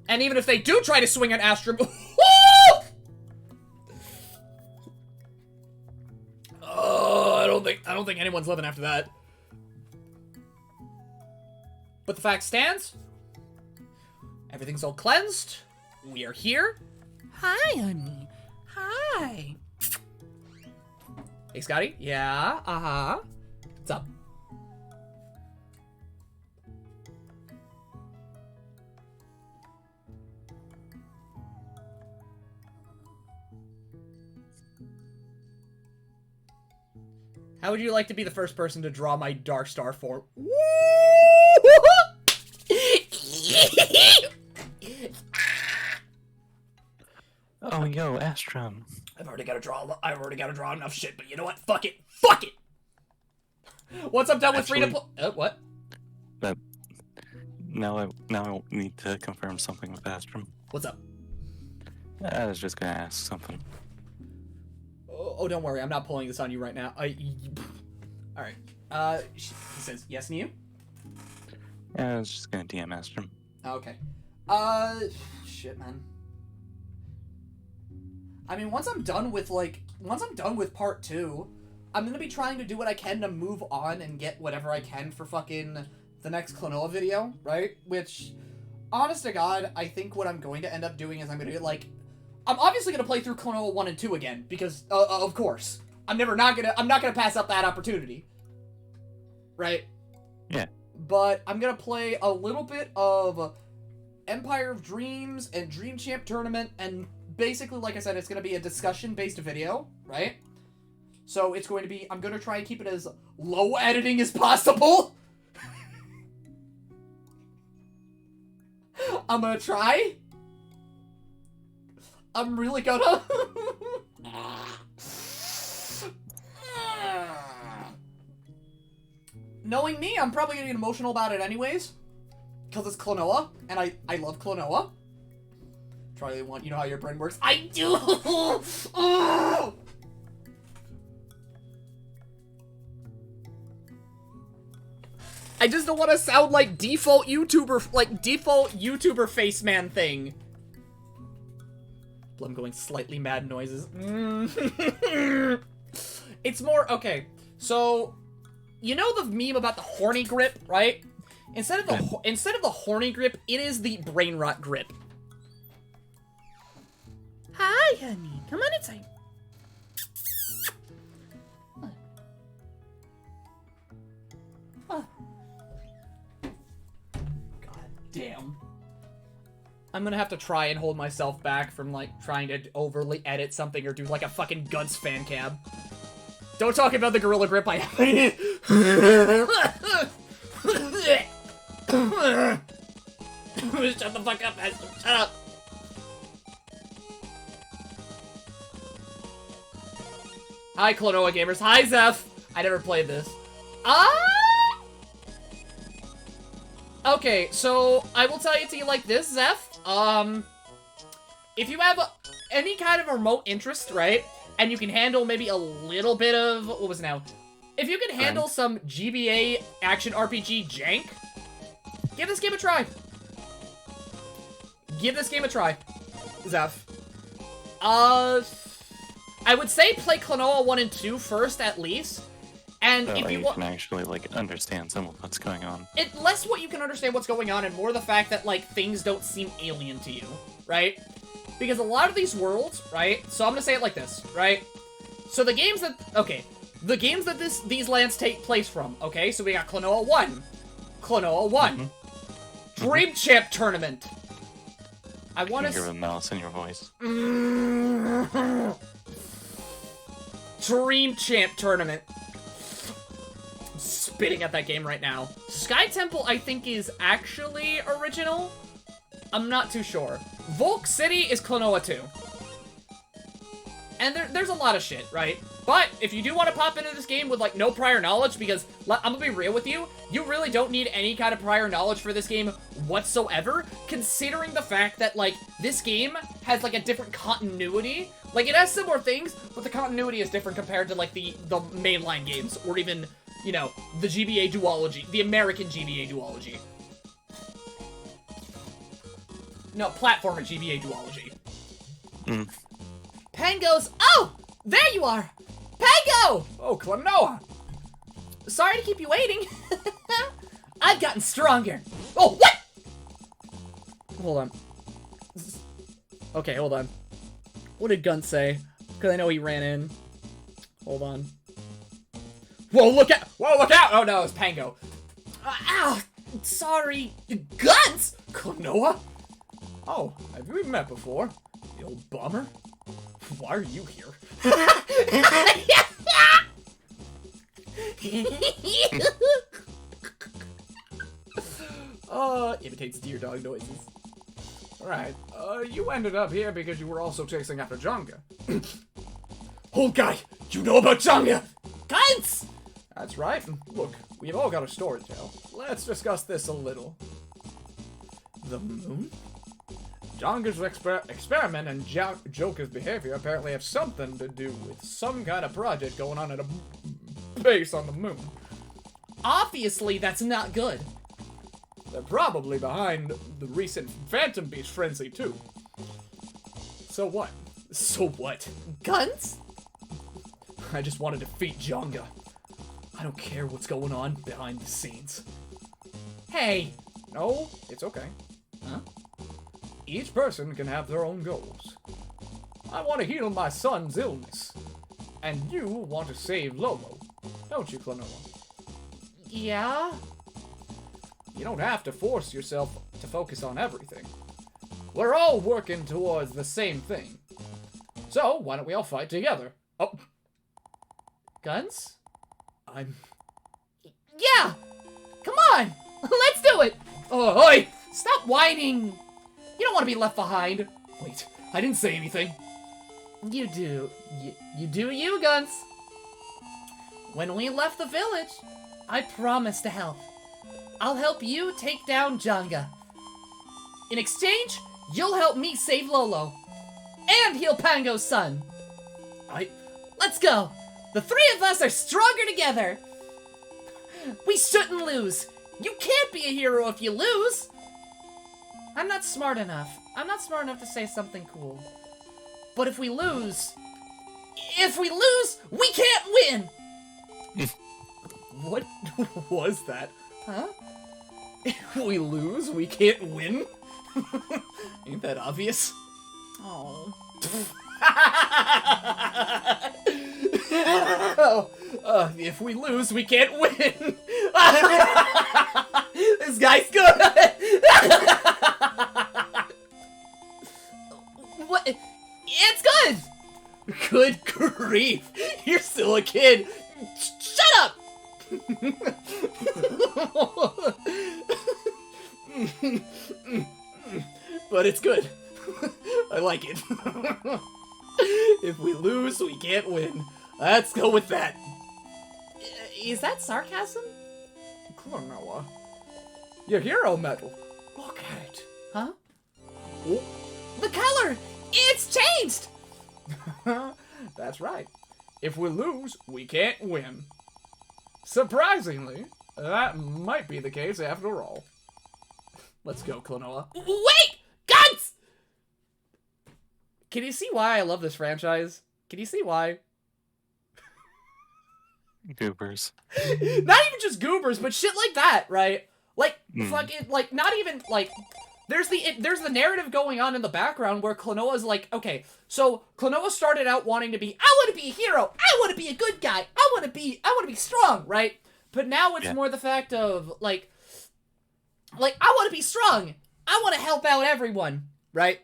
And even if they do try to swing on Astrum, I don't think anyone's living after that. But the fact stands, everything's all cleansed. We are here. Hi, honey. Hi. Hey, Scotty. Yeah. What's up? How would you like to be the first person to draw my Dark Star form?
Oh, yo, Astrum.
I've already got to draw enough shit, but you know what? Fuck it. Fuck it! Once I'm done with free to play... what?
But now I need to confirm something with Astrum.
What's up?
I was just gonna ask something.
Oh, don't worry. I'm not pulling this on you right now. Alright. He says, yes, and you?
Yeah, I was just gonna DM Astrum.
Okay. Shit, man. I mean, once I'm done with part 2, I'm gonna be trying to do what I can to move on and get whatever I can for fucking the next Klonoa video, right? Which, honest to God, I think what I'm going to end up doing is I'm gonna, I'm obviously gonna play through Klonoa 1 and 2 again, because, of course. I'm not gonna pass up that opportunity. Right?
Yeah.
But I'm gonna play a little bit of Empire of Dreams and Dream Champ Tournament, and basically, like I said, it's gonna be a discussion-based video, right? So it's going to be, I'm gonna try and keep it as low editing as possible. I'm gonna try. I'm really gonna. Knowing me, I'm probably gonna get emotional about it anyways. Because it's Klonoa, and I love Klonoa. Charlie, you know how your brain works? I do! I just don't want to sound like default YouTuber face man thing. I'm going slightly mad noises. It's more, okay, so, you know the meme about the horny grip, right? Instead of the horny grip, it is the brain rot grip. Hi, honey. Come on inside. God damn. I'm gonna have to try and hold myself back from, trying to overly edit something or do, a fucking Guts fan cab. Don't talk about the gorilla grip I have. Shut the fuck up, Ashton. Shut up. Hi, Klonoa gamers. Hi, Zeph. I never played this. Okay, so I will tell you like this, Zeph. If you have any kind of remote interest, right, and you can handle maybe a little bit of, what was it now? If you can handle some GBA action RPG jank, give this game a try. Give this game a try, Zeph. I would say play Klonoa 1 and 2 first, at least. And
That
if
way
you
you can actually, like, understand some of what's going on.
It less what you can understand what's going on and more the fact that, like, things don't seem alien to you, right? Because a lot of these worlds, right? So I'm gonna say it like this, right? So the games that, okay, the games that these lands take place from, okay? So we got Klonoa 1. Klonoa 1. Dream Champ Tournament. I want to
hear a mouse in your voice.
Dream Champ Tournament. I'm spitting at that game right now. Sky Temple, I think, is actually original. I'm not too sure. Volk City is Klonoa 2. And there's a lot of shit, right? But if you do want to pop into this game with, like, no prior knowledge, because I'm gonna be real with you, you really don't need any kind of prior knowledge for this game whatsoever, considering the fact that, like, this game has, like, a different continuity. Like, it has similar things, but the continuity is different compared to, like, the mainline games, or even, you know, the GBA duology, the American GBA duology. No, platformer GBA duology. Pango's. Oh! There you are! Pango!
Oh, Klonoa!
Sorry to keep you waiting. I've gotten stronger. Oh, what? Hold on. Okay, hold on. What did Gun say? Because I know he ran in. Hold on. Whoa, look out! Whoa, look out! Oh no, it's Pango. Ow! Sorry. Guns?
Klonoa? Oh, have we met before? You old bummer? Why are you here?
Imitates deer dog noises.
Right, you ended up here because you were also chasing after Jonga.
Old guy, you know about Jonga? Guns!
That's right. Look, we've all got a story to tell. Let's discuss this a little. The moon? Jonga's experiment and Joker's behavior apparently have something to do with some kind of project going on at a base on the moon.
Obviously, that's not good.
They're probably behind the recent Phantom Beast frenzy, too. So what?
So what? Guns?
I just want to defeat Jonga. I don't care what's going on behind the scenes.
Hey!
No, it's okay.
Huh?
Each person can have their own goals. I want to heal my son's illness. And you want to save Lolo, don't you, Klonoa?
Yeah?
You don't have to force yourself to focus on everything. We're all working towards the same thing. So, why don't we all fight together? Oh.
Guns?
I'm...
Yeah! Come on! Let's do it! Oh, oi! Stop whining! You don't want to be left behind.
Wait, I didn't say anything.
You do. You do you, Guns. When we left the village, I promised to help. I'll help you take down Jonga. In exchange, you'll help me save Lolo. And heal Pango's son. Let's go. The three of us are stronger together. We shouldn't lose. You can't be a hero if you lose. I'm not smart enough. I'm not smart enough to say something cool. But if we lose, we can't win.
What was that?
Huh?
If we lose, we can't win? Ain't that obvious?
Oh.
If we lose, we can't win.
This guy's good. What? It's good.
Good grief. You're still a kid.
Shut up.
But it's good. I like it. If we lose, we can't win.
Let's go with that.
Is that sarcasm?
Klonoa. Your hero medal. Look at it.
Huh?
Oh.
The color! It's changed!
That's right. If we lose, we can't win. Surprisingly, that might be the case after all. Let's go, Klonoa.
Wait! Guns!
Can you see why I love this franchise? Can you see why?
Goobers.
Not even just goobers, but shit like that, right? Like,
Mm.
fucking, like, not even, like, there's the narrative going on in the background where Klonoa's like, okay, so Klonoa started out wanting to be, I want to be a hero, I want to be a good guy, I want to be strong, right? But now it's more the fact of, like, I want to be strong, I want to help out everyone, right?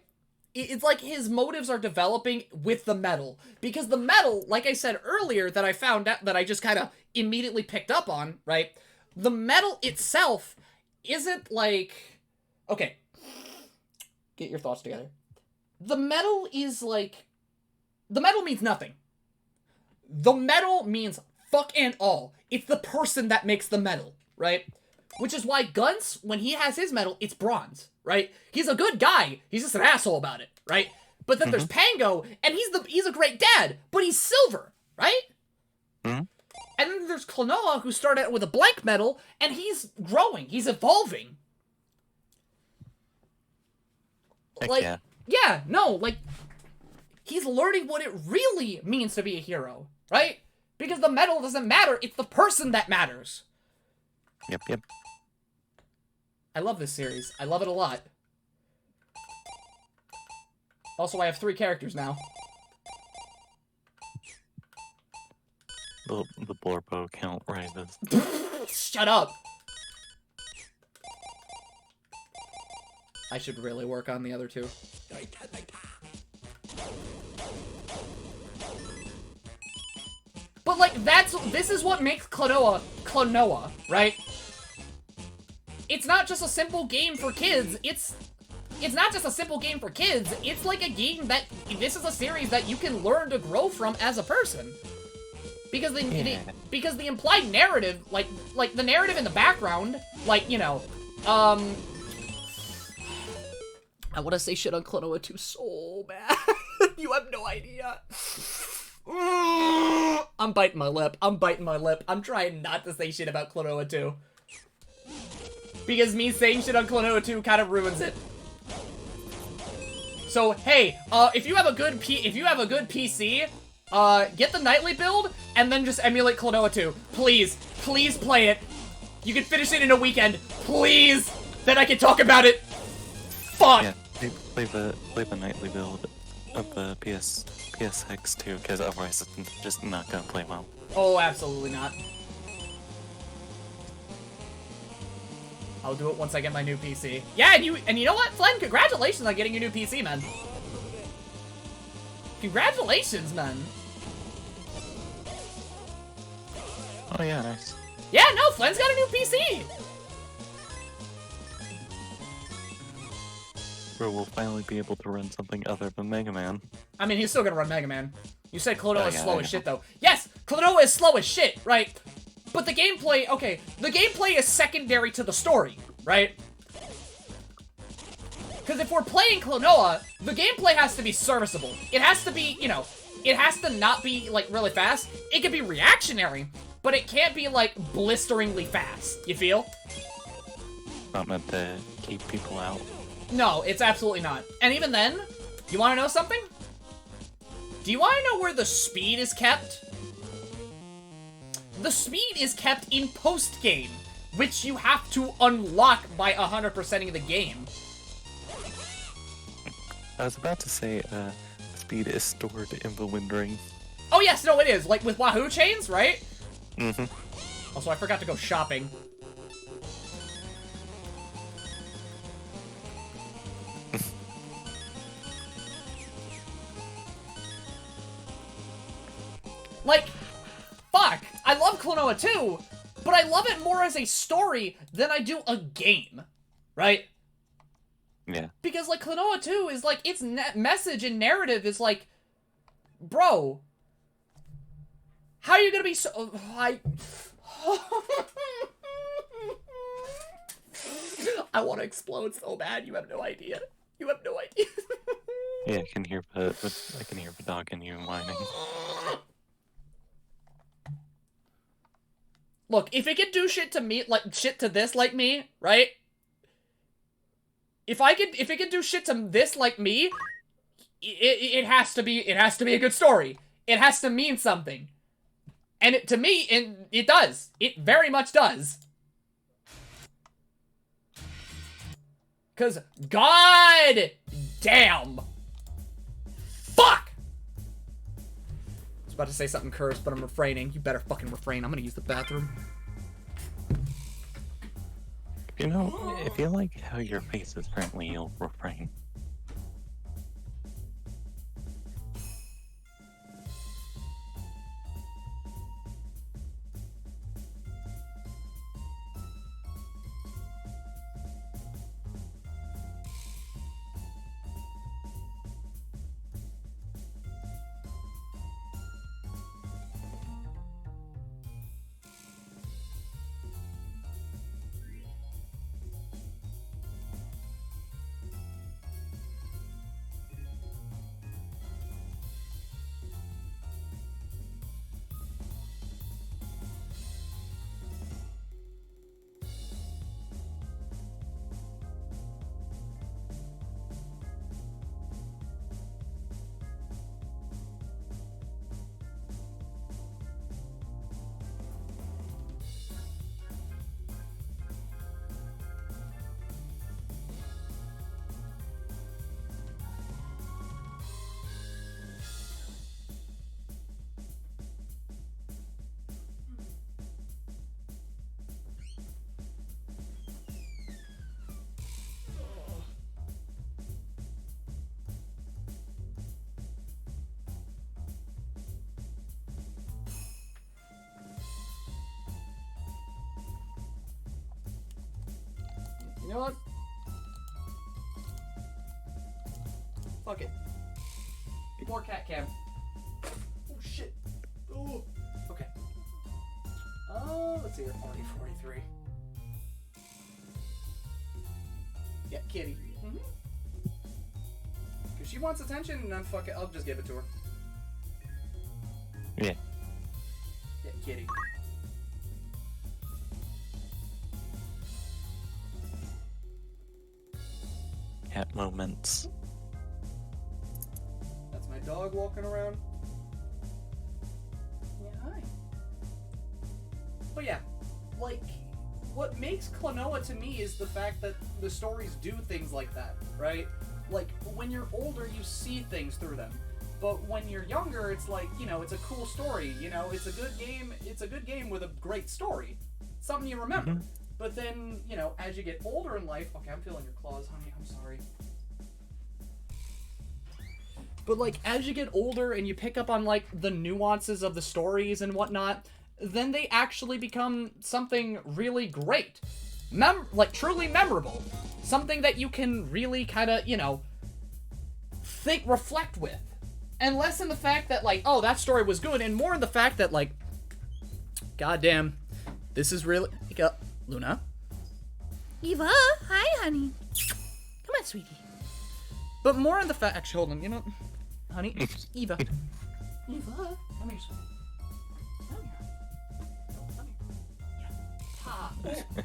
It's like his motives are developing with the medal. Because the medal, like I said earlier, that I found out, that I just kind of immediately picked up on, right? The medal itself isn't like... Okay. Get your thoughts together. The medal is like... The medal means nothing. The medal means fuck and all. It's the person that makes the medal, right? Which is why Guns, when he has his medal, it's bronze, right? He's a good guy. He's just an asshole about it, right? But then there's Pango, and he's a great dad, but he's silver, right? And then there's Klonoa, who started out with a blank medal, and he's growing. He's evolving.
Heck
Like,
yeah.
like, he's learning what it really means to be a hero, right? Because the medal doesn't matter, it's the person that matters.
Yep.
I love this series. I love it a lot. Also, I have 3 characters now.
The Blorbo count rises.
Shut up! I should really work on the other 2. But, like, this is what makes Klonoa, right? It's not just a simple game for kids, it's not just a simple game for kids, it's like a game that, this is a series that you can learn to grow from as a person. Because because the implied narrative, like the narrative in the background, like, you know, I want to say shit on Klonoa 2 so bad. You have no idea. I'm biting my lip. I'm trying not to say shit about Klonoa 2. Because me saying shit on Klonoa 2 kind of ruins it. So, hey, if you have a good PC, get the nightly build, and then just emulate Klonoa 2. Please play it. You can finish it in a weekend. Please! Then I can talk about it. Fuck!
Yeah, play the nightly build of the PSX too, because otherwise it's just not gonna play well.
Oh, absolutely not. I'll do it once I get my new PC. Yeah, and you know what, Flynn? Congratulations on getting your new PC, man. Congratulations, man.
Oh yeah, nice.
Yeah, no, Flynn's got a new PC.
Bro, we'll finally be able to run something other than Mega Man.
I mean, he's still gonna run Mega Man. You said Klonoa is
yeah,
slow
I
as
know.
shit, though. Yes, Klonoa is slow as shit, right? But the gameplay, okay, the gameplay is secondary to the story, right? Because if we're playing Klonoa, the gameplay has to be serviceable. It has to be, you know, it has to not be, like, really fast. It could be reactionary, but it can't be, like, blisteringly fast. You feel?
Not meant to keep people out.
No, it's absolutely not. And even then, you want to know something? Do you want to know where the speed is kept? The speed is kept in post-game, which you have to unlock by 100%ing the game.
I was about to say, speed is stored in the Wind Ring.
Oh yes, no it is, like with Wahoo chains, right?
Mm-hmm.
Also, I forgot to go shopping. Like, fuck, I love Klonoa 2, but I love it more as a story than I do a game, right?
Yeah.
Because, like, Klonoa 2 is, like, its message and narrative is, like, bro, How are you gonna be so... I want to explode so bad. You have no idea. You have no idea.
Yeah, I can hear the dog in you whining.
Look, if it can do shit to me, like shit to this like me, right? If it can do shit to this like me, it has to be a good story. It has to mean something. And to me, it does. It very much does. Cause god damn. Fuck! I was about to say something cursed, but I'm refraining. You better fucking refrain. I'm gonna use the bathroom.
You know, if you like how your face is currently, you'll refrain.
You know what? Fuck it. More cat cam. Oh shit. Oh. Okay. Let's see here. 43. Yeah, kitty. Cause she wants attention, and then fuck it. I'll just give it to her.
Yeah.
Yeah, kitty.
Cat moments.
That's my dog walking around. Yeah, hi. But yeah, like, what makes Klonoa to me is the fact that the stories do things like that, right? Like, when you're older, you see things through them. But when you're younger, it's like, you know, it's a cool story, you know, it's a good game with a great story. Something you remember.
Mm-hmm.
But then, you know, as you get older in life... Okay, I'm feeling your claws, honey. I'm sorry. But, like, as you get older and you pick up on, like, the nuances of the stories and whatnot, then they actually become something really great. Like, truly memorable. Something that you can really kind of, you know, reflect with. And less in the fact that, like, oh, that story was good, and more in the fact that, like, goddamn, this is really... Luna?
Eva, hi, honey. Come on, sweetie.
But more in the fact... Actually, hold on, you know... Honey, Eva. Eva, come here, sweetie. Come here. Come here. Yeah. Ha.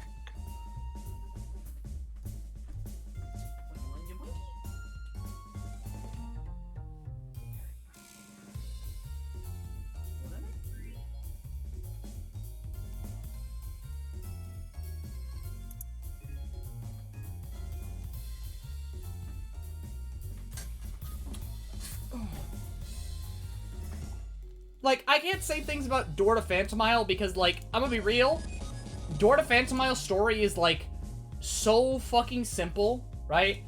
Like, I can't say things about Door to Phantomile because, like, I'm gonna be real. Door to Phantomile's story is, like, so fucking simple, right?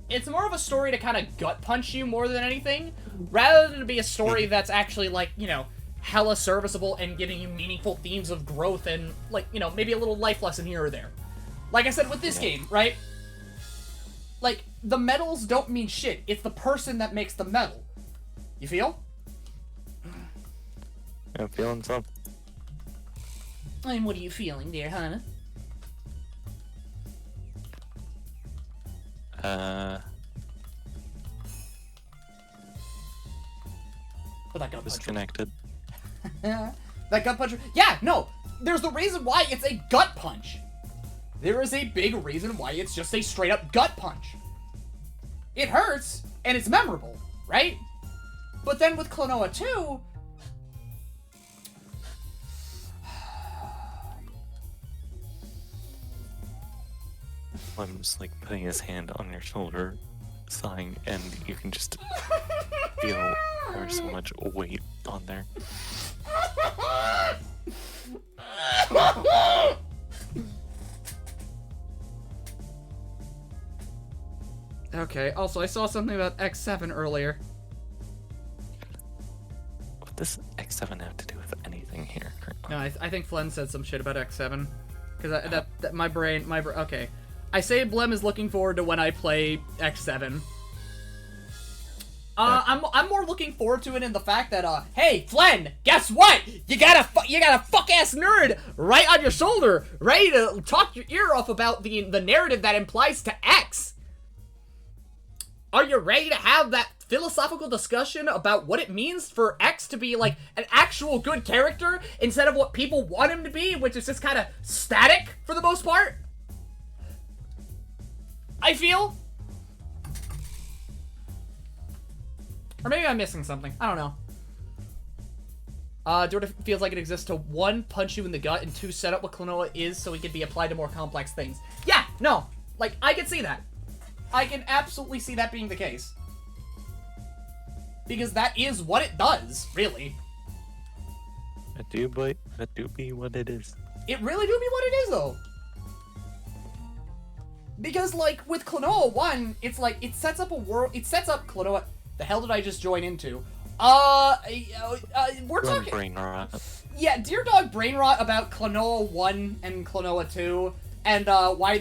It's more of a story to kind of gut punch you more than anything, rather than to be a story that's actually, like, you know, hella serviceable and giving you meaningful themes of growth and, like, you know, maybe a little life lesson here or there. Like I said with this game, right? Like, the medals don't mean shit. It's the person that makes the medal. You feel?
I'm feeling something.
And what are you feeling, dear Hannah? Oh, that gut punch.
Disconnected.
That gut punch. Yeah, no. There's the reason why it's a gut punch. There is a big reason why it's just a straight up gut punch. It hurts, and it's memorable, right? But then with Klonoa 2...
Blem's like putting his hand on your shoulder, sighing, and you can just feel there's so much weight on there.
Okay, also, I saw something about X7 earlier.
What does X7 have to do with anything here currently?
No, I think Flen said some shit about X7. Because that my brain, okay. I say Blem is looking forward to when I play X7. I'm more looking forward to it in the fact that, hey, Flen, guess what? You got a fuck-ass nerd right on your shoulder, ready to talk your ear off about the narrative that implies to X. Are you ready to have that philosophical discussion about what it means for X to be, like, an actual good character instead of what people want him to be, which is just kind of static for the most part? I feel? Or maybe I'm missing something. I don't know. Do it feels like it exists to 1, punch you in the gut, and 2, set up what Klonoa is so it can be applied to more complex things. Yeah, no. Like, I can see that. I can absolutely see that being the case. Because that is what it does, really.
That do be what it is.
It really do be what it is, though. Because, like, with Klonoa 1, it's like, it sets up a world, it sets up Klonoa, the hell did I just join into? We're talking...
Brain rot.
Yeah, Dear Dog Brain Rot about Klonoa 1 and Klonoa 2, and, why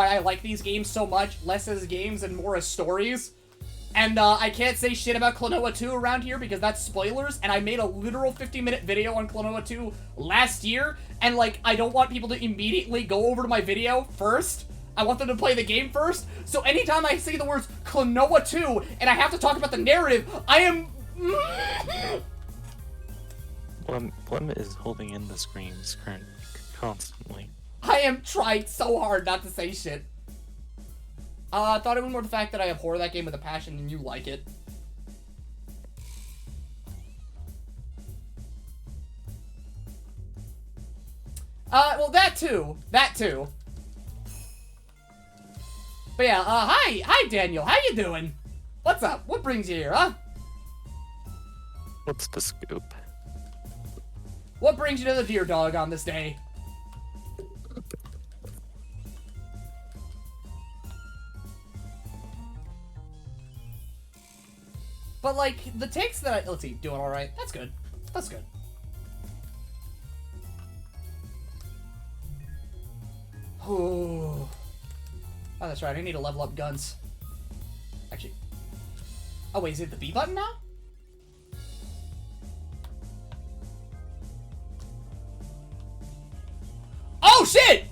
I like these games so much, less as games and more as stories. And, I can't say shit about Klonoa 2 around here because that's spoilers, and I made a literal 50-minute video on Klonoa 2 last year, and, like, I don't want people to immediately go over to my video first. I want them to play the game first, so anytime I say the words Klonoa 2, and I have to talk about the narrative, I am...
Blem is holding in the screams constantly.
I am trying so hard not to say shit. I thought it was more the fact that I abhor that game with a passion and you like it. Well, that too. That too. But yeah, hi Daniel, how you doing? What's up? What brings you here, huh?
What's the scoop?
What brings you to the Deer Dog on this day? But, like, the takes that let's see, doing alright. That's good. That's good. Oh, that's right. I need to level up guns. Actually. Oh, wait, is it the B button now? Oh, shit!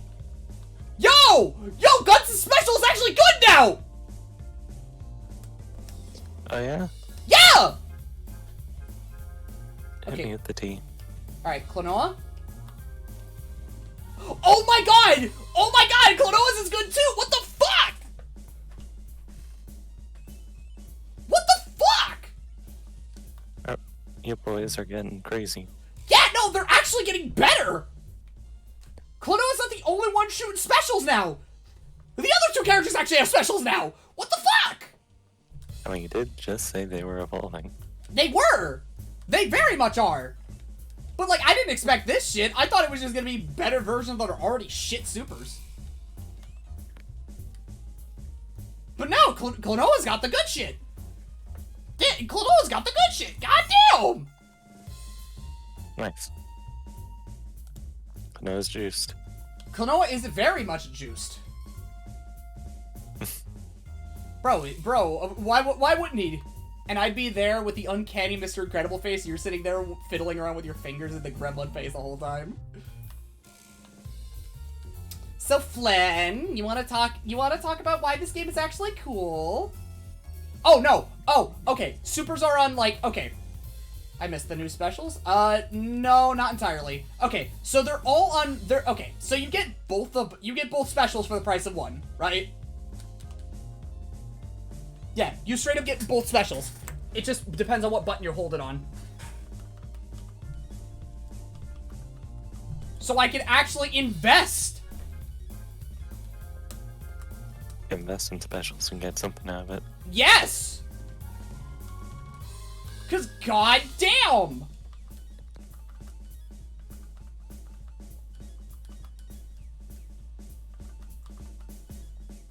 Yo! Yo, Guns and Special is actually good now!
Oh, yeah?
Yeah!
Hit me with the T.
Alright, Klonoa? Oh my god! Oh my god! Klonoa's is good too! What the fuck? What the fuck?
Oh, you boys are getting crazy.
Yeah, no, they're actually getting better! Klonoa's not the only one shooting specials now! The other 2 characters actually have specials now! What the fuck?
I mean, you did just say they were evolving.
They were! They very much are! But, like, I didn't expect this shit. I thought it was just gonna be better versions that are already shit supers. But no, Klonoa's got the good shit. Yeah, Klonoa's got the good shit. Goddamn!
Nice. Klonoa's juiced.
Klonoa is very much juiced. Bro, why wouldn't he? and I'd be there with the uncanny Mr. Incredible face. You're sitting there fiddling around with your fingers in the gremlin face the whole time. So Flynn, you want to talk about why this game is actually cool? Oh no. Oh, okay. Supers are on like okay. I missed the new specials. No, not entirely. Okay, so they're all on okay. So you get both specials for the price of one, right? Yeah, you straight up get both specials. It just depends on what button you're holding on. So I can actually invest.
Invest in specials and get something out of it.
Yes! Cause goddamn!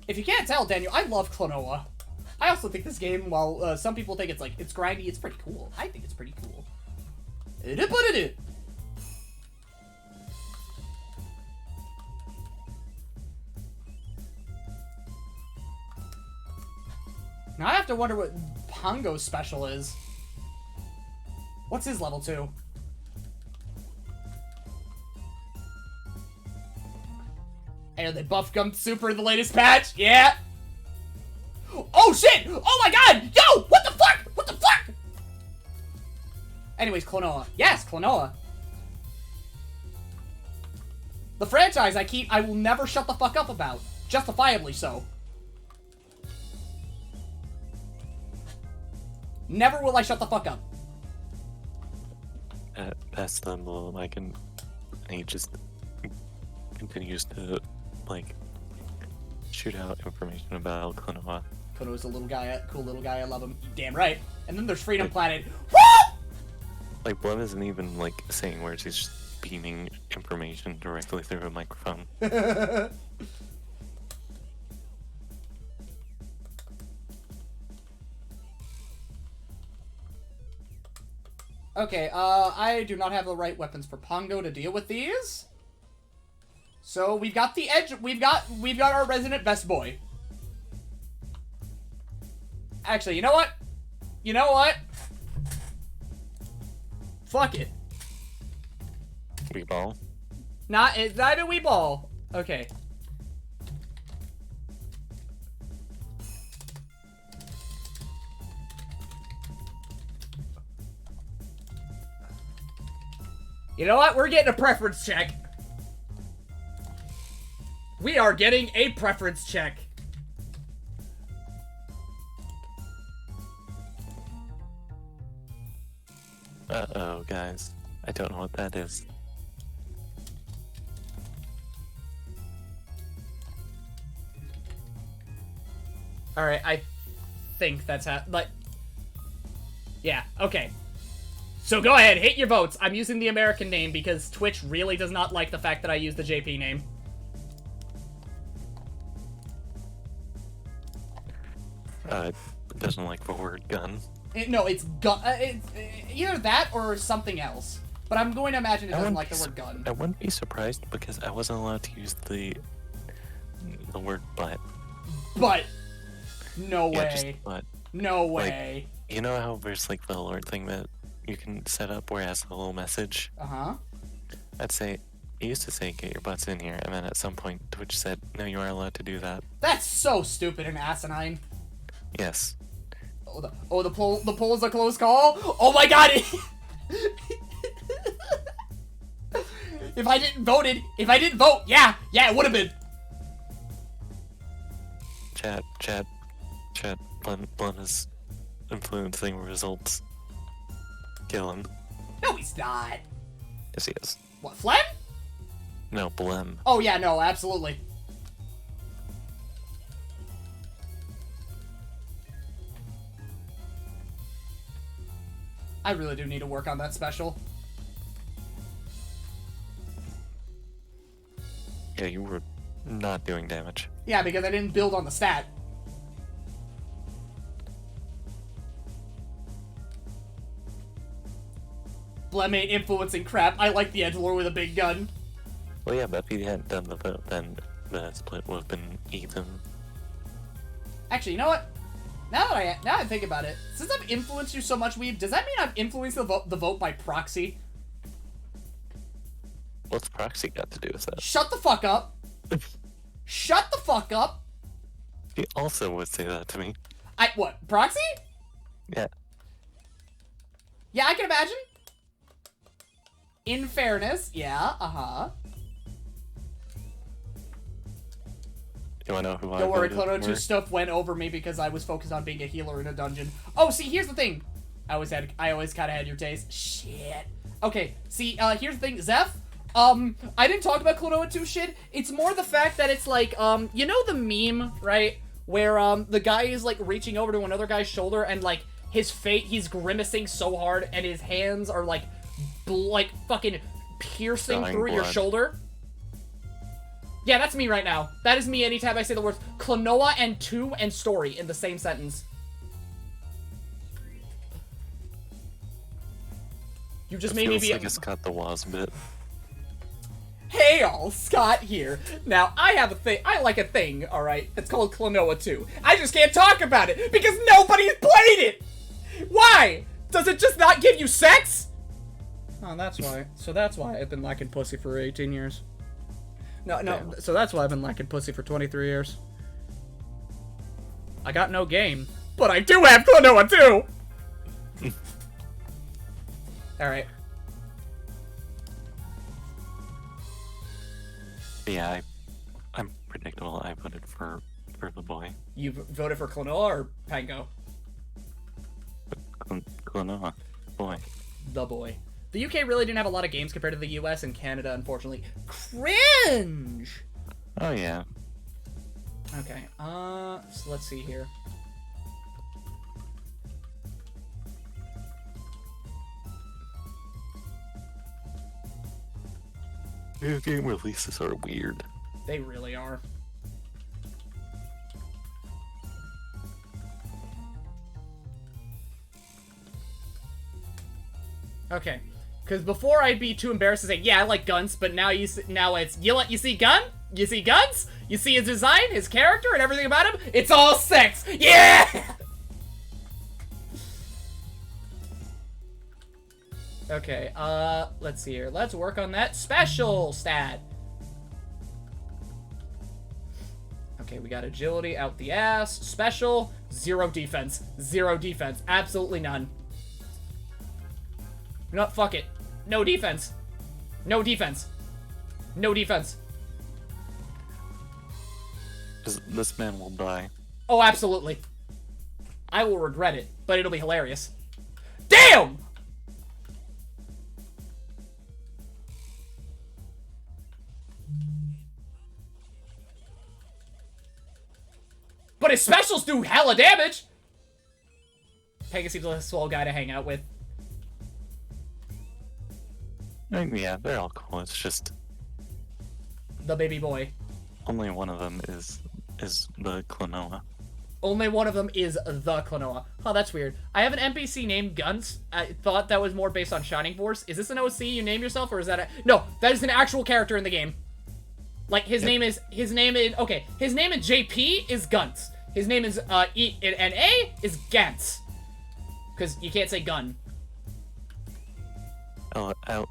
If you can't tell, Daniel, I love Klonoa. I also think this game, while some people think it's like, it's grindy, it's pretty cool. I think it's pretty cool. Now I have to wonder what Pongo's special is. What's his level 2? Hey, they buff Gum Super in the latest patch? Yeah! Oh shit! Oh my god! Yo! What the fuck? What the fuck? Anyways, Klonoa. Yes, Klonoa. The franchise I will never shut the fuck up about. Justifiably so. Never will I shut the fuck up.
Past the envelope, he just continues to, like, shoot out information about Klonoa.
Klonoa's a little guy, cool little guy, I love him. Damn right. And then there's Freedom Planet.
Like, Blem isn't even, like, saying words, he's just beaming information directly through a microphone.
Okay, I do not have the right weapons for Pongo to deal with these. So we've got the edge. We've got our resident best boy. Actually, you know what? You know what? Fuck it.
We ball.
It's not a wee ball. Okay. You know what? We're getting a preference check. We are getting a preference check.
Uh-oh, guys. I don't know what that is.
Alright, I think that's how, like... Yeah, okay. So go ahead, hit your votes. I'm using the American name because Twitch really does not like the fact that I use the JP name.
It doesn't like the word gun.
No, it's gun. It's either that or something else. But I'm going to imagine it doesn't like the word gun.
I wouldn't be surprised because I wasn't allowed to use the word butt.
But no way.
Yeah, just butt.
No way.
Like, you know how there's like the alert thing that you can set up where it has a little message?
Uh-huh.
It used to say get your butts in here, and then at some point Twitch said no, you aren't allowed to do that.
That's so stupid and asinine.
Yes.
The poll is a close call. Oh my god! If I didn't vote, yeah, it would have been.
Chat. Blem is influencing results. Kill him.
No, he's not.
Yes, he is.
What, Flem?
No, Blem.
Oh yeah, no, absolutely. I really do need to work on that special.
Yeah, you were not doing damage.
Yeah, because I didn't build on the stat. Blem ain't influencing crap. I like the edgelord with a big gun.
Well, yeah, but if he hadn't done the vote, then the split would have been even.
Actually, you know what? Now that I think about it, since I've influenced you so much, Weeb, does that mean I've influenced the vote by proxy?
What's proxy got to do with that?
Shut the fuck up. Shut the fuck up.
He also would say that to me.
What? Proxy?
Yeah.
Yeah, I can imagine. In fairness, yeah,
You wanna know who I
Don't worry,
voted
Clono 2
for?
stuff went over me because I was focused on being a healer in a dungeon. Oh, see, here's the thing. I always kind of had your taste. Shit. Okay, see, here's the thing, Zeph. I didn't talk about Clonoa 2 shit. It's more the fact that it's like, you know the meme, right? Where, the guy is, like, reaching over to another guy's shoulder and, like, he's grimacing so hard and his hands are, like, fucking piercing
Drawing
through your
blood.
shoulder. Yeah, that's me right now. That is me anytime I say the words Clonoa and 2 and story in the same sentence. You just made me
Feels
be
like it's got the was bit.
Hey all, Scott here. Now, I have a thing, I like a thing, alright? It's called Clonoa 2. I just can't talk about it because nobody's played it! Why? Does it just not give you sex? Oh, that's why. So that's why I've been lacking pussy for 18 years. No, so that's why I've been lacking pussy for 23 years. I got no game, but I do have Clonoa 2! Alright.
Yeah, I'm predictable. I voted for the boy.
You voted for Clonoa or Pango?
Klonoa. Boy.
The boy. The UK really didn't have a lot of games compared to the US and Canada, unfortunately. Cringe!
Oh yeah.
Okay, so let's see here.
Video game releases are weird.
They really are. Okay, because before I'd be too embarrassed to say, yeah, I like guns, but now it's you see gun? You see guns? You see his design, his character, and everything about him? It's all sex! Yeah! Okay, let's see here. Let's work on that special stat. Okay, we got agility out the ass. Special, 0 defense. 0 defense. Absolutely none. No, fuck it. No defense. No defense. No defense.
This man will die.
Oh, absolutely. I will regret it, but it'll be hilarious. Damn! But his specials do hella damage! Pega seems like a swell guy to hang out with.
I mean, yeah, they're all cool. It's just
The baby boy.
only one of them is the Klonoa.
Only one of them is the Klonoa. Oh, that's weird. I have an NPC named Guns. I thought that was more based on Shining Force. Is this an OC you name yourself, or is that a... No, that is an actual character in the game. Like, his name in JP is Guns. His name is, in NA is Gantz. Because you can't say gun.
Oh, I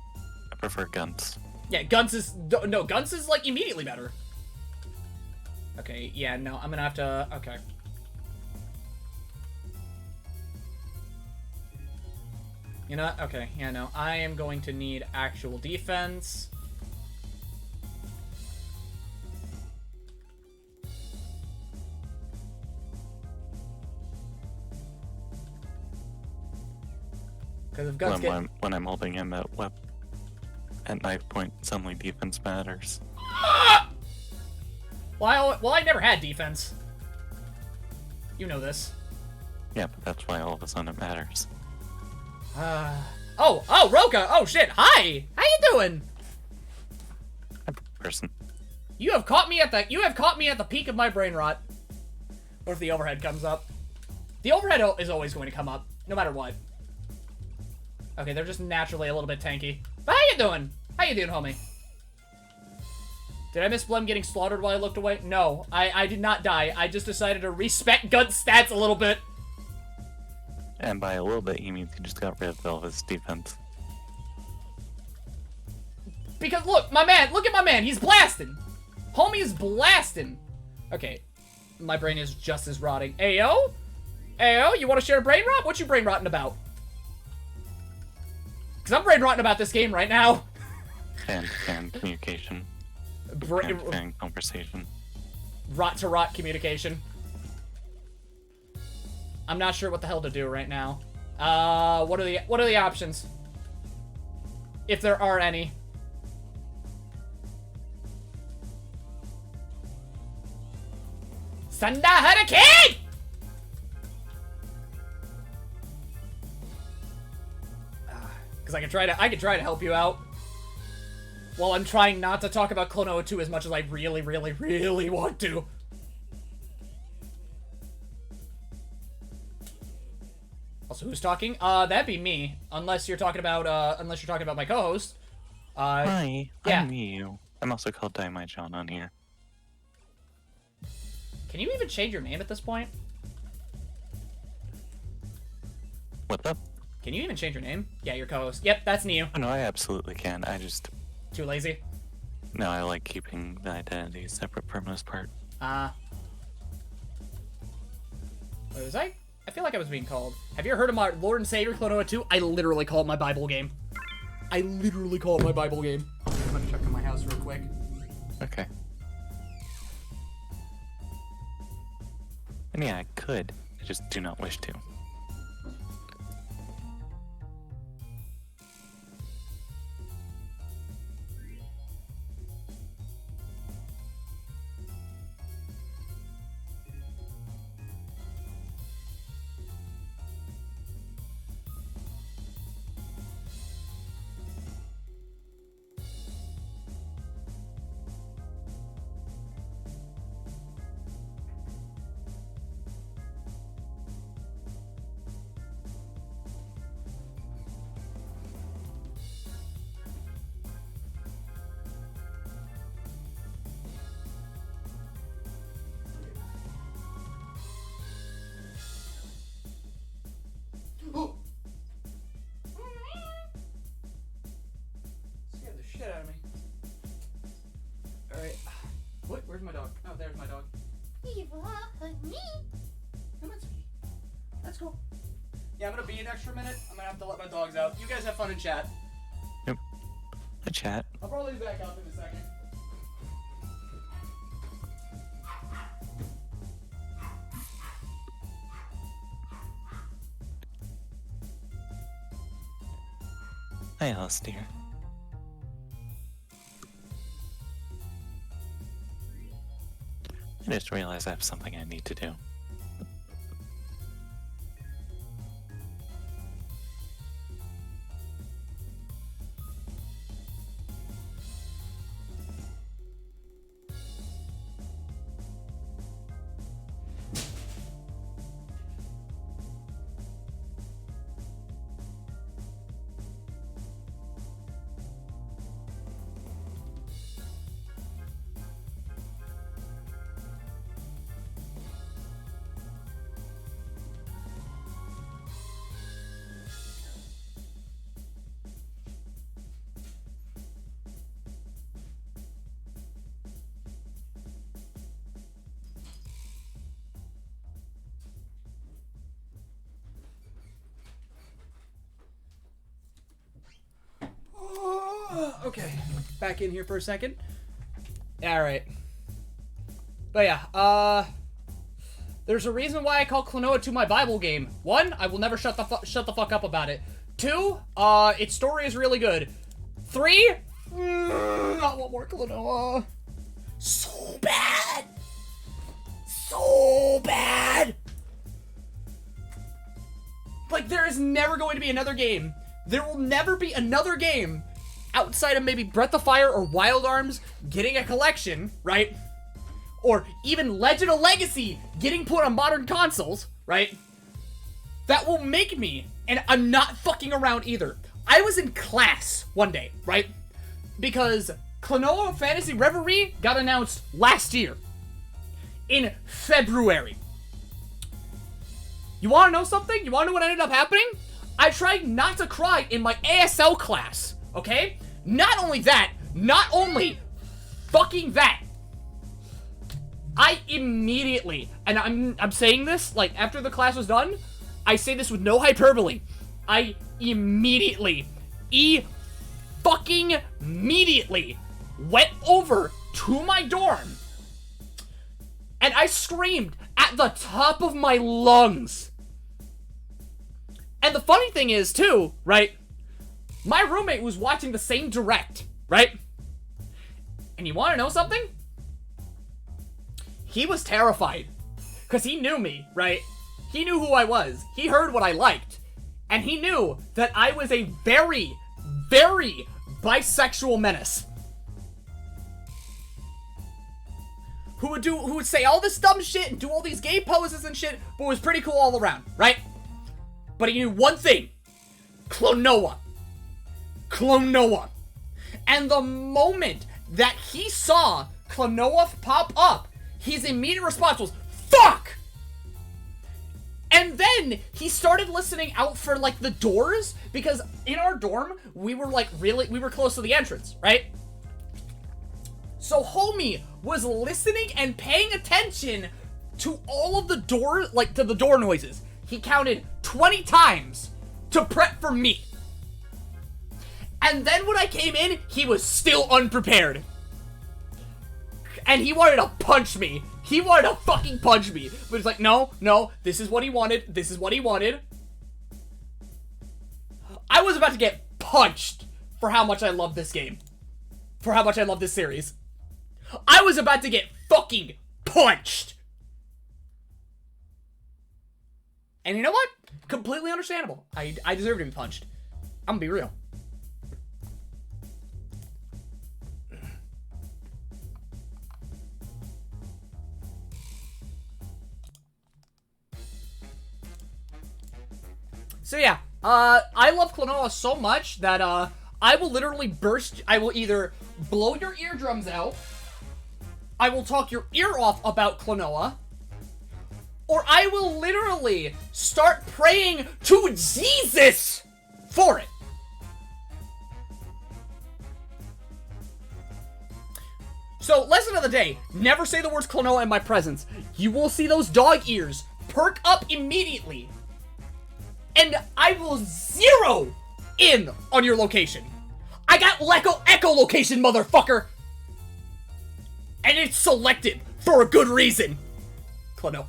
prefer guns.
Yeah, Guns is... No, Guns is, like, immediately better. Okay, yeah, no, I'm gonna have to... Okay. You know what? Okay, yeah, no. I am going to need actual defense. Because if Guns get...
When I'm holding him at knife point, suddenly defense matters.
Well, I never had defense. You know this.
Yeah, but that's why all of a sudden it matters.
Oh, Roka! Oh, shit! Hi! How you doing?
I'm a person.
You have caught me at the peak of my brain rot. What if the overhead comes up? The overhead is always going to come up, no matter what. Okay, they're just naturally a little bit tanky. But how you doing? How you doing, homie? Did I miss Blem getting slaughtered while I looked away? No, I did not die. I just decided to respec Gun stats a little bit.
And by a little bit, he means he just got rid of Velvet's defense.
Because look at my man, he's blasting. Homie is blasting. Okay, my brain is just as rotting. Ayo? Ayo, you want to share a brain rot? What you brain rotting about? Because I'm brain rotting about this game right now.
Fan communication. Fan conversation.
Rot to rot communication. I'm not sure what the hell to do right now. What are the options? If there are any. Sanda Hurricane! Because I can try to help you out. While I'm trying not to talk about Klonoa 2 as much as I really, really, really want to. Also, who's talking? That'd be me. Unless you're talking about my co-host.
Hi,
yeah.
I'm you. I'm also called Daimai-chan on here.
Can you even change your name at this point?
What's up?
Can you even change your name? Yeah, your co-host. Yep, that's Neo.
Oh, no, I absolutely can. I just...
Too lazy?
No, I like keeping the identity separate for the most part.
What was I? I feel like I was being called. Have you ever heard of my Lord and Savior Klonoa 2? I literally call it my Bible game. I'm gonna check on my house real quick.
Okay. And yeah, I could. I just do not wish to.
Scared the shit out of me. Alright. What? Where's my dog? Oh, there's my dog.
Come on, sweetie.
That's cool. Yeah, I'm gonna be an extra minute. I'm gonna have to let my dogs out. You guys have fun in chat.
Yep. A chat.
I'll probably be back up in a second.
Hi, Alice, dear. I just realized I have something I need to do.
Okay, back in here for a second. Alright. But yeah, there's a reason why I call Klonoa 2 my Bible game. One, I will never shut the fuck up about it. Two, its story is really good. Three, I want more Klonoa. So bad! So bad! Like, there is never going to be another game. There will never be another game outside of maybe Breath of Fire or Wild Arms getting a collection, right? Or even Legend of Legacy getting put on modern consoles, right? That will make me, and I'm not fucking around either. I was in class one day, right? Because Klonoa Fantasy Reverie got announced last year. In February. You want to know something? You want to know what ended up happening? I tried not to cry in my ASL class, okay? Not only that, not only fucking that, I immediately, and I'm saying this, like, after the class was done, I say this with no hyperbole, I immediately, fucking immediately went over to my dorm and I screamed at the top of my lungs. And the funny thing is, too, right? My roommate was watching the same direct, right? And you want to know something? He was terrified. Because he knew me, right? He knew who I was. He heard what I liked. And he knew that I was a very, very bisexual menace. Who would say all this dumb shit and do all these gay poses and shit, but was pretty cool all around, right? But he knew one thing. Klonoa. Klonoa. And the moment that he saw Klonoa pop up, his immediate response was, fuck! And then he started listening out for, like, the doors, because in our dorm, we were, like, we were close to the entrance, right? So homie was listening and paying attention to all of the door, like, to the door noises. He counted 20 times to prep for me. And then when I came in, he was still unprepared. And he wanted to punch me. He wanted to fucking punch me. But he's like, no, this is what he wanted. This is what he wanted. I was about to get punched for how much I love this game. For how much I love this series. I was about to get fucking punched. And you know what? Completely understandable. I deserve to be punched. I'm gonna be real. So yeah, I love Klonoa so much that, I will literally I will either blow your eardrums out, I will talk your ear off about Klonoa, or I will literally start praying to Jesus for it. So, lesson of the day, never say the words Klonoa in my presence. You will see those dog ears perk up immediately. And I will zero in on your location. I got echolocation, motherfucker! And it's selected for a good reason. Klonoa.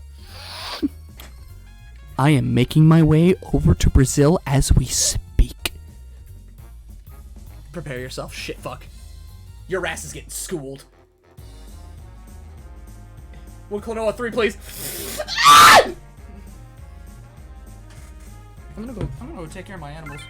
I am making my way over to Brazil as we speak. Prepare yourself, shitfuck. Your ass is getting schooled. One Klonoa 3, please. Ah! I'm gonna go take care of my animals.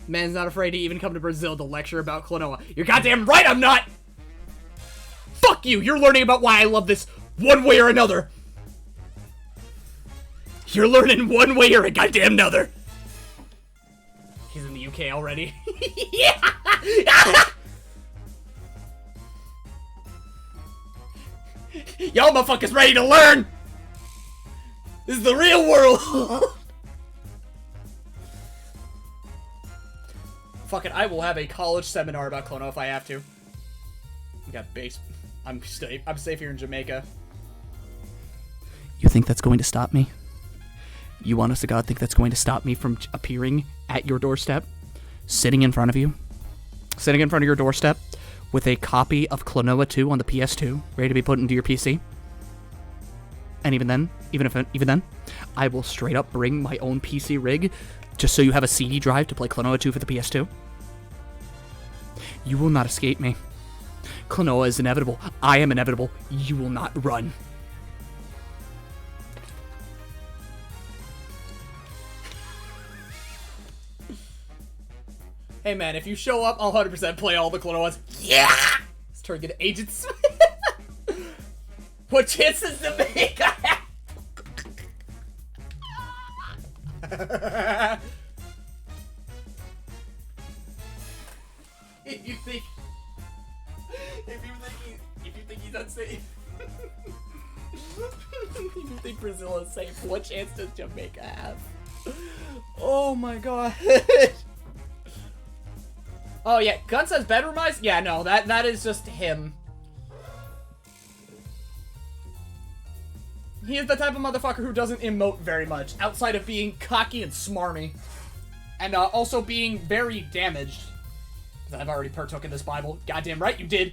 Man's not afraid to even come to Brazil to lecture about Klonoa. You're goddamn right I'm not! Fuck you! You're learning about why I love this one way or another. You're learning one way or a goddamn another. He's in the UK already. Yeah! Y'all motherfuckers ready to learn? This is the real world. Fuck it, I will have a college seminar about Klonoa if I have to. I got base. I'm safe here in Jamaica. You think that's going to stop me? You honest to God think that's going to stop me from appearing at your doorstep? Sitting in front of you? Sitting in front of your doorstep with a copy of Klonoa 2 on the PS2 ready to be put into your PC? And even then, even then, I will straight up bring my own PC rig just so you have a CD drive to play Klonoa 2 for the PS2. You will not escape me. Klonoa is inevitable. I am inevitable. You will not run. Hey man, if you show up, I'll 100% play all the Klonoas. Yeah! Let's turn into Agent Smith. What chances to make I have? If you think he's unsafe. If you think Brazil is safe, what chance does Jamaica have? Oh my god. Oh yeah, Gun says bedroom eyes? Yeah, no, that is just him. He is the type of motherfucker who doesn't emote very much, outside of being cocky and smarmy. And also being very damaged. Because I've already partook in this Bible. Goddamn right you did.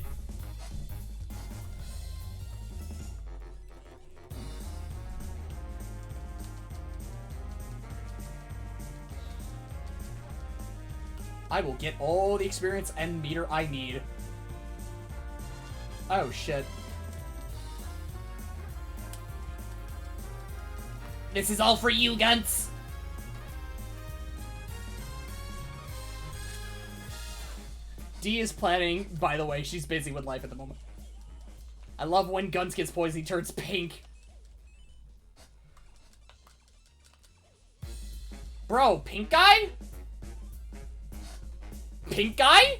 I will get all the experience and meter I need. Oh shit. This is all for you, Guns! Dee is planning, by the way, she's busy with life at the moment. I love when Guns gets poisoned, he turns pink. Bro, pink guy? Pink guy?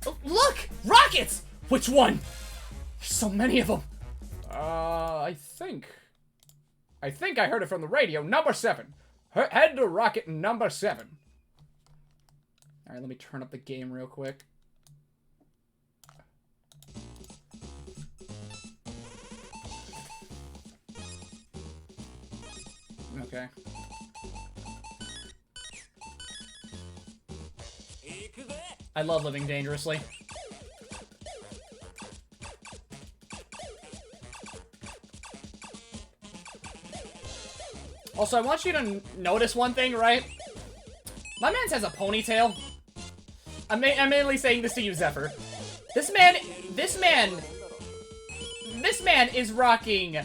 Oh, look! Rockets! Which one? There's so many of them.
I think I heard it from the radio. Number 7. Head to rocket number 7.
Alright, let me turn up the game real quick. Okay. I love living dangerously. Also, I want you to notice one thing, right? My man has a ponytail. I'm mainly saying this to you, Zephyr. This man is rocking...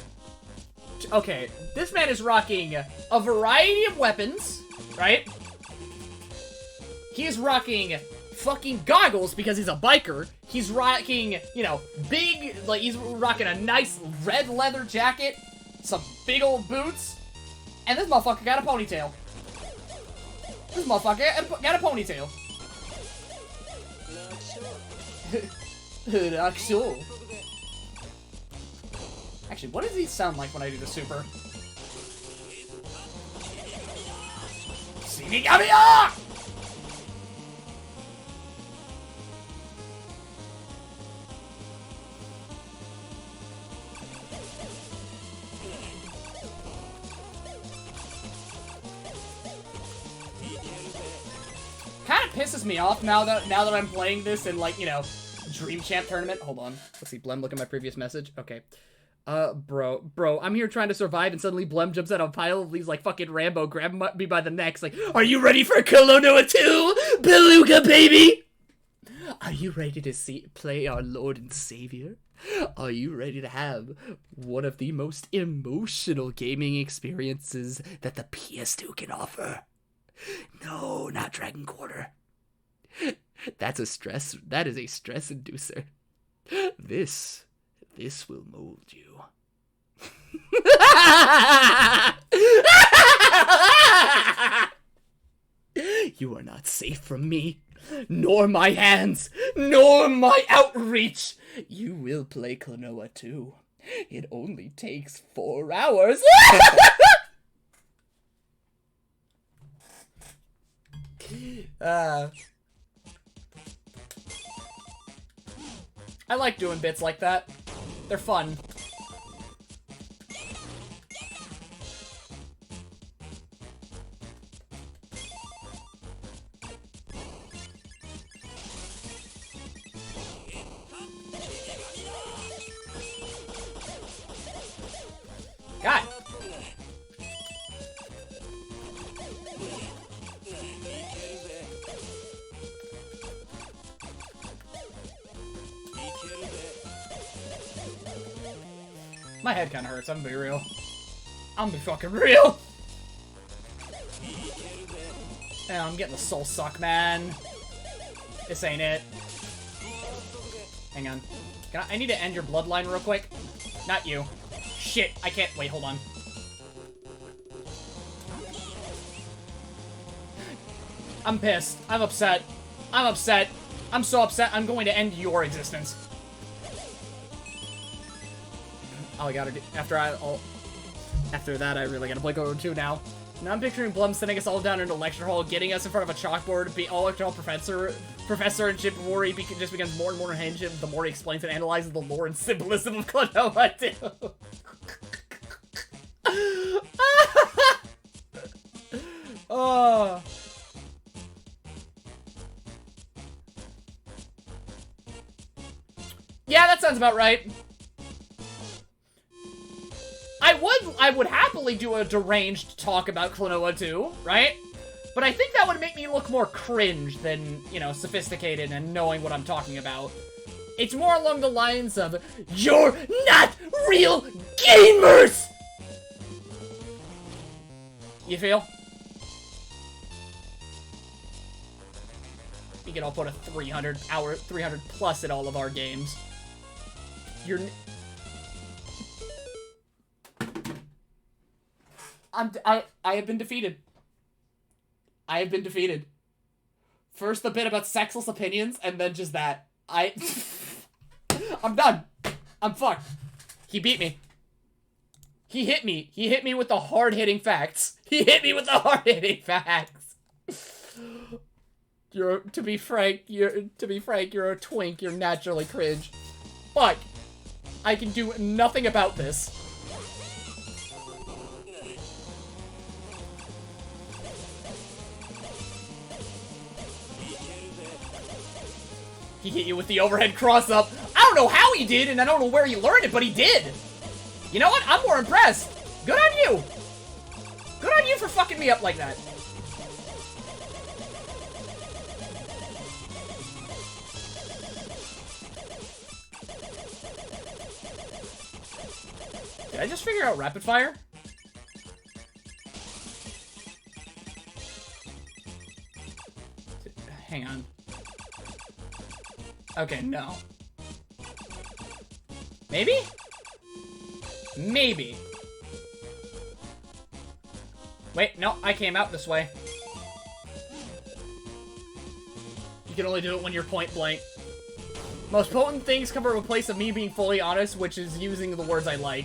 Okay, this man is rocking a variety of weapons, right? He is rocking fucking goggles because he's a biker. He's rocking, you know, big, like, he's rocking a nice red leather jacket, some big old boots, and this motherfucker got a ponytail. This motherfucker got a ponytail. Actually, what does he sound like when I do the super? Shinigami-ya! Kind of pisses me off now that I'm playing this in, like, you know, Dream Champ tournament. Hold on. Let's see, Blem, look at my previous message. Okay. Bro, I'm here trying to survive and suddenly Blem jumps out of a pile of these, like, fucking Rambo, grab me by the necks, like, are you ready for Klonoa 2? Beluga, baby! Are you ready to play our Lord and Savior? Are you ready to have one of the most emotional gaming experiences that the PS2 can offer? No, not Dragon Quarter. That is a stress inducer. This will mold you. You are not safe from me, nor my hands, nor my outreach. You will play Klonoa too. It only takes 4 hours.
I like doing bits like that. They're fun. God. My head kind of hurts, I'm gonna be real. I'm gonna be fucking real! Yeah, I'm getting the soul suck, man. This ain't it. Hang on. I need to end your bloodline real quick. Not you. Shit, I can't. Wait, hold on. I'm pissed. I'm upset. I'm upset. I'm so upset. I'm going to end your existence. All I gotta do after that, I really gotta play Go 2 now. Now I'm picturing Blem sending us all down into a lecture hall, getting us in front of a chalkboard, be all lecture hall professor, and Chip Rory just becomes more and more unhinged the more he explains and analyzes the lore and symbolism of Klonoa 2. Oh. Yeah, that sounds about right. I would happily do a deranged talk about Klonoa 2, right? But I think that would make me look more cringe than, you know, sophisticated and knowing what I'm talking about. It's more along the lines of, you're not real gamers! You feel? We can all put a 300 plus at all of our games. I have been defeated. I have been defeated. First a bit about sexless opinions, and then just that. I'm done. I'm fucked. He beat me. He hit me. He hit me with the hard-hitting facts. He hit me with the hard-hitting facts. To be frank, you're a twink. You're naturally cringe. But I can do nothing about this. He hit you with the overhead cross-up. I don't know how he did, and I don't know where he learned it, but he did. You know what? I'm more impressed. Good on you. Good on you for fucking me up like that. Did I just figure out rapid fire? Hang on. Okay, no. Maybe? Maybe. Wait, no, I came out this way. You can only do it when you're point blank. Most potent things come from a place of me being fully honest, which is using the words I like.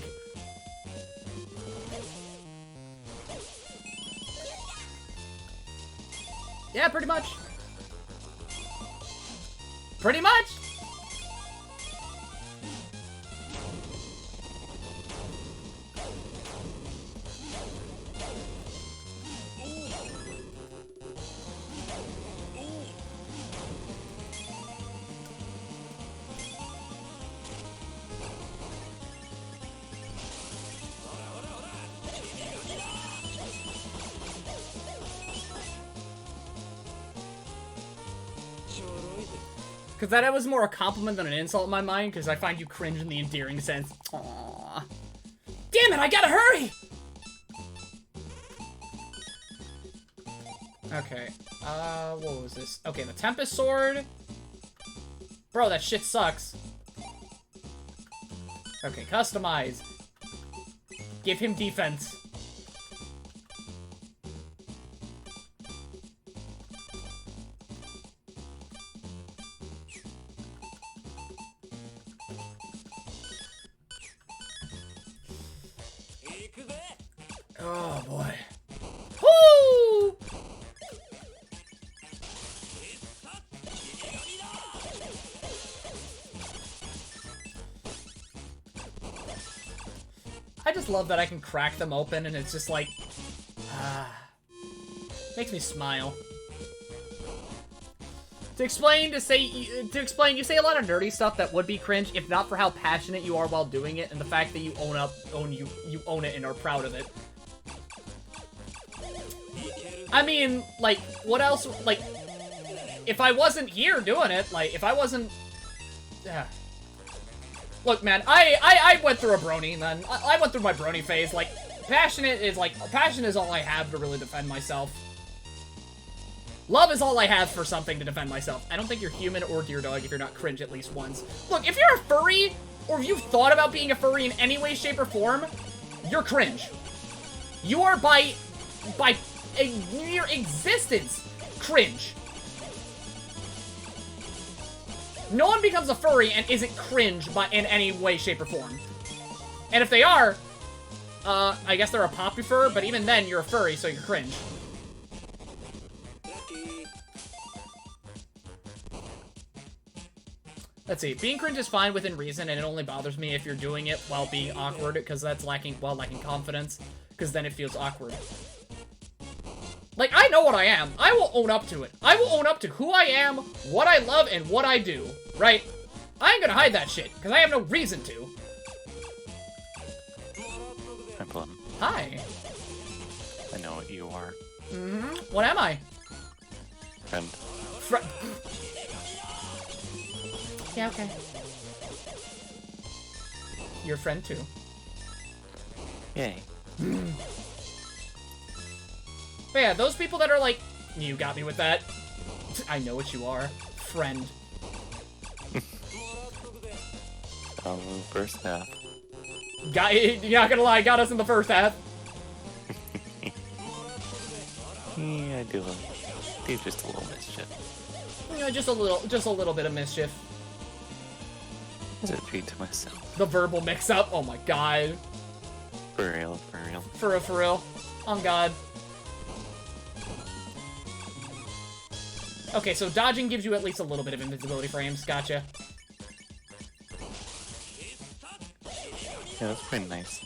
Yeah, pretty much. Pretty much.
Because that was more a compliment than an insult in my mind, because I find you cringe in the endearing sense. Aww. Damn it, I gotta hurry! Okay, what was this? Okay, the Tempest Sword. Bro, that shit sucks. Okay, customize. Give him defense. Oh boy. Woo! I just love that I can crack them open and it's just like, makes me smile. To explain, you say a lot of nerdy stuff that would be cringe if not for how passionate you are while doing it and the fact that you own it and are proud of it. I mean, like, what else, like, if I wasn't here doing it, like, if I wasn't, Look, man, I went through a brony, man. I went through my brony phase, like, passion is all I have to really defend myself. Love is all I have for something to defend myself. I don't think you're human or deer dog if you're not cringe at least once. Look, if you're a furry, or if you've thought about being a furry in any way, shape, or form, you're cringe. You are by a mere existence cringe. No one becomes a furry and isn't cringe in any way, shape, or form. And if they are, I guess they're a poppy fur, but even then, you're a furry, so you're cringe. Let's see. Being cringe is fine within reason, and it only bothers me if you're doing it while being awkward, because that's lacking confidence, because then it feels awkward. Like, I know what I am. I will own up to it. I will own up to who I am, what I love, and what I do, right? I ain't gonna hide that shit, because I have no reason to.
Hi, Blem.
Hi.
I know what you are.
Mm-hmm. What am I?
Friend.
Yeah, okay. You're a friend, too.
Yay.
But yeah, those people that are like, you got me with that. I know what you are. Friend.
First half.
Not gonna lie, got us in the first half.
Yeah, I do just a little mischief.
You know, just a little bit of mischief.
It's a treat to myself.
The verbal mix-up. Oh my god.
For real, for real.
For real. On God. Okay, so dodging gives you at least a little bit of invincibility frames. Gotcha.
Yeah, that's pretty nice.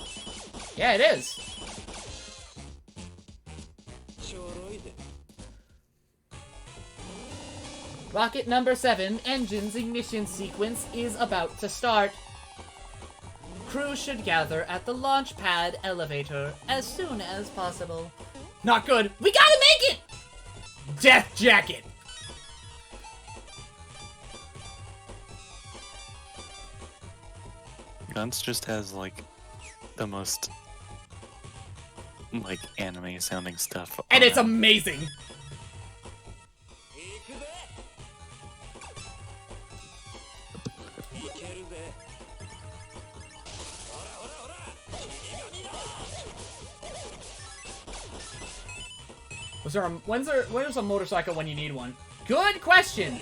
Yeah, it is. Rocket number 7, engine's ignition sequence is about to start. Crew should gather at the launch pad elevator as soon as possible. Not good. We gotta make it! Death jacket.
Guns just has, like, the most, like, anime-sounding stuff.
And it's amazing! When's a motorcycle when you need one? Good question!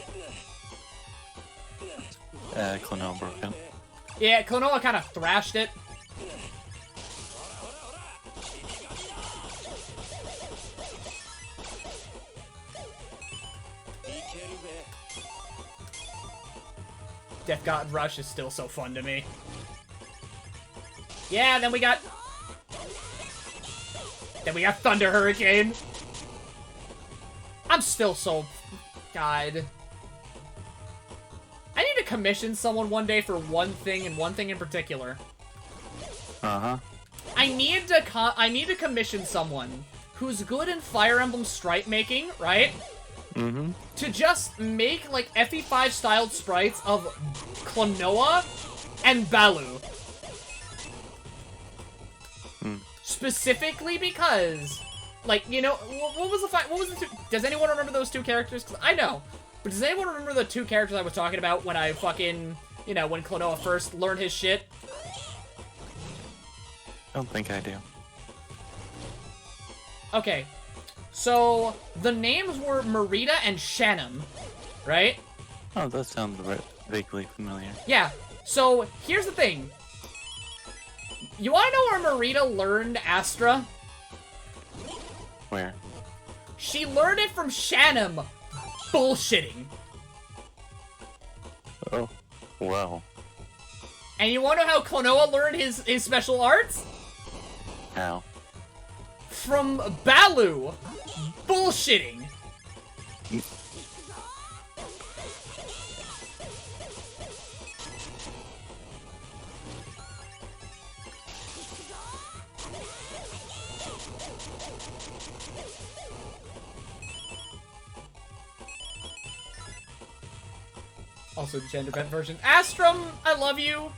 Klonoa broke out.
Yeah, Klonoa kind of thrashed it. Death God Rush is still so fun to me. Yeah, then we got Thunder Hurricane. I'm still so... God. I need to commission someone one day for one thing and one thing in particular.
Uh-huh.
I need to commission someone who's good in Fire Emblem stripe making, right? to just make, like, FE5 styled sprites of Klonoa and Balu. Specifically because, like, you know, what was the two, does anyone remember those two characters? 'Cause I know, but does anyone remember the two characters I was talking about when I fucking, you know, when Klonoa first learned his shit?
I don't think I do.
Okay, so the names were Marita and Shannon, right?
Oh, that sounds vaguely familiar.
Yeah, so here's the thing. You wanna know where Marita learned Astra?
Where?
She learned it from Shannon bullshitting.
Oh, well.
And you wanna know how Klonoa learned his special arts?
How?
From Balu bullshitting. Also, gender bent version. Astrum, I love you.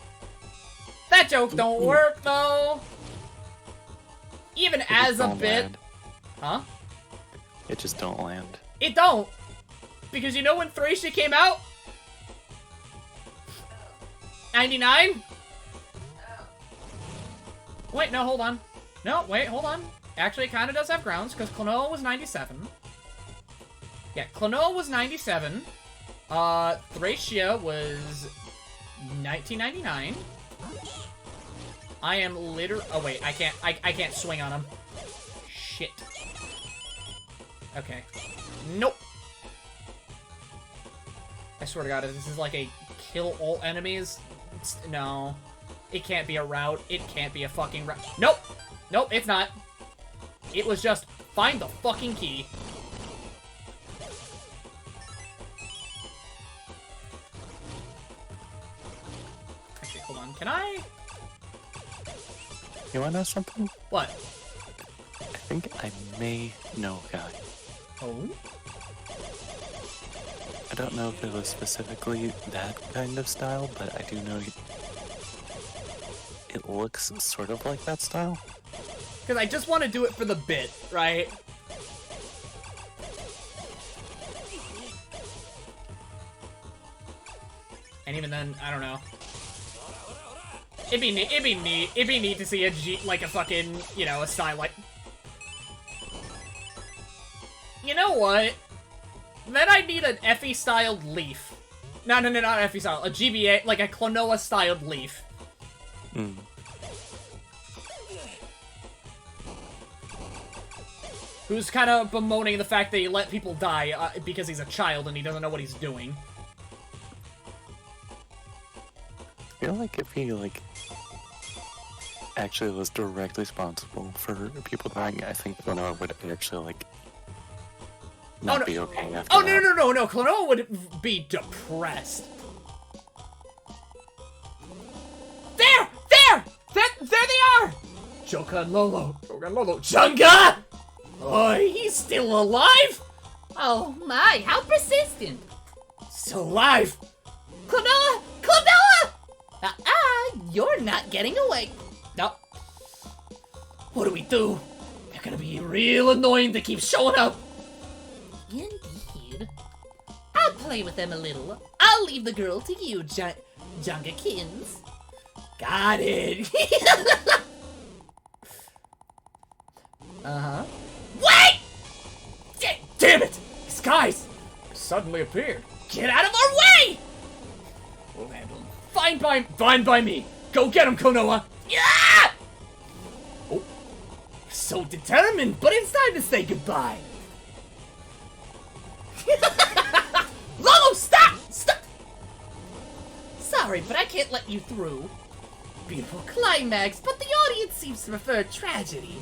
That joke don't work though. Even as a bit.
Land.
Huh?
It just don't land.
It don't. Because you know when Thracia came out? 99? Wait, no, hold on. No, wait, hold on. Actually, it kind of does have grounds, because Klonoa was 97. Yeah, Klonoa was 97. Thracia was 1999. I am literally... Oh, wait, I can't swing on him. Shit. Okay. Nope. I swear to God, if this is like a kill all enemies... No. It can't be a route. It can't be a fucking route. Nope! Nope, it's not. It was just, find the fucking key. Actually, hold on. Can I...
You wanna know something?
What?
I think I may know a guy.
Oh?
I don't know if it was specifically that kind of style, but I do know it looks sort of like that style.
Because I just want to do it for the bit, right? And even then, I don't know. It'd be neat to see a G, like a fucking, you know, a style like... You know what? Then I need an FE-styled leaf. No, not FE-style. A GBA, like a Klonoa-styled leaf.
Hmm.
Who's kind of bemoaning the fact that he let people die because he's a child and he doesn't know what he's doing.
I feel like if he, like, actually was directly responsible for people dying, I think Klonoa would actually, like, not be okay after
Oh,
that.
no. Klonoa would be depressed. There they are! Joka and Lolo. Chunga! Oh, he's still alive?
Oh my, how persistent.
Still alive.
Klonoa! You're not getting away.
No. What do? They're gonna be real annoying to keep showing up.
Indeed. I'll play with them a little. I'll leave the girl to you, Jungakins.
Got it. Uh-huh.
Wait!
Damn it! These guys suddenly appeared.
Get out of our way!
We'll handle them. Fine by me. Go get him, Klonoa.
Yeah!
Oh, so determined, but it's time to say goodbye.
Lolo, stop! Sorry, but I can't let you through. Beautiful climax, but the audience seems to prefer tragedy.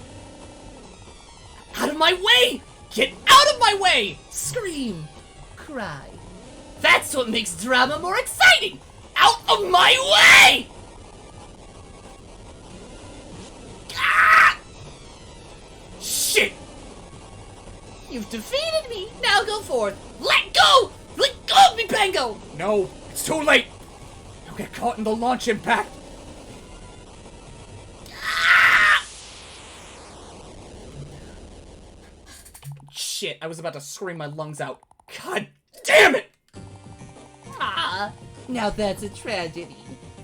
Out of my way! Get out of my way!
Scream. Cry.
That's what makes drama more exciting! Out of my way! Ah! Shit!
You've defeated me. Now go forth. Let go! Let go of me, Pango!
No, it's too late. You'll get caught in the launch impact. Shit, I was about to scream my lungs out. God damn it!
Ah, now that's a tragedy.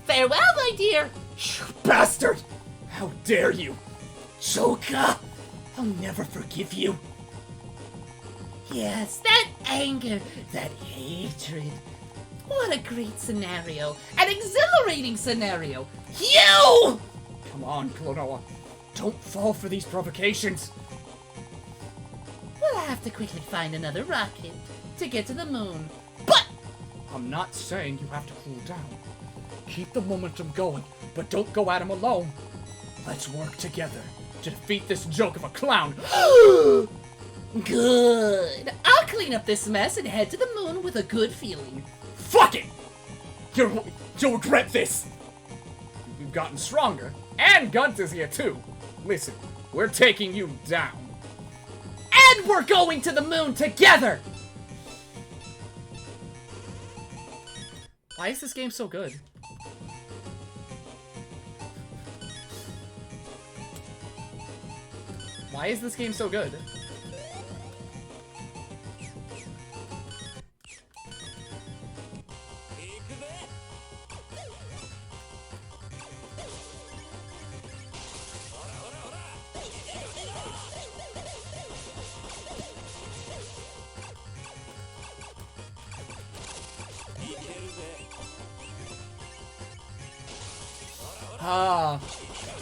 Farewell, my dear.
You bastard! How dare you! Joker! I'll never forgive you.
Yes, that anger, that hatred. What a great scenario. An exhilarating scenario. You!
Come on, Klonoa. Don't fall for these provocations.
We'll have to quickly find another rocket to get to the moon. But
I'm not saying you have to cool down. Keep the momentum going, but don't go at him alone. Let's work together to defeat this joke of a clown.
good. I'll clean up this mess and head to the moon with a good feeling.
Fuck it! You'll regret this! You've gotten stronger, and Gunt is here too. Listen, we're taking you down.
And we're going to the moon together!
Why is this game so good? Why is this game so good?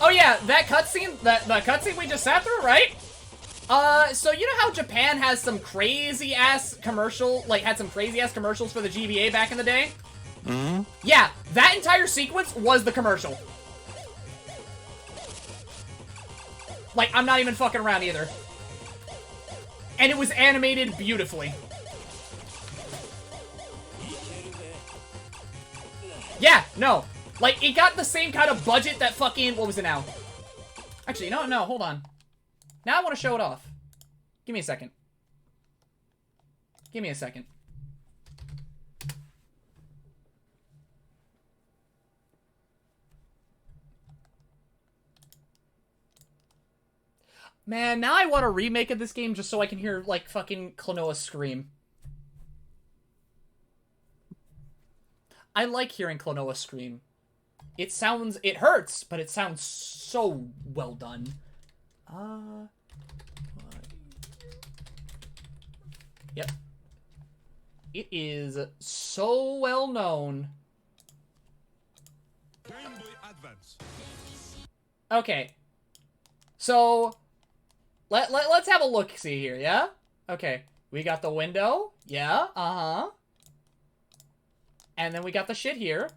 Oh yeah, that cutscene, the cutscene we just sat through, right? So you know how Japan has some crazy ass commercial, like had some crazy ass commercials for the GBA back in the day?
Mm-hmm.
Yeah, that entire sequence was the commercial. Like, I'm not even fucking around either. And it was animated beautifully. Yeah, no. Like, it got the same kind of budget that fucking... What was it now? Actually, no, hold on. Now I want to show it off. Give me a second. Give me a second. Man, now I want a remake of this game just so I can hear, like, fucking Klonoa scream. I like hearing Klonoa scream. It sounds... It hurts, but it sounds so well done. Yep. It is so well known. Okay. So... Let's have a look-see here, yeah? Okay. We got the window. Yeah, uh-huh. And then we got the shit here.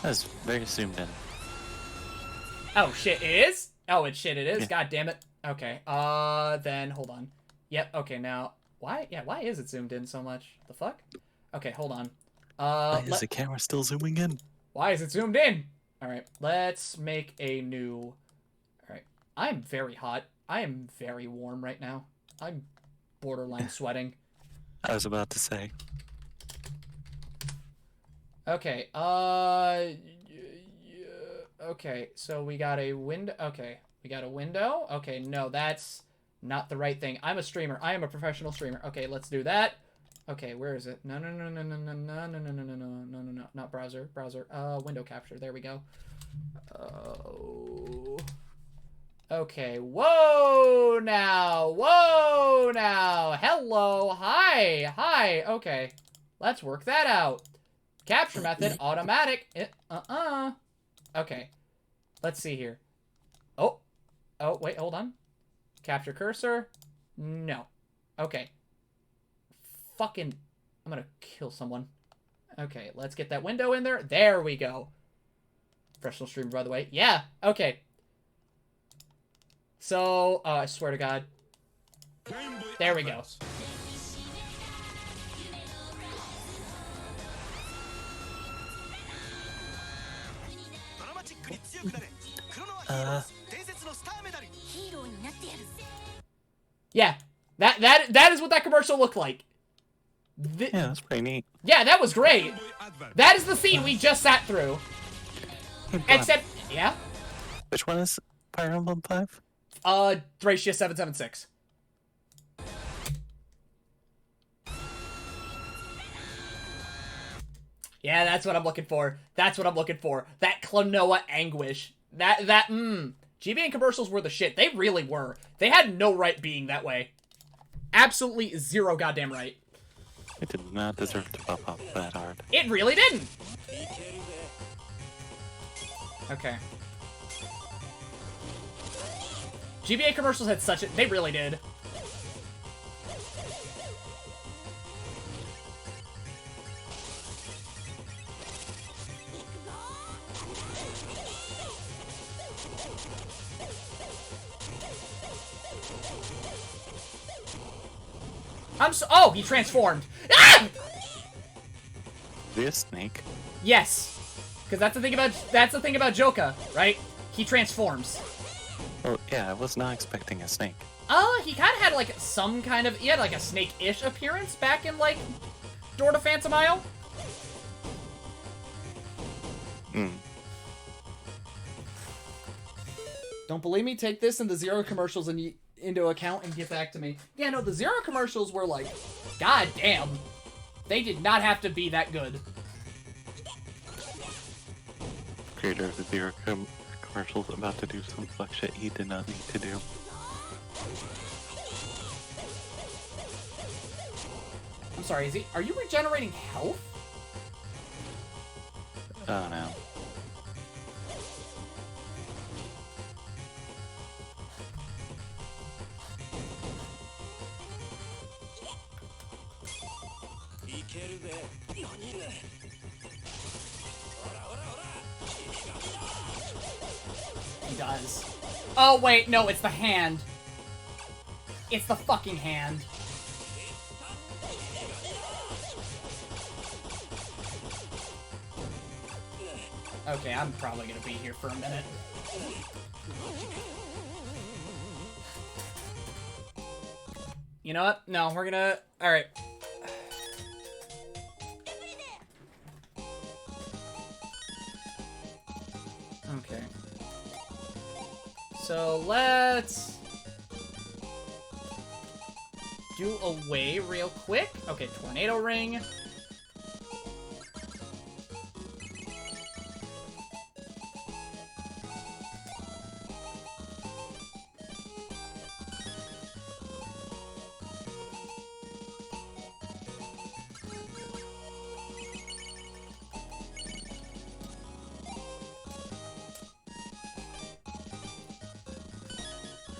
That's very zoomed in.
Oh, shit, it is? Oh, it is.
Yeah.
God damn it. Okay, then, hold on. Yep, okay, now, why is it zoomed in so much? The fuck? Okay, hold on.
Why is the camera still zooming in?
Why is it zoomed in? Alright, let's make a new... Alright, I'm very hot. I am very warm right now. I'm borderline sweating.
I was about to say.
Okay, okay, so we got a window. Okay, we got a window. Okay, no, that's not the right thing. I'm a streamer. I am a professional streamer. Okay, let's do that. Okay, where is it? No, not browser. Window capture. There we go. Oh. Okay, whoa now. Hello, hi. Okay, let's work that out. Capture method, automatic. Okay, let's see here. Oh, wait, hold on. Capture cursor. No. Okay. Fucking, I'm gonna kill someone. Okay, let's get that window in there. There we go. Professional streamer, by the way. Yeah, okay. So, I swear to God. There we go.
Yeah, that is what that commercial looked like.
Yeah, that's pretty neat.
Yeah, that was great. That is the scene we just sat through. Except, yeah?
Which one is Fire Emblem 5?
Thracia 776. Yeah, that's what I'm looking for. That's what I'm looking for. That Klonoa anguish. GBA commercials were the shit. They really were. They had no right being that way. Absolutely zero goddamn right.
It did not deserve to pop up that hard.
It really didn't. Okay. GBA commercials had such a... They really did. Oh, he transformed. Ah!
Is he a snake?
Yes. Because that's the thing about Joka, right? He transforms.
Oh, yeah, I was not expecting a snake.
He kind of had, like, some kind of... He had, like, a snake-ish appearance back in, like, Door to Phantom Isle. Don't believe me? Take this and the Zero commercials into account and get back to me. Yeah, no, the Zero commercials were, like, god damn. They did not have to be that good.
Creator of the Zero commercials about to do some fuck shit he did not need to do.
I'm sorry, are you regenerating health?
Oh no.
He does. Oh, wait, no, it's the hand. It's the fucking hand. Okay, I'm probably gonna be here for a minute. You know what? No, we're gonna... Alright. Okay. So let's do away real quick. Okay, Tornado Ring.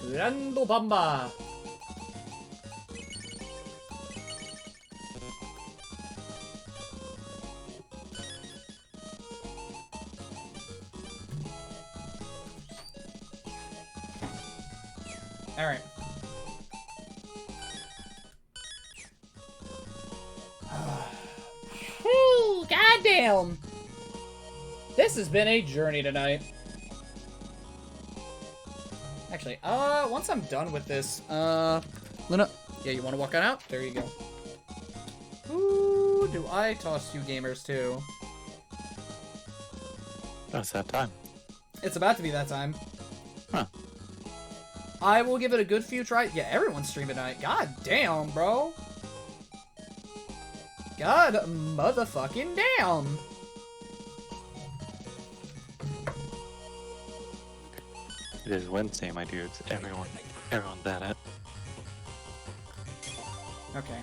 Rando Bamba. All right. Whew, goddamn. This has been a journey tonight. Actually, once I'm done with this, Luna, yeah, you want to walk on out? There you go. Who do I toss you gamers to?
Oh, it's that time.
It's about to be that time.
Huh.
I will give it a good few tries. Yeah, everyone's streaming tonight. God damn, bro. God motherfucking damn.
It is Wednesday, my dudes. Everyone's at it.
Okay.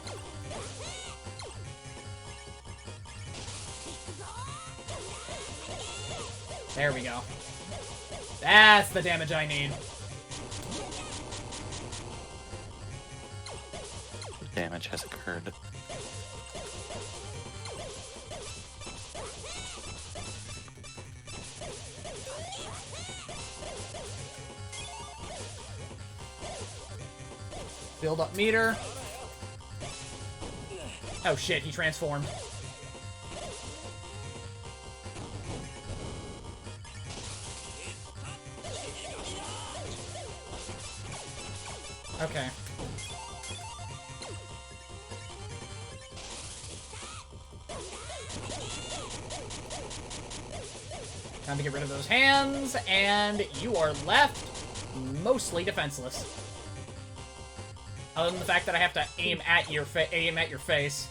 There we go. That's the damage I need.
Damage has occurred.
Build up meter. Oh shit, he transformed. Okay. Time to get rid of those hands, and you are left mostly defenseless. Other than the fact that I have to aim at your face.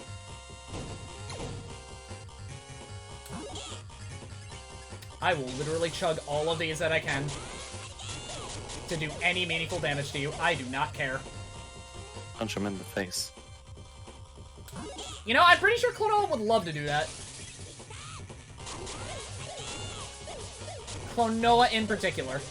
I will literally chug all of these that I can to do any meaningful damage to you. I do not care.
Punch him in the face.
You know, I'm pretty sure Klonoa would love to do that. Klonoa in particular.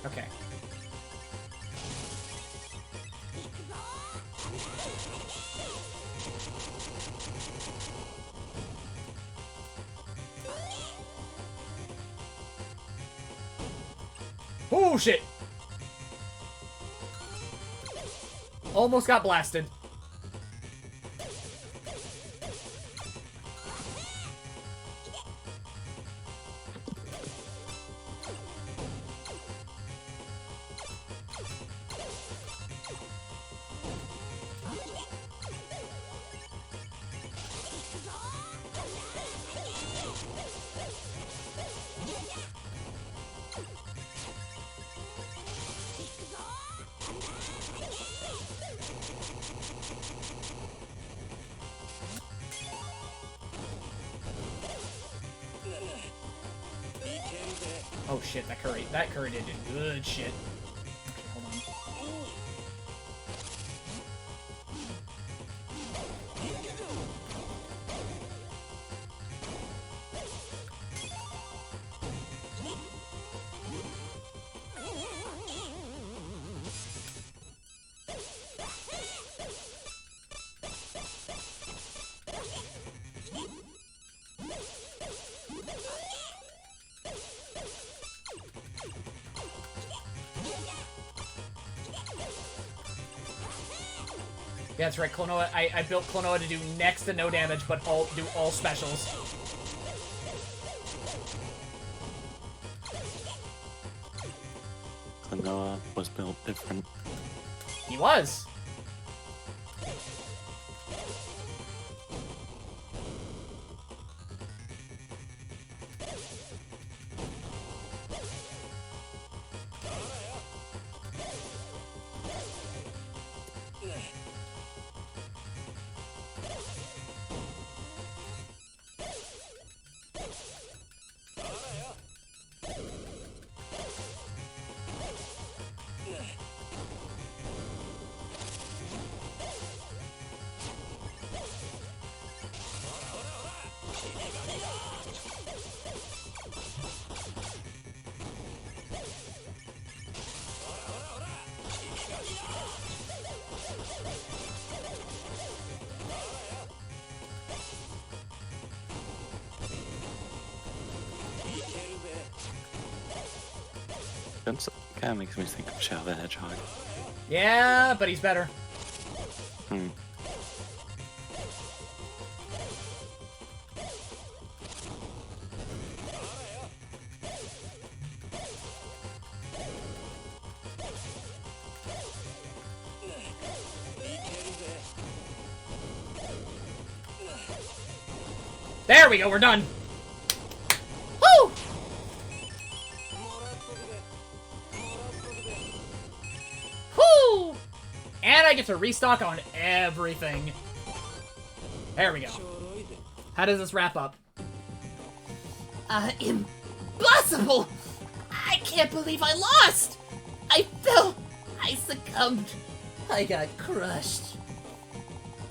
Okay. Oh, shit! Almost got blasted. Oh shit, that curry did good shit. Okay, hold on. Yeah, that's right, Klonoa. I built Klonoa to do next to no damage, but do all specials.
Klonoa was built different.
He was.
Kind of makes me think of Shadow the Hedgehog.
Yeah, but he's better.
Hmm.
There we go, we're done. Woo! Woo! And I get to restock on everything. There we go. How does this wrap up?
Impossible! I can't believe I lost! I fell! I succumbed! I got crushed.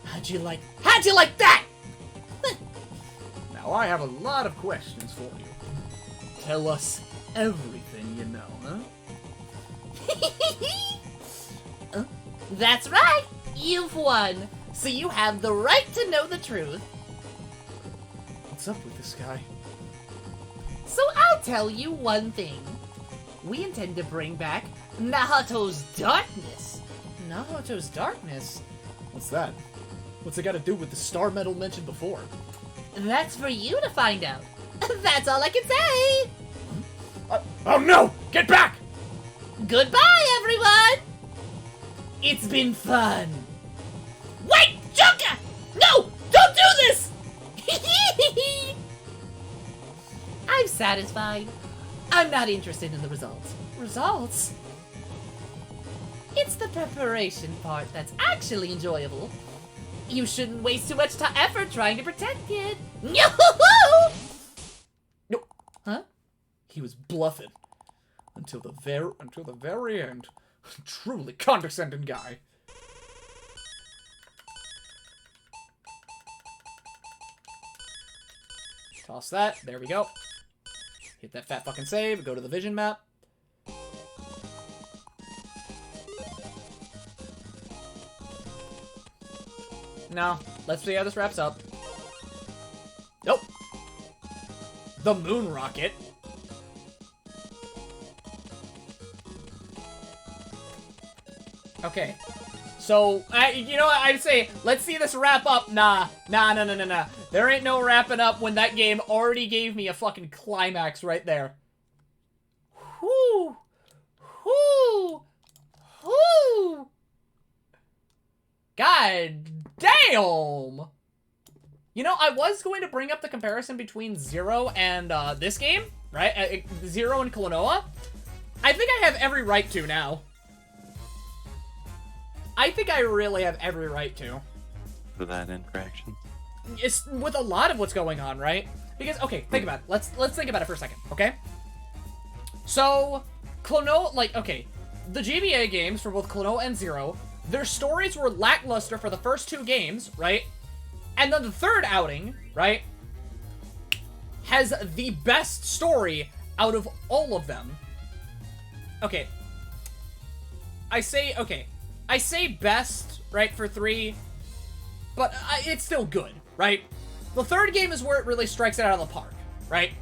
How'd you like that?
Now I have a lot of questions for you. Tell us everything you know, huh?
That's right! You've won, so you have the right to know the truth.
What's up with this guy?
So I'll tell you one thing. We intend to bring back Nahato's darkness.
Naruto's darkness?
What's that? What's it got to do with the star medal mentioned before?
That's for you to find out. That's all I can say.
Oh no! Get back!
Goodbye, everyone. It's been fun. Wait, Joker! No! Don't do this! I'm satisfied. I'm not interested in the results.
Results?
It's the preparation part that's actually enjoyable. You shouldn't waste too much effort trying to pretend, kid. Yoo-hoo-hoo!
No.
Huh?
He was bluffing. Until the very end. Truly condescending guy.
Toss that. There we go. Hit that fat fucking save. Go to the vision map. No. Let's see how this wraps up. Nope. The moon rocket. Okay. So, you know what? I'd say, let's see this wrap up. Nah. There ain't no wrapping up when that game already gave me a fucking climax right there. Whoo! Whoo! Whoo! God damn! You know, I was going to bring up the comparison between Zero and this game, right? Zero and Klonoa. I think I have every right to now. I think I really have every right to.
For that interaction.
It's with a lot of what's going on, right? Because, okay, think about it. Let's think about it for a second, okay? So, Klonoa, like, okay, the GBA games for both Klonoa and Zero, their stories were lackluster for the first two games, right? And then the third outing, right, has the best story out of all of them. Okay. I say best, right, for 3, but it's still good, right? The third game is where it really strikes it out of the park, right?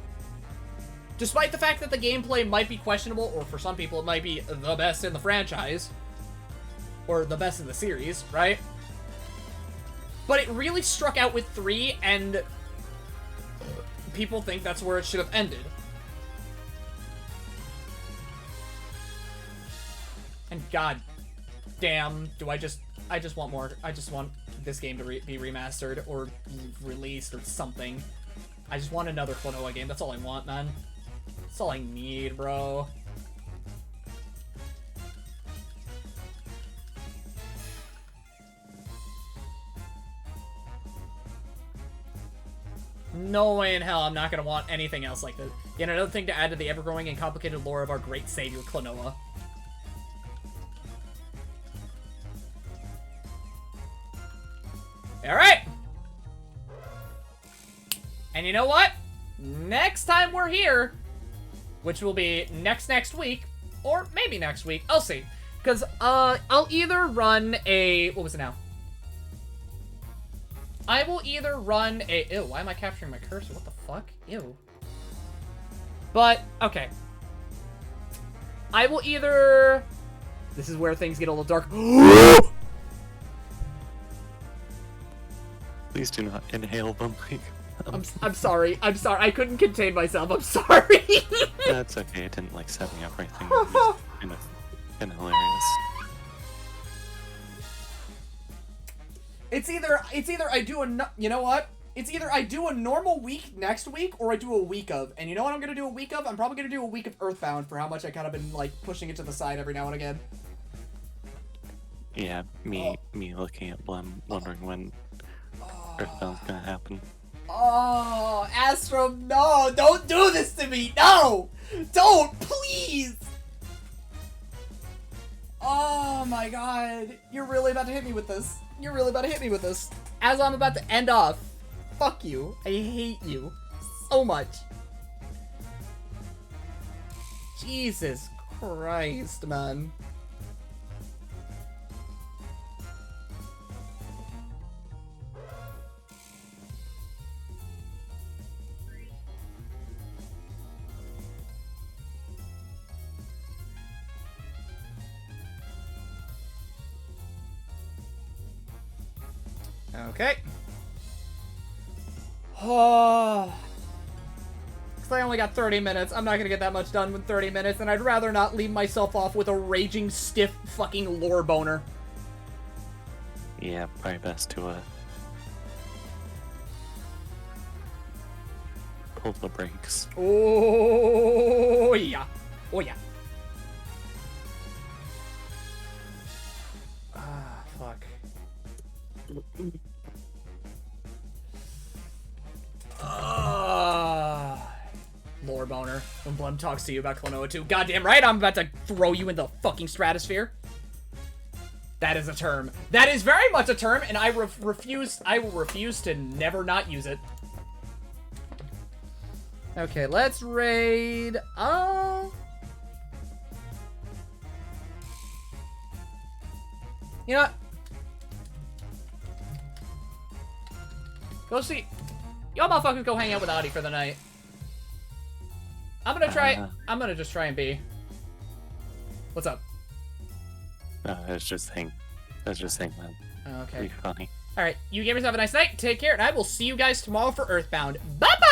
Despite the fact that the gameplay might be questionable, or for some people it might be the best in the franchise, or the best in the series, right? But it really struck out with 3, and people think that's where it should have ended. And god damn, I just want more. I just want this game to be remastered or released or something. I just want another Klonoa game. That's all I want, man. That's all I need, bro. No way in hell I'm not gonna want anything else like this. Yet another thing to add to the ever-growing and complicated lore of our great savior, Klonoa. Alright! And you know what? Next time we're here, which will be next week, or maybe next week, I'll see. Because, I'll either run a... What was it now? I will either run a... Ew, why am I capturing my cursor? What the fuck? Ew. But, okay. I will either... This is where things get a little dark.
Please do not inhale them.
I'm sorry. I'm sorry. I couldn't contain myself. I'm sorry.
That's okay. It didn't like set me up or anything. It was kind of hilarious.
It's either I do a, you know what? It's either I do a normal week next week or I do a week of. And you know what I'm going to do a week of? I'm probably going to do a week of Earthbound for how much I kind of been like pushing it to the side every now and again.
Yeah, me looking at Blem, wondering when Earthbound's gonna happen.
Oh, Astro, no, don't do this to me. No, don't, please. Oh my god, you're really about to hit me with this. You're really about to hit me with this. As I'm about to end off, fuck you. I hate you so much. Jesus Christ, man. Okay. Oh. Because I only got 30 minutes. I'm not going to get that much done with 30 minutes, and I'd rather not leave myself off with a raging, stiff, fucking lore boner.
Yeah, probably best to pull the brakes.
Oh, yeah. Oh, yeah. Ah, fuck. Lore boner. When Blem talks to you about Klonoa 2. Goddamn right, I'm about to throw you in the fucking stratosphere. That is a term. That is very much a term, and I will refuse to never not use it. Okay, let's raid. You know what? Go see. Y'all motherfuckers go hang out with Adi for the night. I'm gonna try. I'm gonna just try and be. What's up?
No, I was just saying that.
Okay.
Pretty funny.
All right. You give yourself a nice night. Take care, and I will see you guys tomorrow for Earthbound. Bye bye.